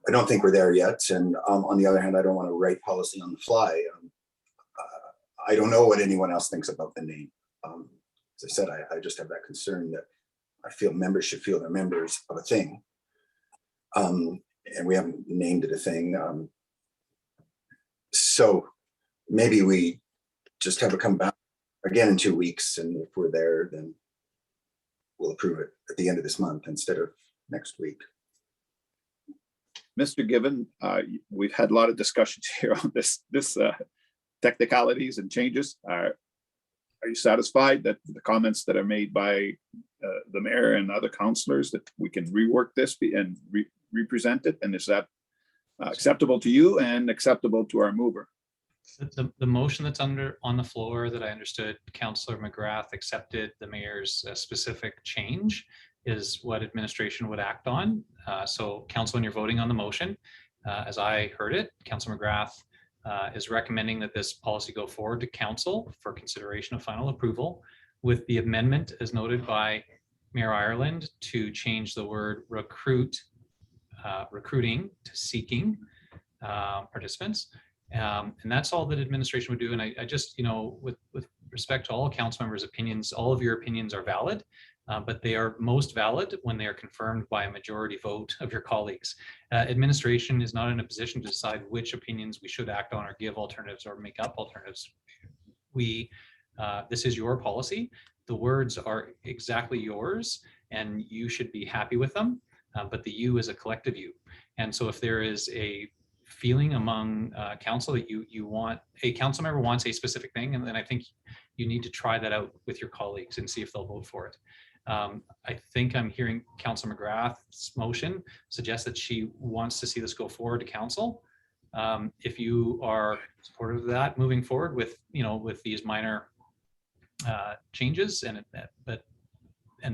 I don't think we're there yet. And on the other hand, I don't want to write policy on the fly. I don't know what anyone else thinks about the name. As I said, I just have that concern that I feel members should feel they're members of a thing. And we haven't named it a thing. So maybe we just have it come back again in 2 weeks. And if we're there, then we'll approve it at the end of this month instead of next week. Mr. Given, we've had a lot of discussions here on this technicalities and changes. Are you satisfied that the comments that are made by the mayor and other councillors that we can rework this and represent it? And is that acceptable to you and acceptable to our mover? The motion that's on the floor that I understood Councillor McGrath accepted the mayor's specific change is what administration would act on. So council, when you're voting on the motion, as I heard it, Councillor McGrath is recommending that this policy go forward to council for consideration of final approval with the amendment as noted by Mayor Ireland to change the word recruiting to seeking participants. And that's all that administration would do. And I just, with respect to all council members' opinions, all of your opinions are valid. But they are most valid when they are confirmed by a majority vote of your colleagues. Administration is not in a position to decide which opinions we should act on or give alternatives or make up alternatives. This is your policy. The words are exactly yours and you should be happy with them, but the you is a collective you. And so if there is a feeling among council that you want, a council member wants a specific thing, and then I think you need to try that out with your colleagues and see if they'll vote for it. I think I'm hearing Councillor McGrath's motion suggest that she wants to see this go forward to council. If you are supportive of that moving forward with these minor changes and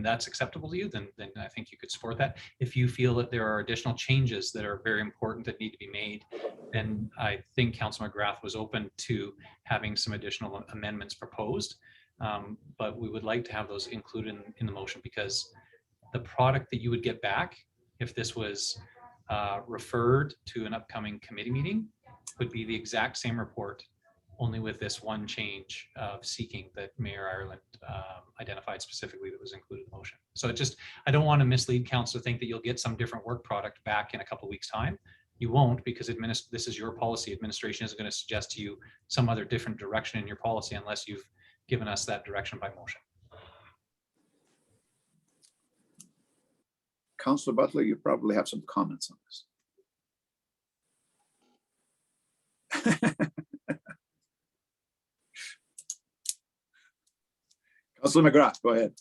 that's acceptable to you, then I think you could support that. If you feel that there are additional changes that are very important that need to be made, then I think Councillor McGrath was open to having some additional amendments proposed. But we would like to have those included in the motion, because the product that you would get back if this was referred to an upcoming committee meeting would be the exact same report, only with this one change of seeking that Mayor Ireland identified specifically that was included in the motion. So I don't want to mislead council to think that you'll get some different work product back in a couple of weeks' time. You won't, because this is your policy. Administration isn't going to suggest to you some other different direction in your policy unless you've given us that direction by motion. Councillor Butler, you probably have some comments on this. Councillor McGrath, go ahead.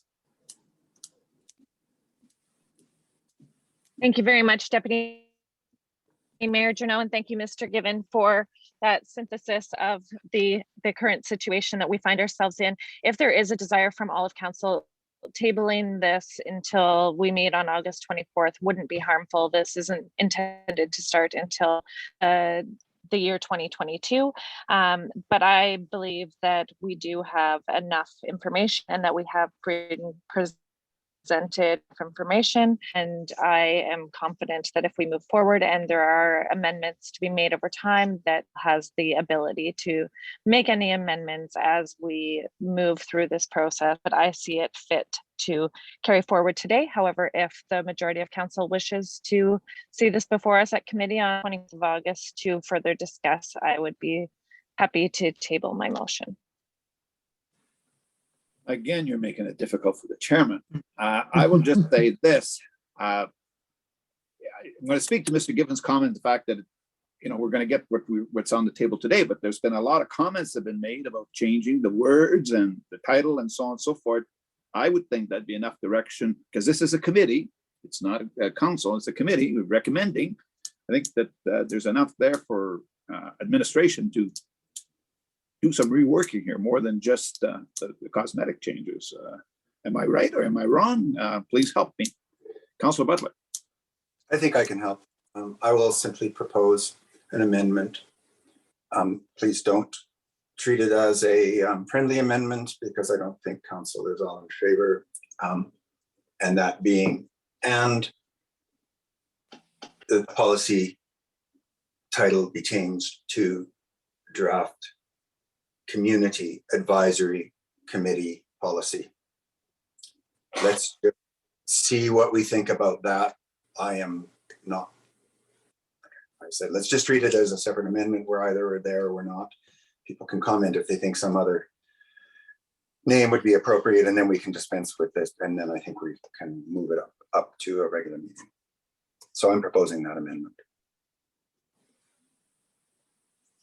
Thank you very much, Deputy Mayor Journeau, and thank you, Mr. Given, for that synthesis of the current situation that we find ourselves in. If there is a desire from all of council, tabling this until we meet on August 24th wouldn't be harmful. This isn't intended to start until the year 2022. But I believe that we do have enough information and that we have presented information, and I am confident that if we move forward and there are amendments to be made over time, that has the ability to make any amendments as we move through this process. But I see it fit to carry forward today. However, if the majority of council wishes to see this before us at committee on 20th of August to further discuss, I would be happy to table my motion. Again, you're making it difficult for the chairman. I will just say this. I'm going to speak to Mr. Given's comment, the fact that, you know, we're going to get what's on the table today, but there's been a lot of comments that have been made about changing the words and the title and so on and so forth. I would think that'd be enough direction, because this is a committee. It's not a council, it's a committee. We're recommending. I think that there's enough there for administration to do some reworking here, more than just the cosmetic changes. Am I right or am I wrong? Please help me. Councillor Butler. I think I can help. I will simply propose an amendment. Please don't treat it as a friendly amendment, because I don't think council is all in favor. And that being, and the policy title be changed to draft Community Advisory Committee policy. Let's see what we think about that. I said, let's just treat it as a separate amendment. We're either there or we're not. People can comment if they think some other name would be appropriate, and then we can dispense with this. And then I think we can move it up to a regular meeting. So I'm proposing that amendment.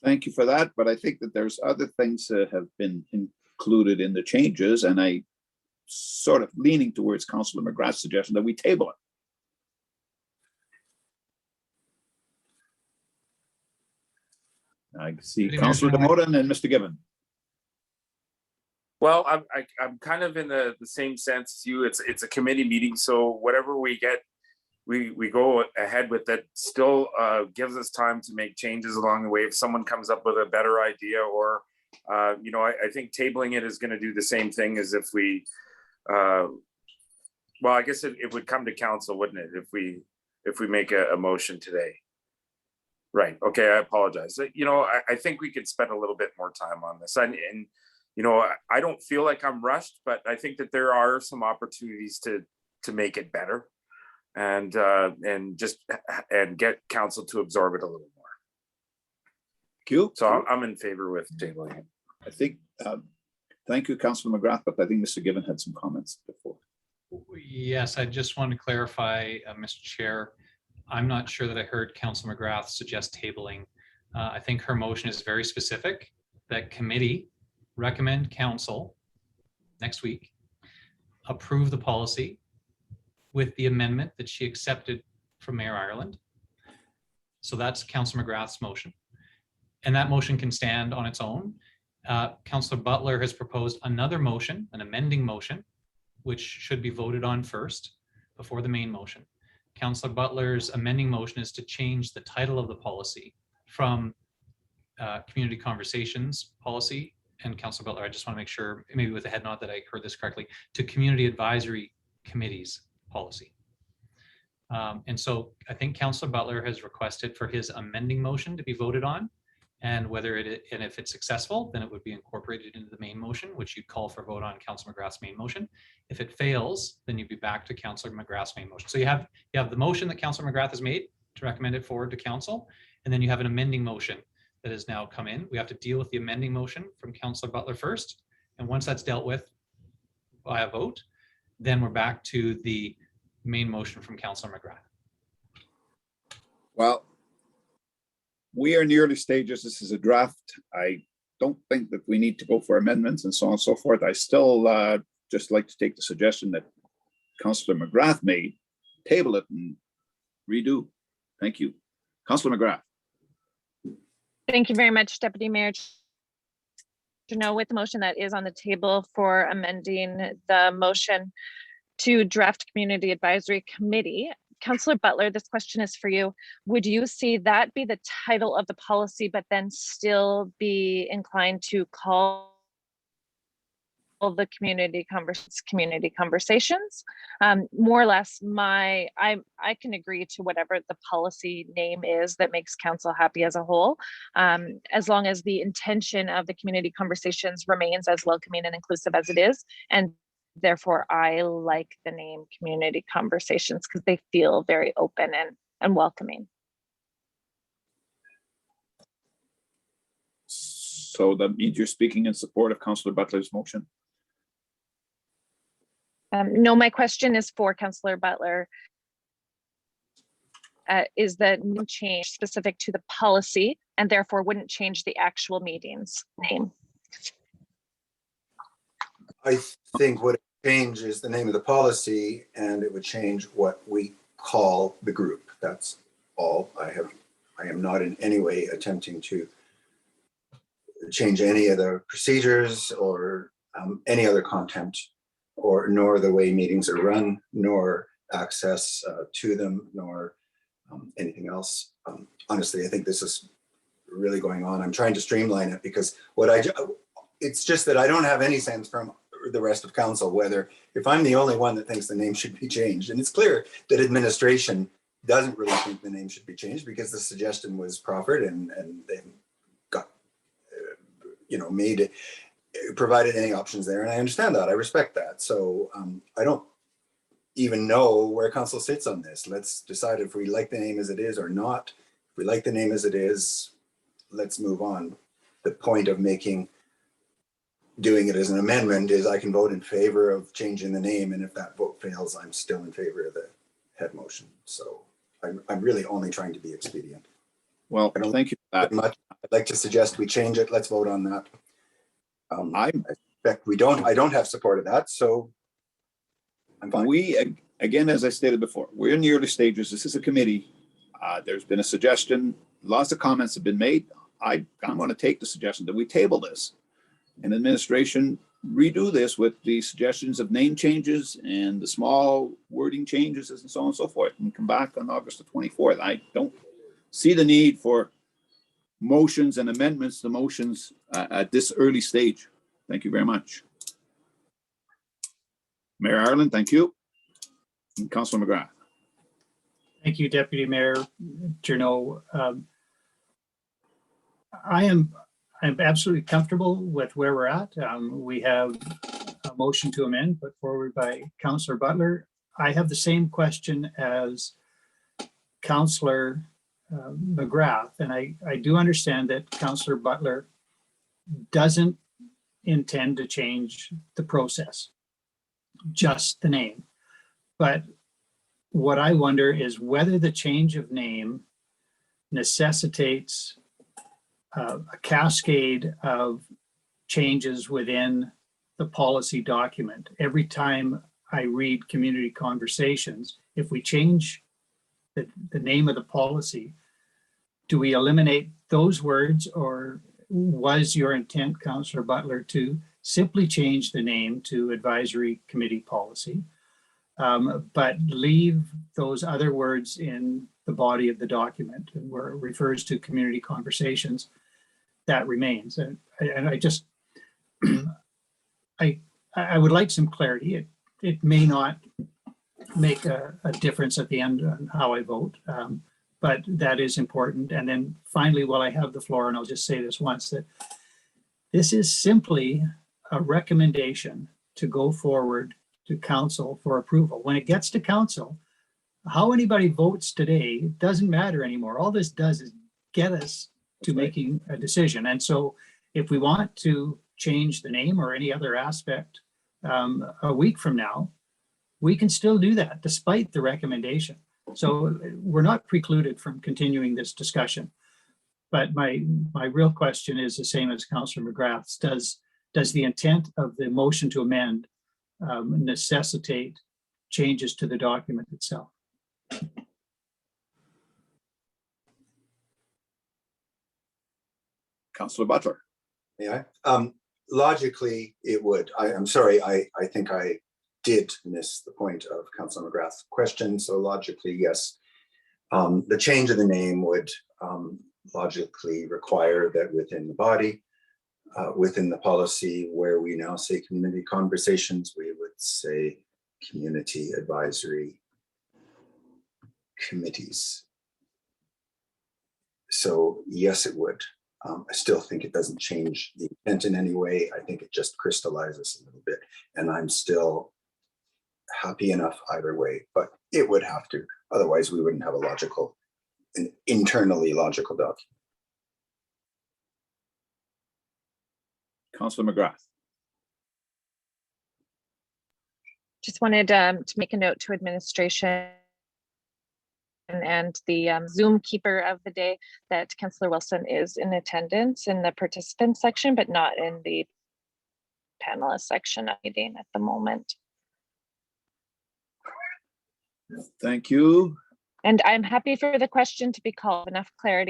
Thank you for that, but I think that there's other things that have been included in the changes, and I sort of leaning towards Councillor McGrath's suggestion that we table it. I see Councillor DeModen and Mr. Given. Well, I'm kind of in the same sense as you. It's a committee meeting, so whatever we get, we go ahead with. That still gives us time to make changes along the way if someone comes up with a better idea, or you know, I think tabling it is going to do the same thing as if we well, I guess it would come to council, wouldn't it, if we make a motion today? Right. Okay, I apologize. You know, I think we could spend a little bit more time on this, and you know, I don't feel like I'm rushed, but I think that there are some opportunities to make it better, and get council to absorb it a little more. Thank you. So I'm in favor with tabling it. I think, thank you, Councillor McGrath, but I think Mr. Given had some comments before. Yes, I just want to clarify, Mr. Chair. I'm not sure that I heard Councillor McGrath suggest tabling. I think her motion is very specific, that committee recommend council next week approve the policy with the amendment that she accepted from Mayor Ireland. So that's Councillor McGrath's motion. And that motion can stand on its own. Councillor Butler has proposed another motion, an amending motion, which should be voted on first before the main motion. Councillor Butler's amending motion is to change the title of the policy from Community Conversations Policy, and Councillor Butler, I just want to make sure, maybe with a head nod, that I heard this correctly, to Community Advisory Committees Policy. And so I think Councillor Butler has requested for his amending motion to be voted on, and whether and if it's successful, then it would be incorporated into the main motion, which you'd call for a vote on Councillor McGrath's main motion. If it fails, then you'd be back to Councillor McGrath's main motion. So you have the motion that Councillor McGrath has made, to recommend it forward to council. And then you have an amending motion that has now come in. We have to deal with the amending motion from Councillor Butler first. And once that's dealt with by a vote, then we're back to the main motion from Councillor McGrath. Well, we are in the early stages. This is a draft. I don't think that we need to go for amendments and so on and so forth. I still just like to take the suggestion that Councillor McGrath made, table it and redo. Thank you. Councillor McGrath. Thank you very much, Deputy Mayor. With the motion that is on the table for amending the motion to draft Community Advisory Committee, Councillor Butler, this question is for you. Would you see that be the title of the policy, but then still be inclined to call the community conversations? More or less, I can agree to whatever the policy name is that makes council happy as a whole, as long as the intention of the community conversations remains as welcoming and inclusive as it is. And therefore, I like the name Community Conversations because they feel very open and welcoming. So that means you're speaking in support of Councillor Butler's motion? No, my question is for Councillor Butler. Is the name change specific to the policy and therefore wouldn't change the actual meeting's name? I think what it changes is the name of the policy, and it would change what we call the group. That's all. I am not in any way attempting to change any of the procedures or any other content, or nor the way meetings are run, nor access to them, nor anything else. Honestly, I think this is really going on. I'm trying to streamline it because it's just that I don't have any sense from the rest of council whether, if I'm the only one that thinks the name should be changed, and it's clear that administration doesn't really think the name should be changed because the suggestion was proffered and they got provided any options there, and I understand that. I respect that. So I don't even know where council sits on this. Let's decide if we like the name as it is or not. If we like the name as it is, let's move on. The point of doing it as an amendment is I can vote in favor of changing the name, and if that vote fails, I'm still in favor of the head motion. So I'm really only trying to be expedient. Well, thank you for that. Much. I'd like to suggest we change it. Let's vote on that. I expect I don't have support of that, so I'm fine. We, again, as I stated before, we're in the early stages. This is a committee. There's been a suggestion. Lots of comments have been made. I'm going to take the suggestion that we table this and administration redo this with the suggestions of name changes and the small wording changes and so on and so forth, and come back on August the 24th. I don't see the need for motions and amendments to motions at this early stage. Thank you very much. Mayor Ireland, thank you. And Councillor McGrath. Thank you, Deputy Mayor Journeau. I'm absolutely comfortable with where we're at. We have a motion to amend put forward by Councillor Butler. I have the same question as Councillor McGrath, and I do understand that Councillor Butler doesn't intend to change the process, just the name. But what I wonder is whether the change of name necessitates a cascade of changes within the policy document. Every time I read community conversations, if we change the name of the policy, do we eliminate those words, or was your intent, Councillor Butler, to simply change the name to Advisory Committee Policy, but leave those other words in the body of the document where it refers to community conversations? That remains. And I just, I would like some clarity. It may not make a difference at the end on how I vote, but that is important. And then finally, while I have the floor, and I'll just say this once, that this is simply a recommendation to go forward to council for approval. When it gets to council, how anybody votes today doesn't matter anymore. All this does is get us to That's right. making a decision. And so if we want to change the name or any other aspect a week from now, we can still do that despite the recommendation. So we're not precluded from continuing this discussion. But my real question is the same as Councillor McGrath's. Does the intent of the motion to amend necessitate changes to the document itself? Councillor Butler. Yeah. Logically, it would. I'm sorry. I think I did miss the point of Councillor McGrath's question. So logically, yes. The change of the name would logically require that within the body, within the policy where we now say community conversations, we would say community advisory committees. So yes, it would. I still think it doesn't change the intent in any way. I think it just crystallizes a little bit, and I'm still happy enough either way, but it would have to. Otherwise, we wouldn't have an internally logical document. Councillor McGrath. Just wanted to make a note to administration and the Zoom keeper of the day that Councillor Wilson is in attendance in the participant section, but not in the panelist section of the meeting at the moment. Thank you. And I'm happy for the question to be called. Enough clarity.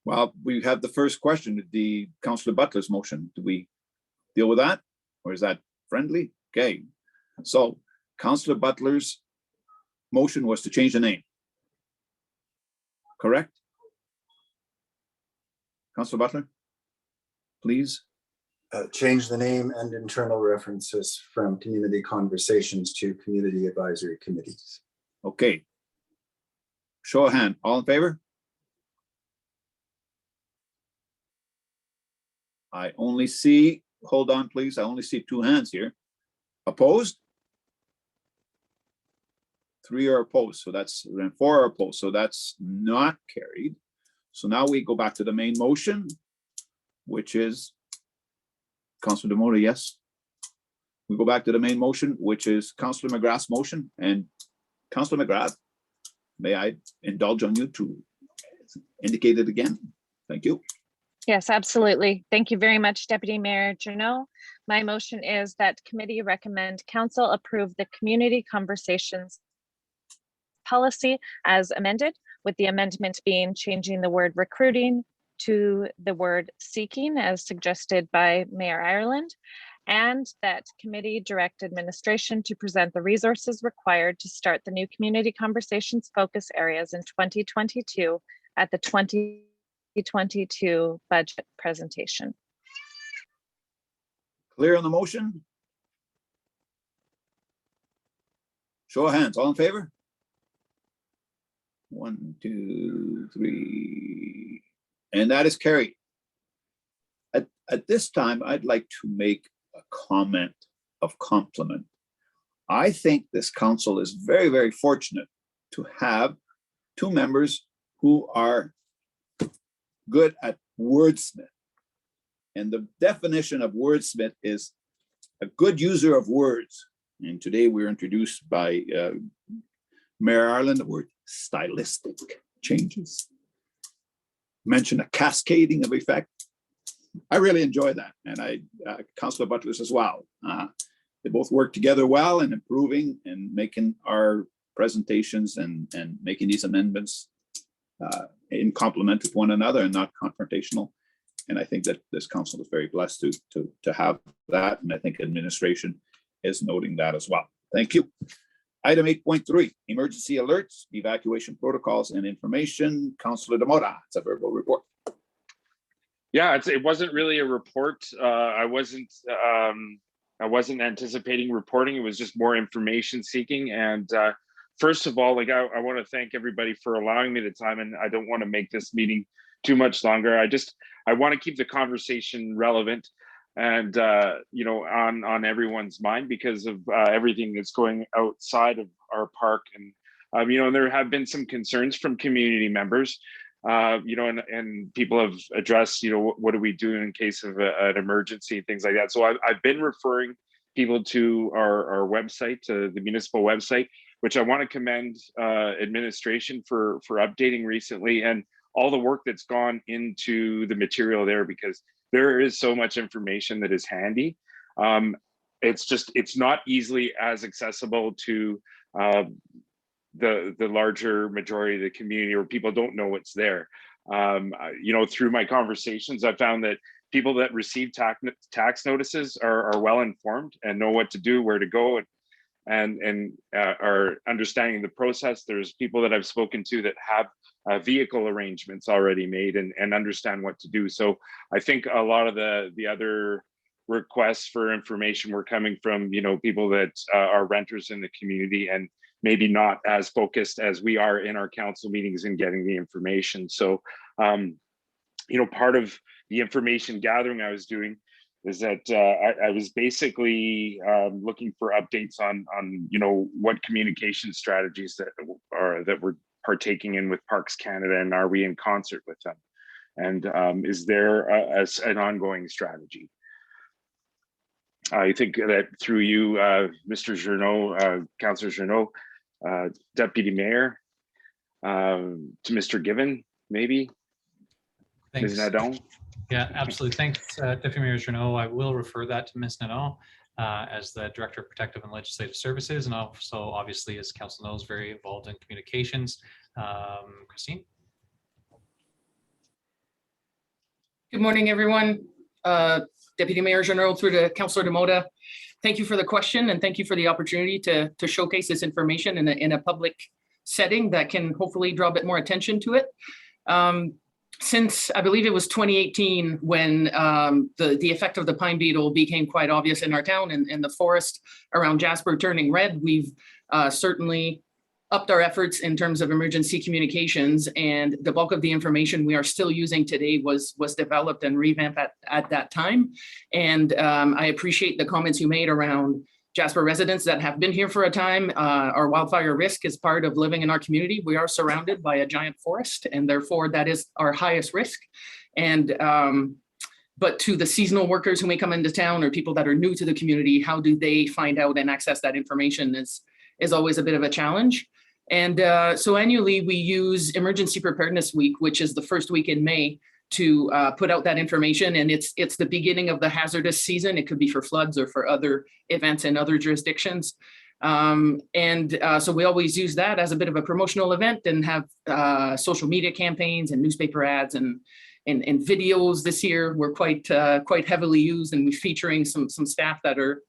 Well, we have the first question, the Councillor Butler's motion. Do we deal with that? Or is that friendly? Okay. So Councillor Butler's motion was to change the name. Correct? Councillor Butler, please. Change the name and internal references from community conversations to community advisory committees. Okay. Show of hand, all in favor? I only see, hold on please, I only see 2 hands here. Opposed? 3 are opposed, so that's, and 4 are opposed, so that's not carried. So now we go back to the main motion, which is Councillor Demota, yes. We go back to the main motion, which is Councillor McGrath's motion, and Councillor McGrath, may I indulge on you to indicate it again? Thank you. Yes, absolutely. Thank you very much, Deputy Mayor Journeau. My motion is that committee recommend council approve the community conversations policy as amended, with the amendment being changing the word recruiting to the word seeking as suggested by Mayor Ireland, and that committee direct administration to present the resources required to start the new community conversations focus areas in 2022 at the 2022 budget presentation. Clear on the motion? Show of hands, all in favor? 1, 2, 3, and that is carried. At this time, I'd like to make a comment of compliment. I think this council is very, very fortunate to have 2 members who are good at wordsmith. And the definition of wordsmith is a good user of words. And today we're introduced by Mayor Ireland, the word stylistic changes. Mention a cascading of effect. I really enjoy that. And Councillor Butler's as well. They both work together well in improving and making our presentations and making these amendments in complement with one another and not confrontational. And I think that this council is very blessed to have that. And I think administration is noting that as well. Thank you. Item 8.3, emergency alerts, evacuation protocols and information. Councillor Demota, it's a verbal report. Yeah, it wasn't really a report. I wasn't anticipating reporting. It was just more information seeking. And first of all, I want to thank everybody for allowing me the time, and I don't want to make this meeting too much longer. I want to keep the conversation relevant and on everyone's mind because of everything that's going outside of our park and And there have been some concerns from community members, and people have addressed, what do we do in case of an emergency, things like that. So I've been referring people to our website, to the municipal website, which I want to commend administration for updating recently, and all the work that's gone into the material there, because there is so much information that is handy. It's not easily as accessible to the larger majority of the community, or people don't know what's there. Through my conversations, I found that people that receive tax notices are well informed and know what to do, where to go, and are understanding the process. There's people that I've spoken to that have vehicle arrangements already made and understand what to do. So I think a lot of the other requests for information were coming from people that are renters in the community and maybe not as focused as we are in our council meetings in getting the information. So part of the information gathering I was doing is that I was basically looking for updates on what communication strategies that we're partaking in with Parks Canada, and are we in concert with them, and is there an ongoing strategy? I think that through you, Mr. Journeau, Councillor Journeau, Deputy Mayor, to Mr. Given, maybe. Thanks. Ms. Nadon. Yeah, absolutely. Thanks, Deputy Mayor Journeau. I will refer that to Ms. Nadon as the Director of Protective and Legislative Services, and also obviously, as Council knows, very involved in communications. Christine. Good morning, everyone. Deputy Mayor General through to Councillor Demota. Thank you for the question, and thank you for the opportunity to showcase this information in a public setting that can hopefully draw a bit more attention to it. Since I believe it was 2018 when the effect of the pine beetle became quite obvious in our town and the forest around Jasper turning red, we've certainly upped our efforts in terms of emergency communications, and the bulk of the information we are still using today was developed and revamped at that time. And I appreciate the comments you made around Jasper residents that have been here for a time. Our wildfire risk is part of living in our community. We are surrounded by a giant forest, and therefore that is our highest risk. And but to the seasonal workers who may come into town, or people that are new to the community, how do they find out and access that information is always a bit of a challenge. And so annually we use Emergency Preparedness Week, which is the first week in May, to put out that information. And it's the beginning of the hazardous season. It could be for floods or for other events in other jurisdictions. So we always use that as a bit of a promotional event, and have social media campaigns and newspaper ads and videos. This year were quite heavily used, and we're featuring some staff that are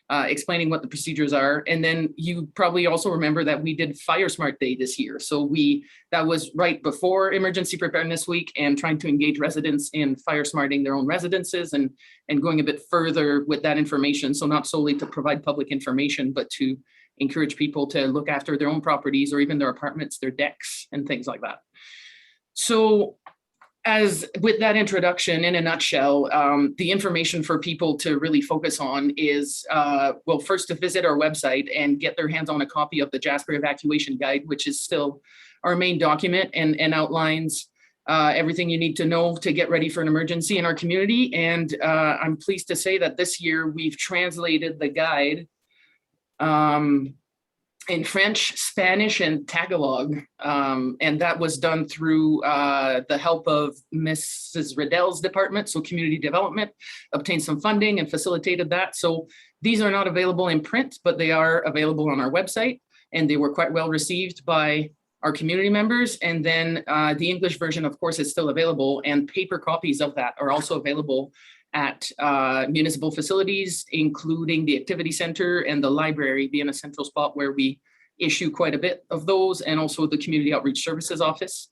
explaining what the procedures are. And then you probably also remember that we did Fire Smart Day this year. So that was right before Emergency Preparedness Week, and trying to engage residents in fire smarting their own residences and going a bit further with that information. So not solely to provide public information, but to encourage people to look after their own properties, or even their apartments, their decks, and things like that. So as with that introduction, in a nutshell, the information for people to really focus on is, well, first to visit our website and get their hands on a copy of the Jasper Evacuation Guide, which is still our main document and outlines everything you need to know to get ready for an emergency in our community. And I'm pleased to say that this year we've translated the guide in French, Spanish, and Tagalog. And that was done through the help of Mrs. Riddell's department, so community development, obtained some funding and facilitated that. So these are not available in print, but they are available on our website, and they were quite well received by our community members. And then the English version, of course, is still available, and paper copies of that are also available at municipal facilities, including the activity center and the library being a central spot where we issue quite a bit of those, and also the Community Outreach Services Office.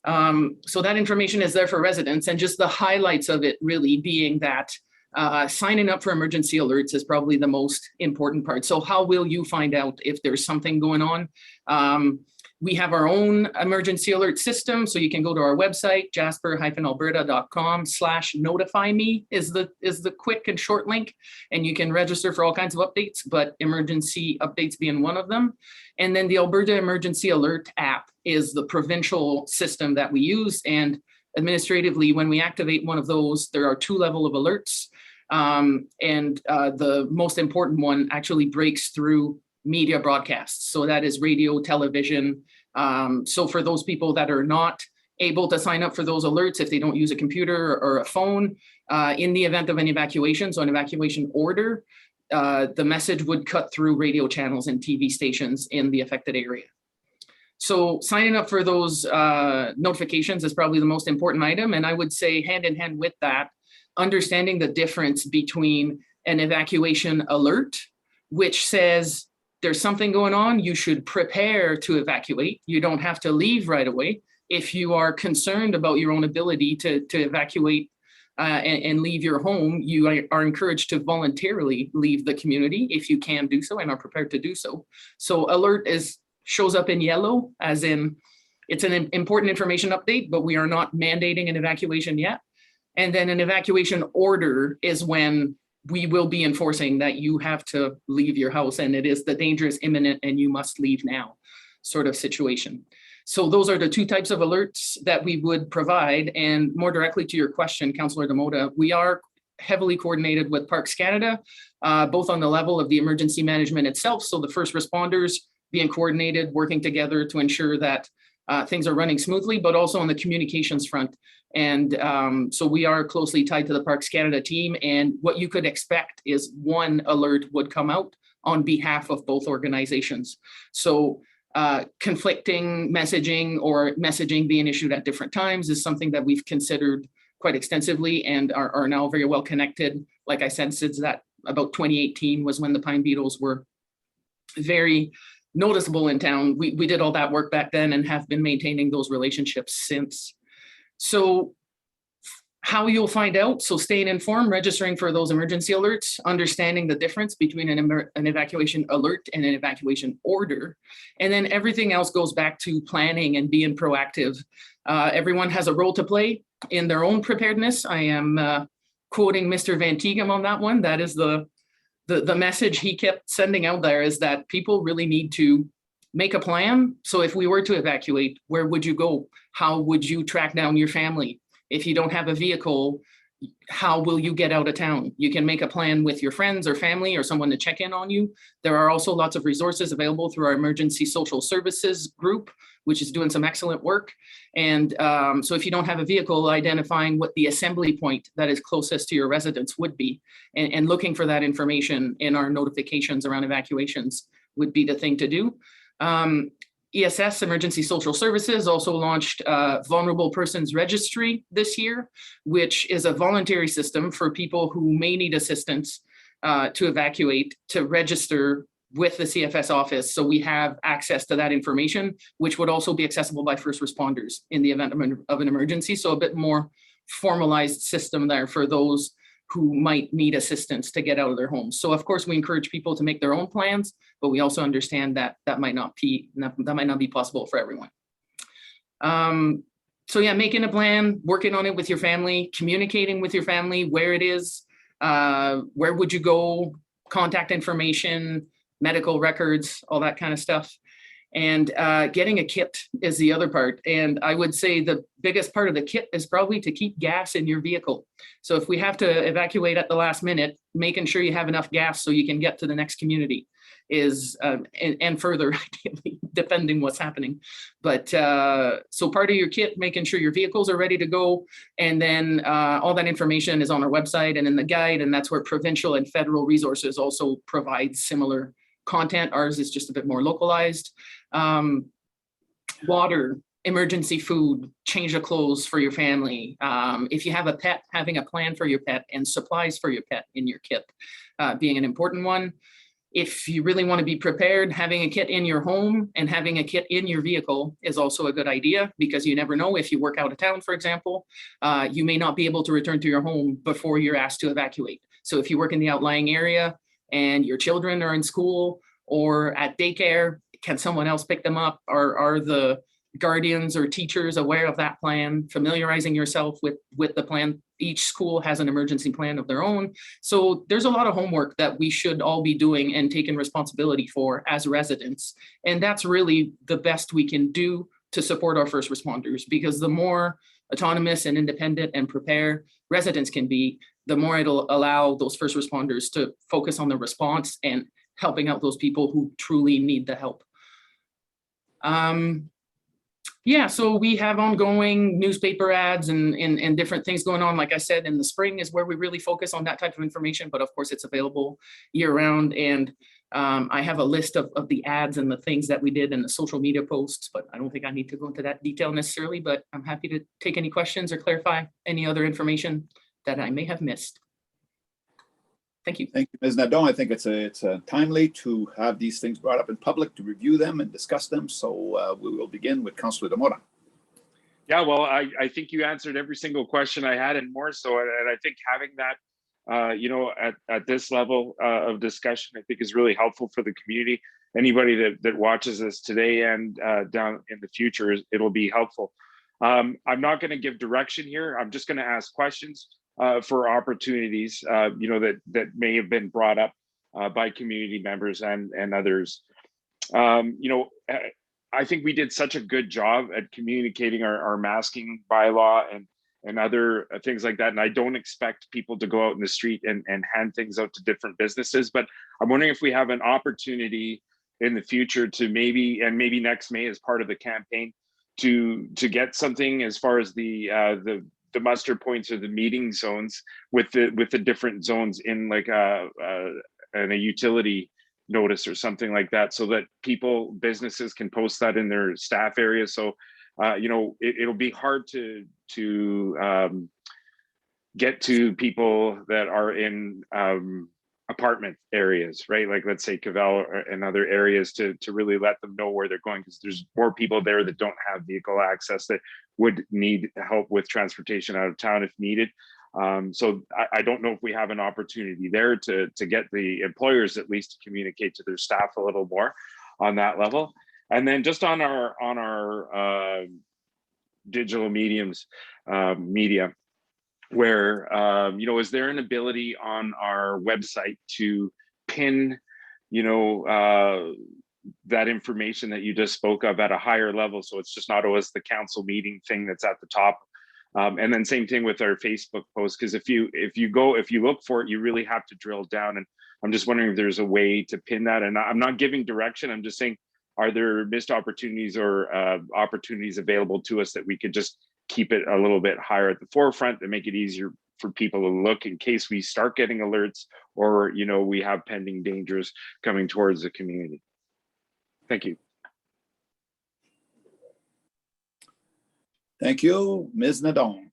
So that information is there for residents, and just the highlights of it really being that signing up for emergency alerts is probably the most important part. So how will you find out if there's something going on? We have our own emergency alert system, so you can go to our website, jasper-alberta.com/notify-me is the quick and short link, and you can register for all kinds of updates, but emergency updates being one of them. And then the Alberta Emergency Alert app is the provincial system that we use, and administratively, when we activate one of those, there are 2 levels of alerts, and the most important one actually breaks through media broadcasts. So that is radio, television. So for those people that are not able to sign up for those alerts, if they don't use a computer or a phone, in the event of an evacuation, so an evacuation order, the message would cut through radio channels and TV stations in the affected area. So signing up for those notifications is probably the most important item. And I would say hand in hand with that, understanding the difference between an evacuation alert, which says there's something going on, you should prepare to evacuate. You don't have to leave right away. If you are concerned about your own ability to evacuate and leave your home, you are encouraged to voluntarily leave the community if you can do so and are prepared to do so. So alert shows up in yellow, as in it's an important information update, but we are not mandating an evacuation yet. And then an evacuation order is when we will be enforcing that you have to leave your house and it is the danger is imminent and you must leave now sort of situation. So those are the 2 types of alerts that we would provide. And more directly to your question, Councillor Demota, we are heavily coordinated with Parks Canada, both on the level of the emergency management itself. So the first responders being coordinated, working together to ensure that things are running smoothly, but also on the communications front. And so we are closely tied to the Parks Canada team. And what you could expect is one alert would come out on behalf of both organizations. So conflicting messaging or messaging being issued at different times is something that we've considered quite extensively and are now very well connected. Like I said, since that about 2018 was when the pine beetles were very noticeable in town. We did all that work back then and have been maintaining those relationships since. So how you'll find out, so staying informed, registering for those emergency alerts, understanding the difference between an evacuation alert and an evacuation order. And then everything else goes back to planning and being proactive. Everyone has a role to play in their own preparedness. I am quoting Mr. Van Tighem on that one. That is the message he kept sending out there, is that people really need to make a plan. So if we were to evacuate, where would you go? How would you track down your family? If you don't have a vehicle, how will you get out of town? You can make a plan with your friends or family or someone to check in on you. There are also lots of resources available through our emergency social services group, which is doing some excellent work. And so if you don't have a vehicle, identifying what the assembly point that is closest to your residence would be and looking for that information in our notifications around evacuations would be the thing to do. ESS, Emergency Social Services, also launched Vulnerable Persons Registry this year, which is a voluntary system for people who may need assistance to evacuate to register with the CFS office. So we have access to that information, which would also be accessible by first responders in the event of an emergency. So a bit more formalized system there for those who might need assistance to get out of their homes. So of course, we encourage people to make their own plans, but we also understand that that might not be possible for everyone. So yeah, making a plan, working on it with your family, communicating with your family where it is, where would you go, contact information, medical records, all that kind of stuff. And getting a kit is the other part. And I would say the biggest part of the kit is probably to keep gas in your vehicle. So if we have to evacuate at the last minute, making sure you have enough gas so you can get to the next community is, and further, ideally, depending what's happening. But so part of your kit, making sure your vehicles are ready to go. And then all that information is on our website and in the guide. And that's where provincial and federal resources also provide similar content. Ours is just a bit more localized. Water, emergency food, change of clothes for your family. If you have a pet, having a plan for your pet and supplies for your pet in your kit being an important one. If you really want to be prepared, having a kit in your home and having a kit in your vehicle is also a good idea, because you never know, if you work out of town, for example, you may not be able to return to your home before you're asked to evacuate. So if you work in the outlying area and your children are in school or at daycare, can someone else pick them up? Are the guardians or teachers aware of that plan? Familiarizing yourself with the plan. Each school has an emergency plan of their own. So there's a lot of homework that we should all be doing and taking responsibility for as residents. And that's really the best we can do to support our first responders, because the more autonomous and independent and prepared residents can be, the more it'll allow those first responders to focus on the response and helping out those people who truly need the help. Yeah, so we have ongoing newspaper ads and different things going on. Like I said, in the spring is where we really focus on that type of information, but of course it's available year round. And I have a list of the ads and the things that we did in the social media posts, but I don't think I need to go into that detail necessarily, but I'm happy to take any questions or clarify any other information that I may have missed. Thank you. Thank you, Ms. Nadon. I think it's timely to have these things brought up in public to review them and discuss them. So we will begin with Councilor Demora. Yeah, well, I think you answered every single question I had and more so. And I think having that, you know, at this level of discussion, I think is really helpful for the community. Anybody that watches this today and down in the future, it'll be helpful. I'm not going to give direction here. I'm just going to ask questions for opportunities, you know, that may have been brought up by community members and others. You know, I think we did such a good job at communicating our masking bylaw and other things like that. And I don't expect people to go out in the street and hand things out to different businesses, but I'm wondering if we have an opportunity in the future to maybe next May as part of the campaign to get something as far as the muster points or the meeting zones with the different zones in like a utility notice or something like that, so that businesses can post that in their staff areas. So you know, it'll be hard to get to people that are in apartment areas, right? Like let's say Cavell and other areas to really let them know where they're going, because there's more people there that don't have vehicle access that would need help with transportation out of town if needed. So I don't know if we have an opportunity there to get the employers at least to communicate to their staff a little more on that level. And then just on our digital mediums, media, where, you know, is there an ability on our website to pin, you know, that information that you just spoke of at a higher level, so it's just not always the council meeting thing that's at the top? And then same thing with our Facebook post, because if you look for it, you really have to drill down. And I'm just wondering if there's a way to pin that. And I'm not giving direction. I'm just saying, are there missed opportunities or opportunities available to us that we could just keep it a little bit higher at the forefront and make it easier for people to look in case we start getting alerts or, you know, we have pending dangers coming towards the community? Thank you. Thank you, Ms. Nadon.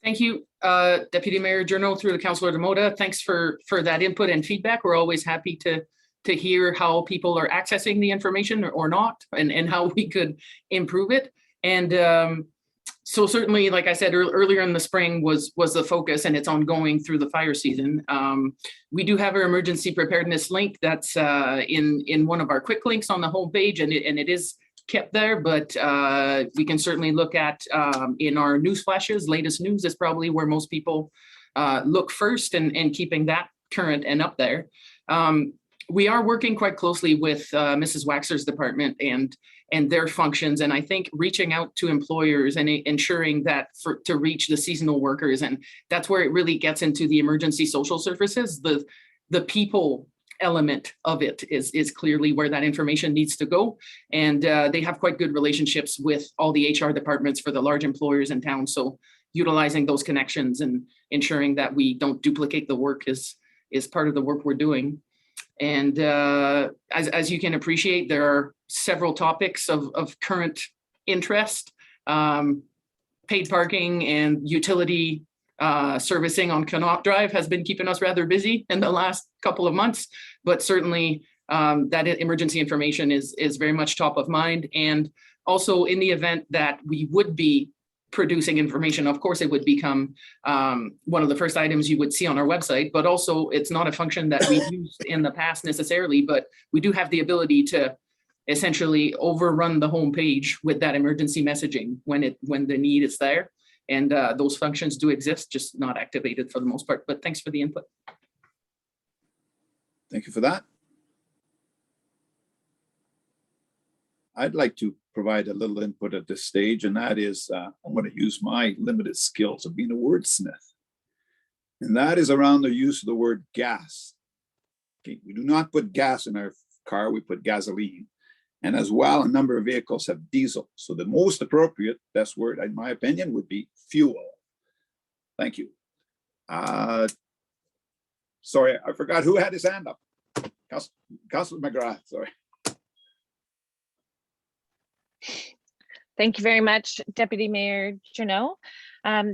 Thank you, Deputy Mayor Journo, through the Councilor Demota. Thanks for that input and feedback. We're always happy to hear how people are accessing the information or not, and how we could improve it. And so certainly, like I said earlier in the spring was the focus, and it's ongoing through the fire season. We do have our emergency preparedness link that's in one of our quick links on the homepage, and it is kept there, but we can certainly look at in our news flashes. Latest news is probably where most people look first, and keeping that current and up there. We are working quite closely with Mrs. Waxer's department and their functions, and I think reaching out to employers and ensuring that to reach the seasonal workers, and that's where it really gets into the emergency social services. The people element of it is clearly where that information needs to go, and they have quite good relationships with all the HR departments for the large employers in town. So utilizing those connections and ensuring that we don't duplicate the work is part of the work we're doing. And as you can appreciate, there are several topics of current interest. Paid parking and utility servicing on Connaught Drive has been keeping us rather busy in the last couple of months, but certainly that emergency information is very much top of mind. And also, in the event that we would be producing information, of course, it would become one of the first items you would see on our website, but also it's not a function that we've used in the past necessarily, but we do have the ability to essentially overrun the homepage with that emergency messaging when the need is there. And those functions do exist, just not activated for the most part. But thanks for the input. Thank you for that. I'd like to provide a little input at this stage, and that is I'm going to use my limited skills of being a wordsmith. And that is around the use of the word gas. Okay, we do not put gas in our car, we put gasoline. And as well, a number of vehicles have diesel. So the most appropriate, best word, in my opinion, would be fuel. Thank you. Sorry, I forgot who had his hand up. Councilor McGrath, sorry. Thank you very much, Deputy Mayor Junot.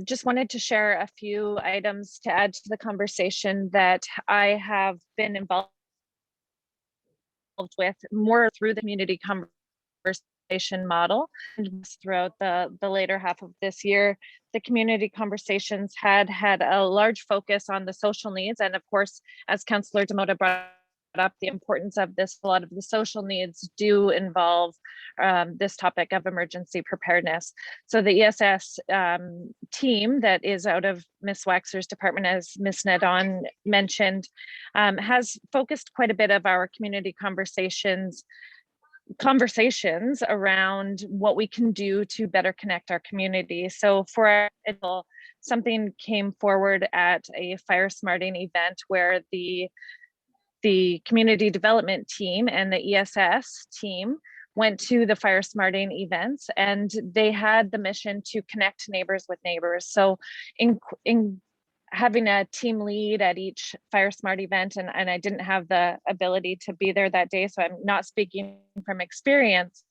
Just wanted to share a few items to add to the conversation that I have been involved with more through the community conversation model. And throughout the later half of this year, the community conversations had a large focus on the social needs. And of course, as Councillor Demota brought up the importance of this, a lot of the social needs do involve this topic of emergency preparedness. So the ESS team that is out of Ms. Waxer's department, as Ms. Nadon mentioned, has focused quite a bit of our community conversations around what we can do to better connect our community. So for example, something came forward at a fire smarting event where the community development team and the ESS team went to the fire smarting events, and they had the mission to connect neighbors with neighbors. So in having a team lead at each fire smart event, and I didn't have the ability to be there that day, so I'm not speaking from experience,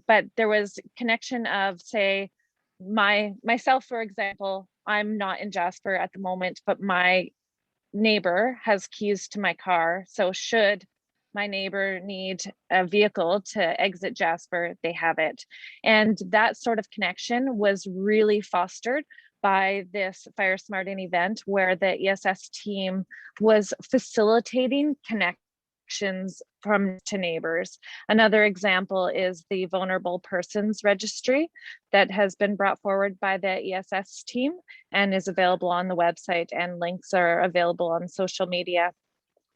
but there was connection of, say, myself, for example, I'm not in Jasper at the moment, but my neighbor has keys to my car. So should my neighbor need a vehicle to exit Jasper, they have it. And that sort of connection was really fostered by this fire smarting event where the ESS team was facilitating connections to neighbors. Another example is the Vulnerable Persons Registry that has been brought forward by the ESS team and is available on the website, and links are available on social media.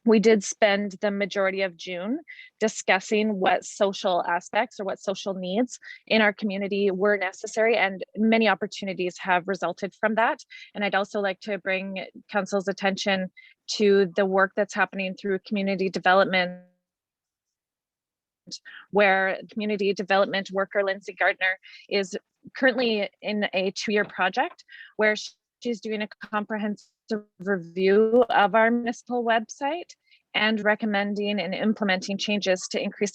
We did spend the majority of June discussing what social aspects or what social needs in our community were necessary, and many opportunities have resulted from that. And I'd also like to bring Council's attention to the work that's happening through community development, where community development worker Lindsay Gardner is currently in a 2-year project where she's doing a comprehensive review of our municipal website and recommending and implementing changes to increase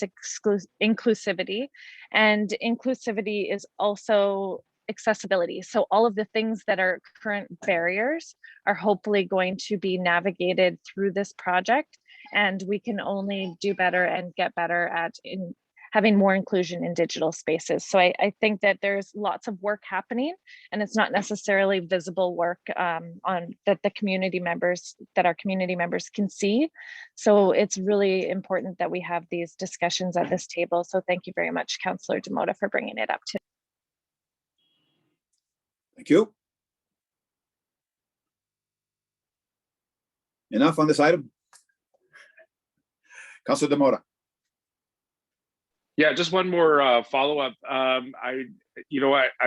inclusivity. And inclusivity is also accessibility. So all of the things that are current barriers are hopefully going to be navigated through this project, and we can only do better and get better at having more inclusion in digital spaces. So I think that there's lots of work happening, and it's not necessarily visible work that our community members can see. So it's really important that we have these discussions at this table. So thank you very much, Councillor Demota, for bringing it up today. Thank you. Enough on this item. Councilor Demota. Yeah, just one more follow-up. I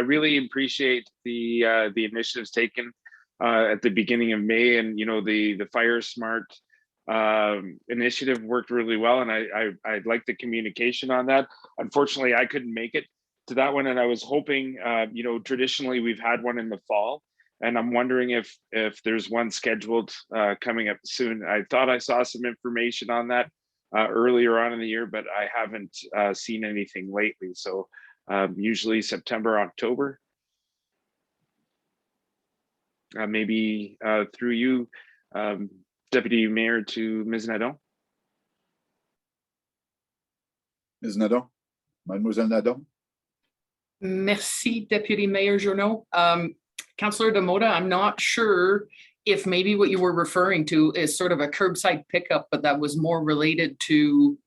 really appreciate the initiatives taken at the beginning of May, and the Fire Smart initiative worked really well, and I like the communication on that. Unfortunately, I couldn't make it to that one, and I was hoping. Traditionally we've had one in the fall, and I'm wondering if there's one scheduled coming up soon. I thought I saw some information on that earlier on in the year, but I haven't seen anything lately. So usually September, October. Maybe through you, Deputy Mayor, to Ms. Nadon. Ms. Nadon, Mademoiselle Nadon. Merci, Deputy Mayor Junot. Councillor Demota, I'm not sure if maybe what you were referring to is sort of a curbside pickup, but that was more related to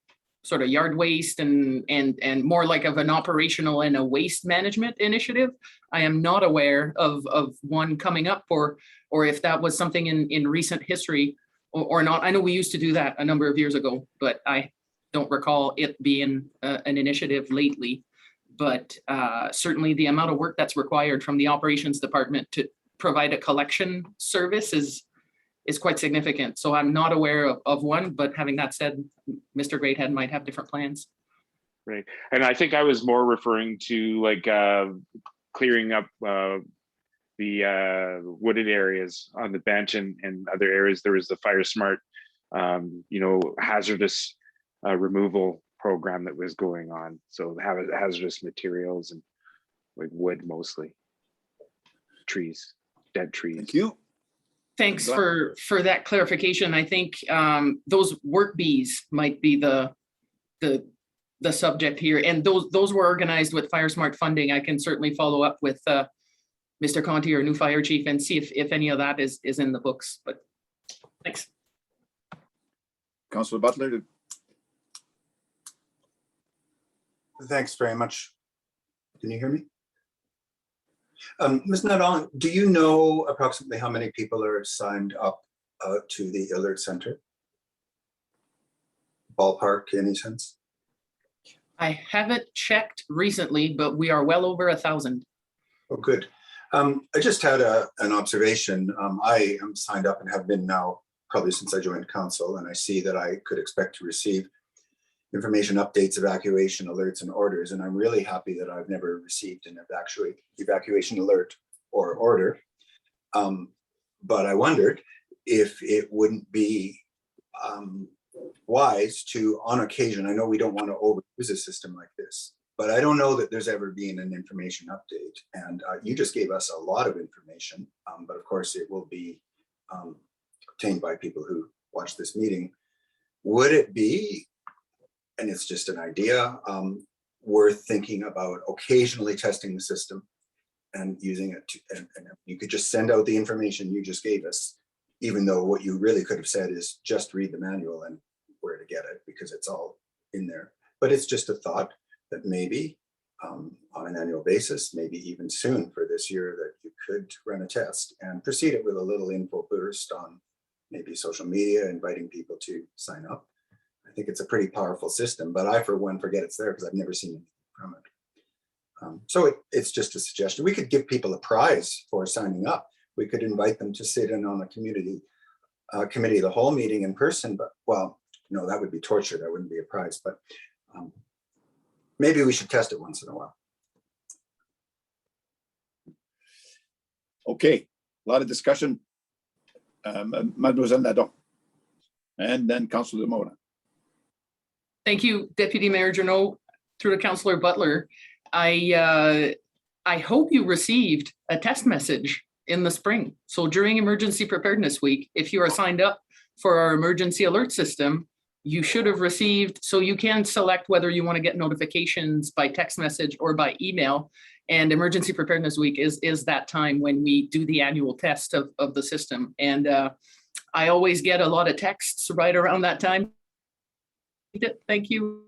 sort of yard waste and more like of an operational and a waste management initiative. I am not aware of one coming up, or if that was something in recent history or not. I know we used to do that a number of years ago, but I don't recall it being an initiative lately. But certainly the amount of work that's required from the operations department to provide a collection service is quite significant. So I'm not aware of one, but having that said, Mr. Greathead might have different plans. Right. And I think I was more referring to like clearing up the wooded areas on the bench and other areas. There was the Fire Smart, hazardous removal program that was going on. So hazardous materials and like wood, mostly trees, dead trees. Thank you. Thanks for that clarification. I think those work bees might be the subject here, and those were organized with Fire Smart funding. I can certainly follow up with Mr. Conti, our new fire chief, and see if any of that is in the books. But thanks. Councillor Butler. Thanks very much. Can you hear me? Ms. Nadal, do you know approximately how many people are signed up to the Alert Center? Ballpark, any sense? I haven't checked recently, but we are well over 1,000. Oh, good. I just had an observation. I am signed up and have been now probably since I joined council, and I see that I could expect to receive information updates, evacuation alerts, and orders. And I'm really happy that I've never received an evacuation alert or order. But I wondered if it wouldn't be wise to, on occasion, I know we don't want to overuse a system like this, but I don't know that there's ever been an information update. And you just gave us a lot of information, but of course it will be obtained by people who watch this meeting. Would it be, and it's just an idea, worth thinking about occasionally testing the system and using it and you could just send out the information you just gave us, even though what you really could have said is just read the manual and where to get it, because it's all in there. But it's just a thought that maybe on an annual basis, maybe even soon for this year, that you could run a test and proceed it with a little info burst on maybe social media, inviting people to sign up. I think it's a pretty powerful system, but I, for one, forget it's there because I've never seen anything from it. So it's just a suggestion. We could give people a prize for signing up. We could invite them to sit in on a committee of the whole meeting in person, but well, no, that would be torture. That wouldn't be a prize, but maybe we should test it once in a while. Okay, a lot of discussion. Mademoiselle Nadon, and then Councillor Mona. Thank you, Deputy Mayor Janot, through to Councillor Butler. I hope you received a test message in the spring. So during Emergency Preparedness Week, if you are signed up for our emergency alert system, you should have received, so you can select whether you want to get notifications by text message or by email. And Emergency Preparedness Week is that time when we do the annual test of the system. And I always get a lot of texts right around that time. Thank you.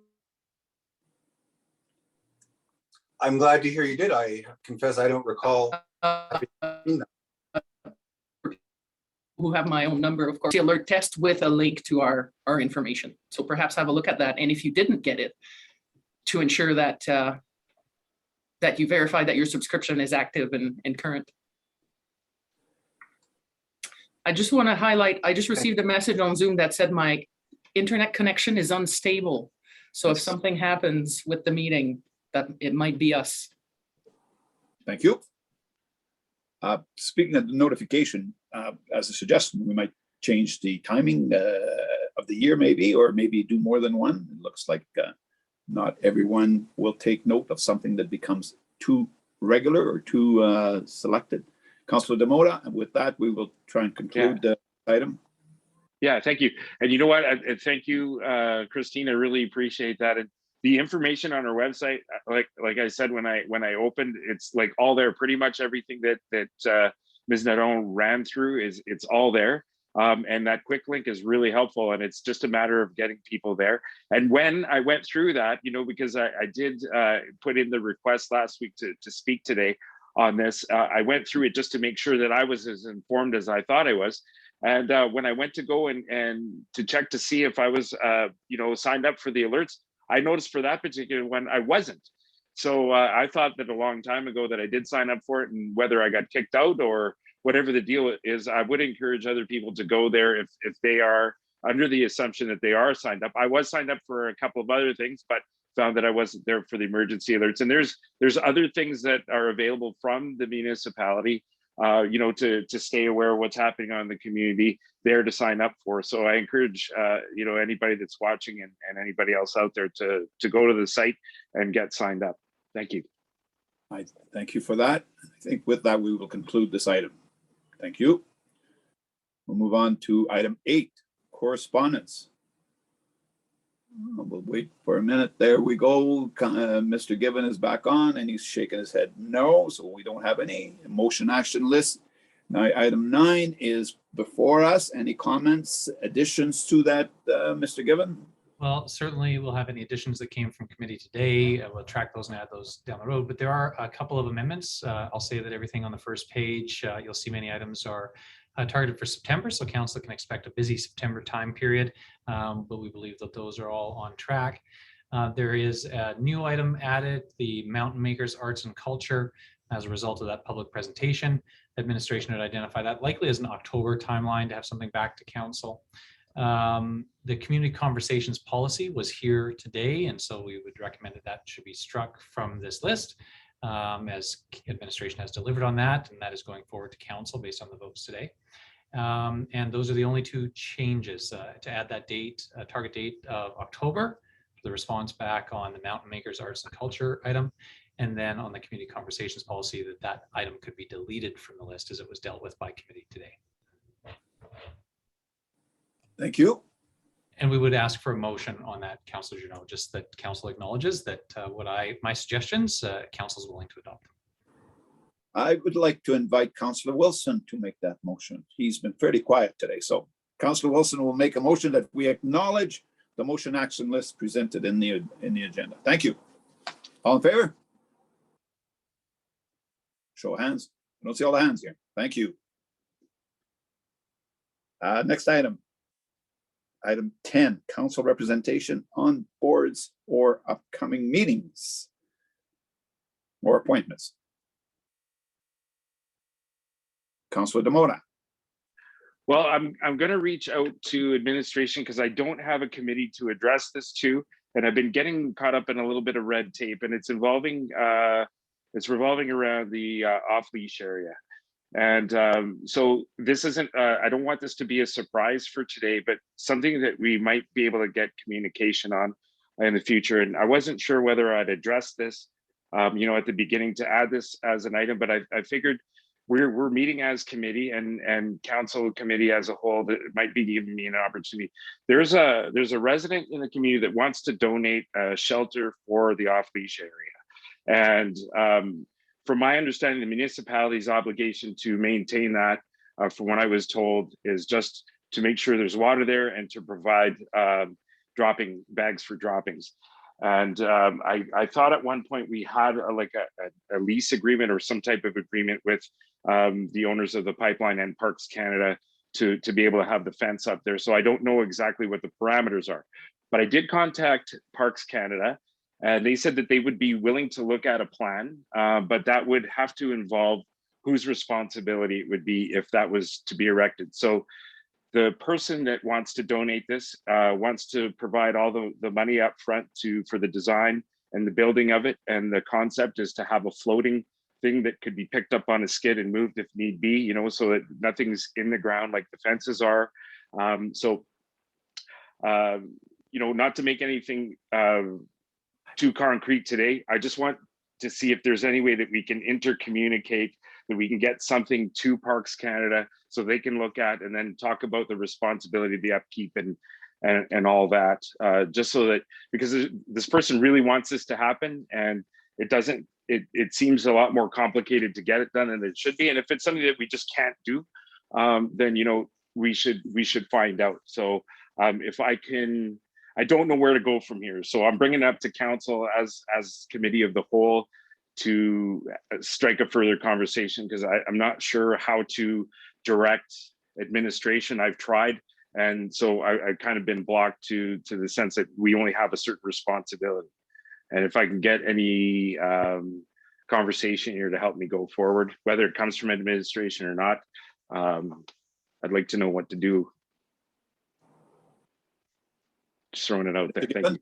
I'm glad to hear you did. I confess I don't recall. Who have my own number, of course, the alert test with a link to our information. So perhaps have a look at that. And if you didn't get it, to ensure that that you verify that your subscription is active and current. I just want to highlight, I just received a message on Zoom that said my internet connection is unstable. So if something happens with the meeting, that it might be us. Thank you. Speaking of the notification, as a suggestion, we might change the timing of the year maybe, or maybe do more than one. It looks like not everyone will take note of something that becomes too regular or too selected. Councillor Demoda, and with that, we will try and conclude the item. Yeah, thank you. And you know what? Thank you, Christine. I really appreciate that. And the information on our website, like I said, when I opened, it's like all there. Pretty much everything that Ms. Naron ran through it's all there. And that quick link is really helpful, and it's just a matter of getting people there. And when I went through that, because I did put in the request last week to speak today on this, I went through it just to make sure that I was as informed as I thought I was. And when I went to go and to check to see if I was, signed up for the alerts, I noticed for that particular one, I wasn't. So I thought that a long time ago that I did sign up for it, and whether I got kicked out or whatever the deal is, I would encourage other people to go there if they are under the assumption that they are signed up. I was signed up for a couple of other things, but found that I wasn't there for the emergency alerts. And there's other things that are available from the municipality, to stay aware of what's happening on the community there to sign up for. So I encourage, anybody that's watching and anybody else out there to go to the site and get signed up. Thank you. I thank you for that. I think with that, we will conclude this item. Thank you. We'll move on to item 8, correspondence. We'll wait for a minute. There we go. Mr. Given is back on and he's shaking his head no, so we don't have any motion action list. Now, item 9 is before us. Any comments, additions to that, Mr. Given? Well, certainly we'll have any additions that came from committee today. We'll track those and add those down the road, but there are a couple of amendments. I'll say that everything on the first page, you'll see many items are targeted for September, so council can expect a busy September time period, but we believe that those are all on track. There is a new item added, the Mountain Makers Arts and Culture, as a result of that public presentation. Administration would identify that likely as an October timeline to have something back to council. The community conversations policy was here today, and so we would recommend that should be struck from this list, as administration has delivered on that, and that is going forward to council based on the votes today. And those are the only 2 changes, to add that date, target date of October, the response back on the Mountain Makers Arts and Culture item, and then on the community conversations policy that item could be deleted from the list as it was dealt with by committee today. Thank you. And we would ask for a motion on that, Councillor Junot, just that council acknowledges that my suggestions, council is willing to adopt. I would like to invite Councillor Wilson to make that motion. He's been fairly quiet today. So Councillor Wilson will make a motion that we acknowledge the motion action list presented in the agenda. Thank you. All in favor? Show of hands. I don't see all the hands here. Thank you. Next item. Item 10, council representation on boards or upcoming meetings or appointments. Councillor Demota. Well, I'm going to reach out to administration because I don't have a committee to address this to, and I've been getting caught up in a little bit of red tape, and it's revolving around the off-leash area. And so this isn't, I don't want this to be a surprise for today, but something that we might be able to get communication on in the future. And I wasn't sure whether I'd address this, at the beginning to add this as an item, but I figured we're meeting as committee and council committee as a whole that might be giving me an opportunity. There's a resident in the community that wants to donate a shelter for the off-leash area. And from my understanding, the municipality's obligation to maintain that, from what I was told, is just to make sure there's water there and to provide dropping bags for droppings. And I thought at one point we had a lease agreement or some type of agreement with the owners of the pipeline and Parks Canada to be able to have the fence up there. So I don't know exactly what the parameters are, but I did contact Parks Canada. And they said that they would be willing to look at a plan, but that would have to involve whose responsibility it would be if that was to be erected. So the person that wants to donate this wants to provide all the money up front for the design and the building of it. And the concept is to have a floating thing that could be picked up on a skid and moved if need be, so that nothing's in the ground like the fences are. Not to make anything too concrete today. I just want to see if there's any way that we can intercommunicate, that we can get something to Parks Canada so they can look at and then talk about the responsibility of the upkeep and all that, just so that, because this person really wants this to happen and it seems a lot more complicated to get it done than it should be. And if it's something that we just can't do, then, we should find out. So if I can, I don't know where to go from here. So I'm bringing it up to council as committee of the whole to strike a further conversation, because I'm not sure how to direct administration. I've tried. And so I've kind of been blocked to the sense that we only have a certain responsibility. And if I can get any conversation here to help me go forward, whether it comes from administration or not, I'd like to know what to do. Just throwing it out there. Thank you.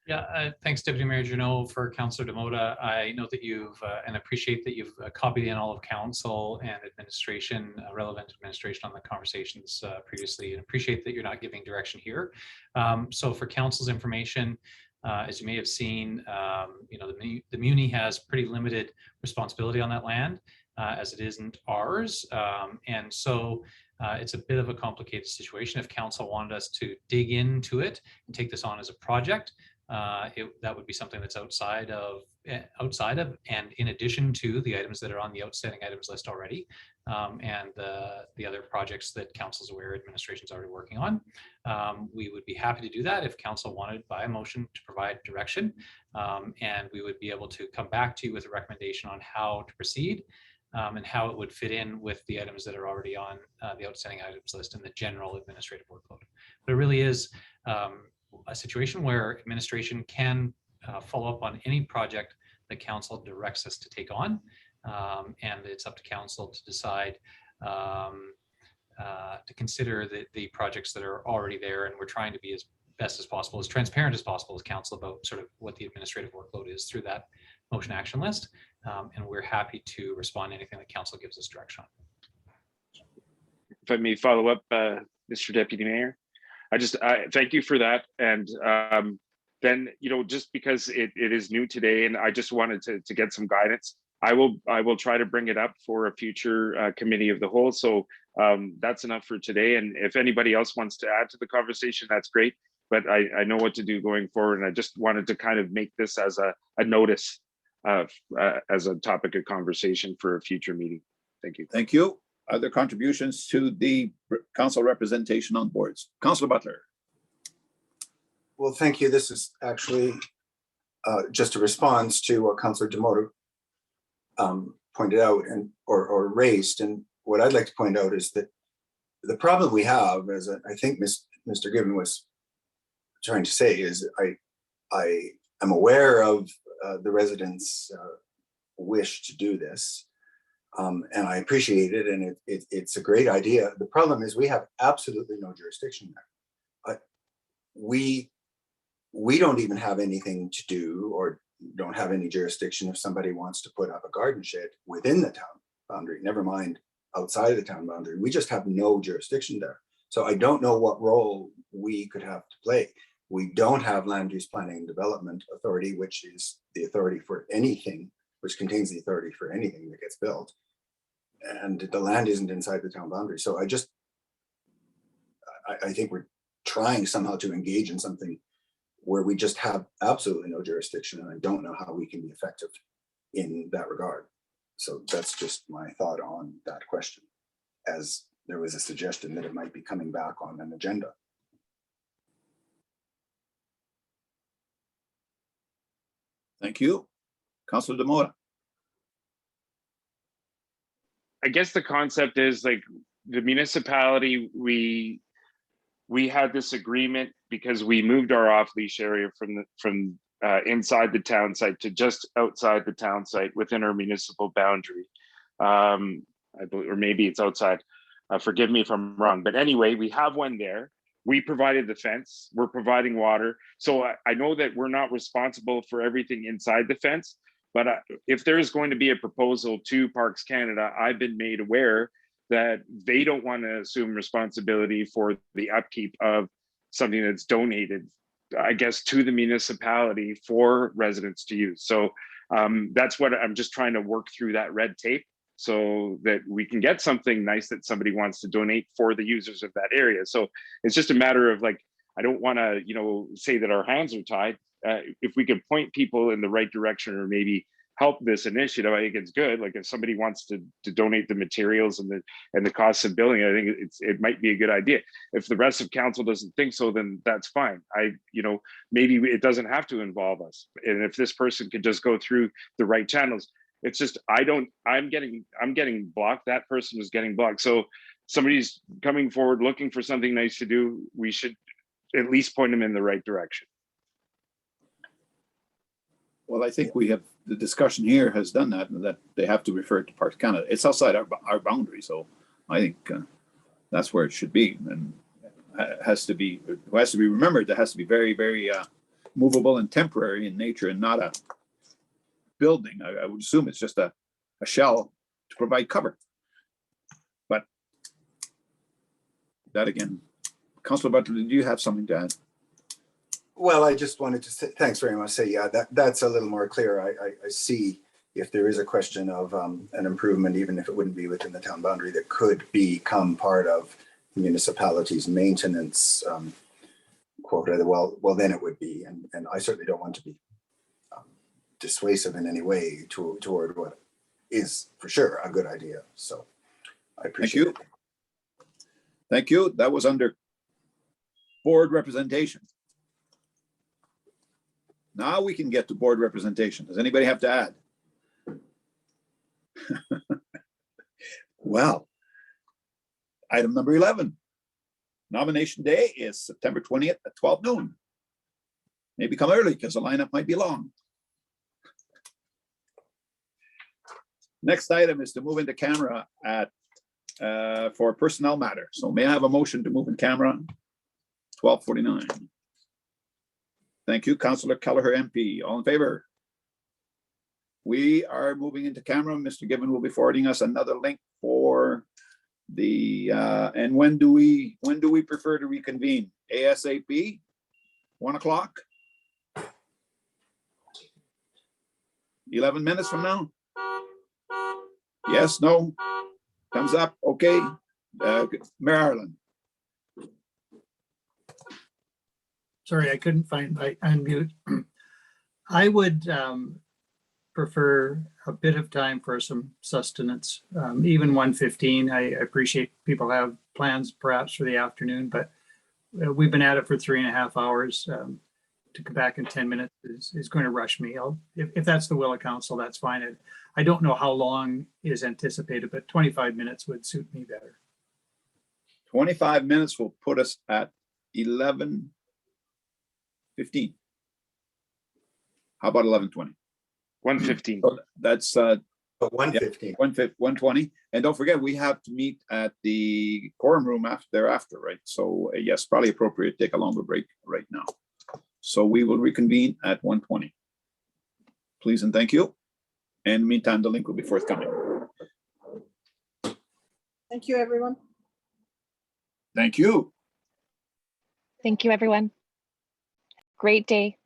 Yeah, thanks, Deputy Mayor Janot. For Councillor Demota, I know that you've and appreciate that you've copied in all of council and administration, relevant administration on the conversations previously, and appreciate that you're not giving direction here. So for council's information, as you may have seen, you know, the Muni has pretty limited responsibility on that land, as it isn't ours, and so it's a bit of a complicated situation. If council wanted us to dig into it and take this on as a project, that would be something that's outside of and in addition to the items that are on the outstanding items list already, and the other projects that council's aware administration is already working on. We would be happy to do that if council wanted by a motion to provide direction, and we would be able to come back to you with a recommendation on how to proceed, and how it would fit in with the items that are already on the outstanding items list and the general administrative workload. But it really is a situation where administration can follow up on any project that council directs us to take on, and it's up to council to decide to consider the projects that are already there, and we're trying to be as best as possible, as transparent as possible as council about sort of what the administrative workload is through that motion action list, and we're happy to respond to anything that council gives us direction on. If I may follow up, Mr. Deputy Mayor, I thank you for that. And then, you know, just because it is new today, and I just wanted to get some guidance, I will try to bring it up for a future committee of the whole. So that's enough for today. And if anybody else wants to add to the conversation, that's great. But I know what to do going forward. And I just wanted to kind of make this as a notice as a topic of conversation for a future meeting. Thank you. Thank you. Other contributions to the council representation on boards? Councillor Butler. Well, thank you. This is actually just a response to what Councillor Demota pointed out or raised. And what I'd like to point out is that the problem we have, as I think Mr. Given was trying to say, is I am aware of the residents' wish to do this. And I appreciate it, and it's a great idea. The problem is we have absolutely no jurisdiction there. We don't even have anything to do, or don't have any jurisdiction if somebody wants to put up a garden shed within the town boundary, never mind outside of the town boundary. We just have no jurisdiction there. So I don't know what role we could have to play. We don't have land use planning and development authority, which is the authority for anything, which contains the authority for anything that gets built. And the land isn't inside the town boundary. So I think we're trying somehow to engage in something where we just have absolutely no jurisdiction, and I don't know how we can be effective in that regard. So that's just my thought on that question, as there was a suggestion that it might be coming back on an agenda. Thank you. Councillor Demota. I guess the concept is like the municipality, we had this agreement because we moved our off-leash area from inside the town site to just outside the town site within our municipal boundary. I believe, or maybe it's outside. Forgive me if I'm wrong, but anyway, we have one there. We provided the fence, we're providing water. So I know that we're not responsible for everything inside the fence, but if there is going to be a proposal to Parks Canada, I've been made aware that they don't want to assume responsibility for the upkeep of something that's donated, I guess, to the municipality for residents to use. So that's what I'm just trying to work through, that red tape, so that we can get something nice that somebody wants to donate for the users of that area. So it's just a matter of like, I don't want to, say that our hands are tied. If we could point people in the right direction, or maybe help this initiative, I think it's good. Like if somebody wants to donate the materials and the costs of building, I think it might be a good idea. If the rest of council doesn't think so, then that's fine. Maybe it doesn't have to involve us. And if this person could just go through the right channels, it's just, I'm getting blocked. That person was getting blocked. So somebody's coming forward looking for something nice to do. We should at least point them in the right direction. Well, I think we have, the discussion here has done that, and that they have to refer it to Parks Canada. It's outside our boundary, so I think that's where it should be. And it has to be remembered, that has to be very, very movable and temporary in nature, and not a building. I would assume it's just a shell to provide cover. But that again, Councillor Butler, do you have something to add? Well, I just wanted to say, thanks very much. Say, yeah, that's a little more clear. I see if there is a question of an improvement, even if it wouldn't be within the town boundary, that could become part of the municipality's maintenance quota. Well, then it would be, and I certainly don't want to be dissuasive in any way toward what is for sure a good idea. So I appreciate it. Thank you. That was under board representation. Now we can get to board representation. Does anybody have to add? Well, item number 11. Nomination day is September 20th at 12 noon. Maybe come early because the lineup might be long. Next item is to move into camera at for a personnel matter. So may I have a motion to move in camera? 12:49. Thank you, Councillor Kelleher MP. All in favor? We are moving into camera. Mr. Gibbon will be forwarding us another link for the and when do we prefer to reconvene? ASAP? 1 o'clock? 11 minutes from now? Yes, no? Thumbs up, okay. Marilyn. Sorry, I couldn't find my unmute. I would prefer a bit of time for some sustenance, even 1:15. I appreciate people have plans perhaps for the afternoon, but we've been at it for 3.5 hours. To come back in 10 minutes is going to rush me. If that's the will of council, that's fine. I don't know how long is anticipated, but 25 minutes would suit me better. 25 minutes will put us at 11:15. How about 11:20? 1:15. So that's 1:15. 1:20. And don't forget, we have to meet at the quorum room thereafter, right? So yes, probably appropriate to take a longer break right now. So we will reconvene at 1:20. Please and thank you. And in the meantime, the link will be forthcoming. Thank you, everyone. Thank you. Thank you, everyone. Great day.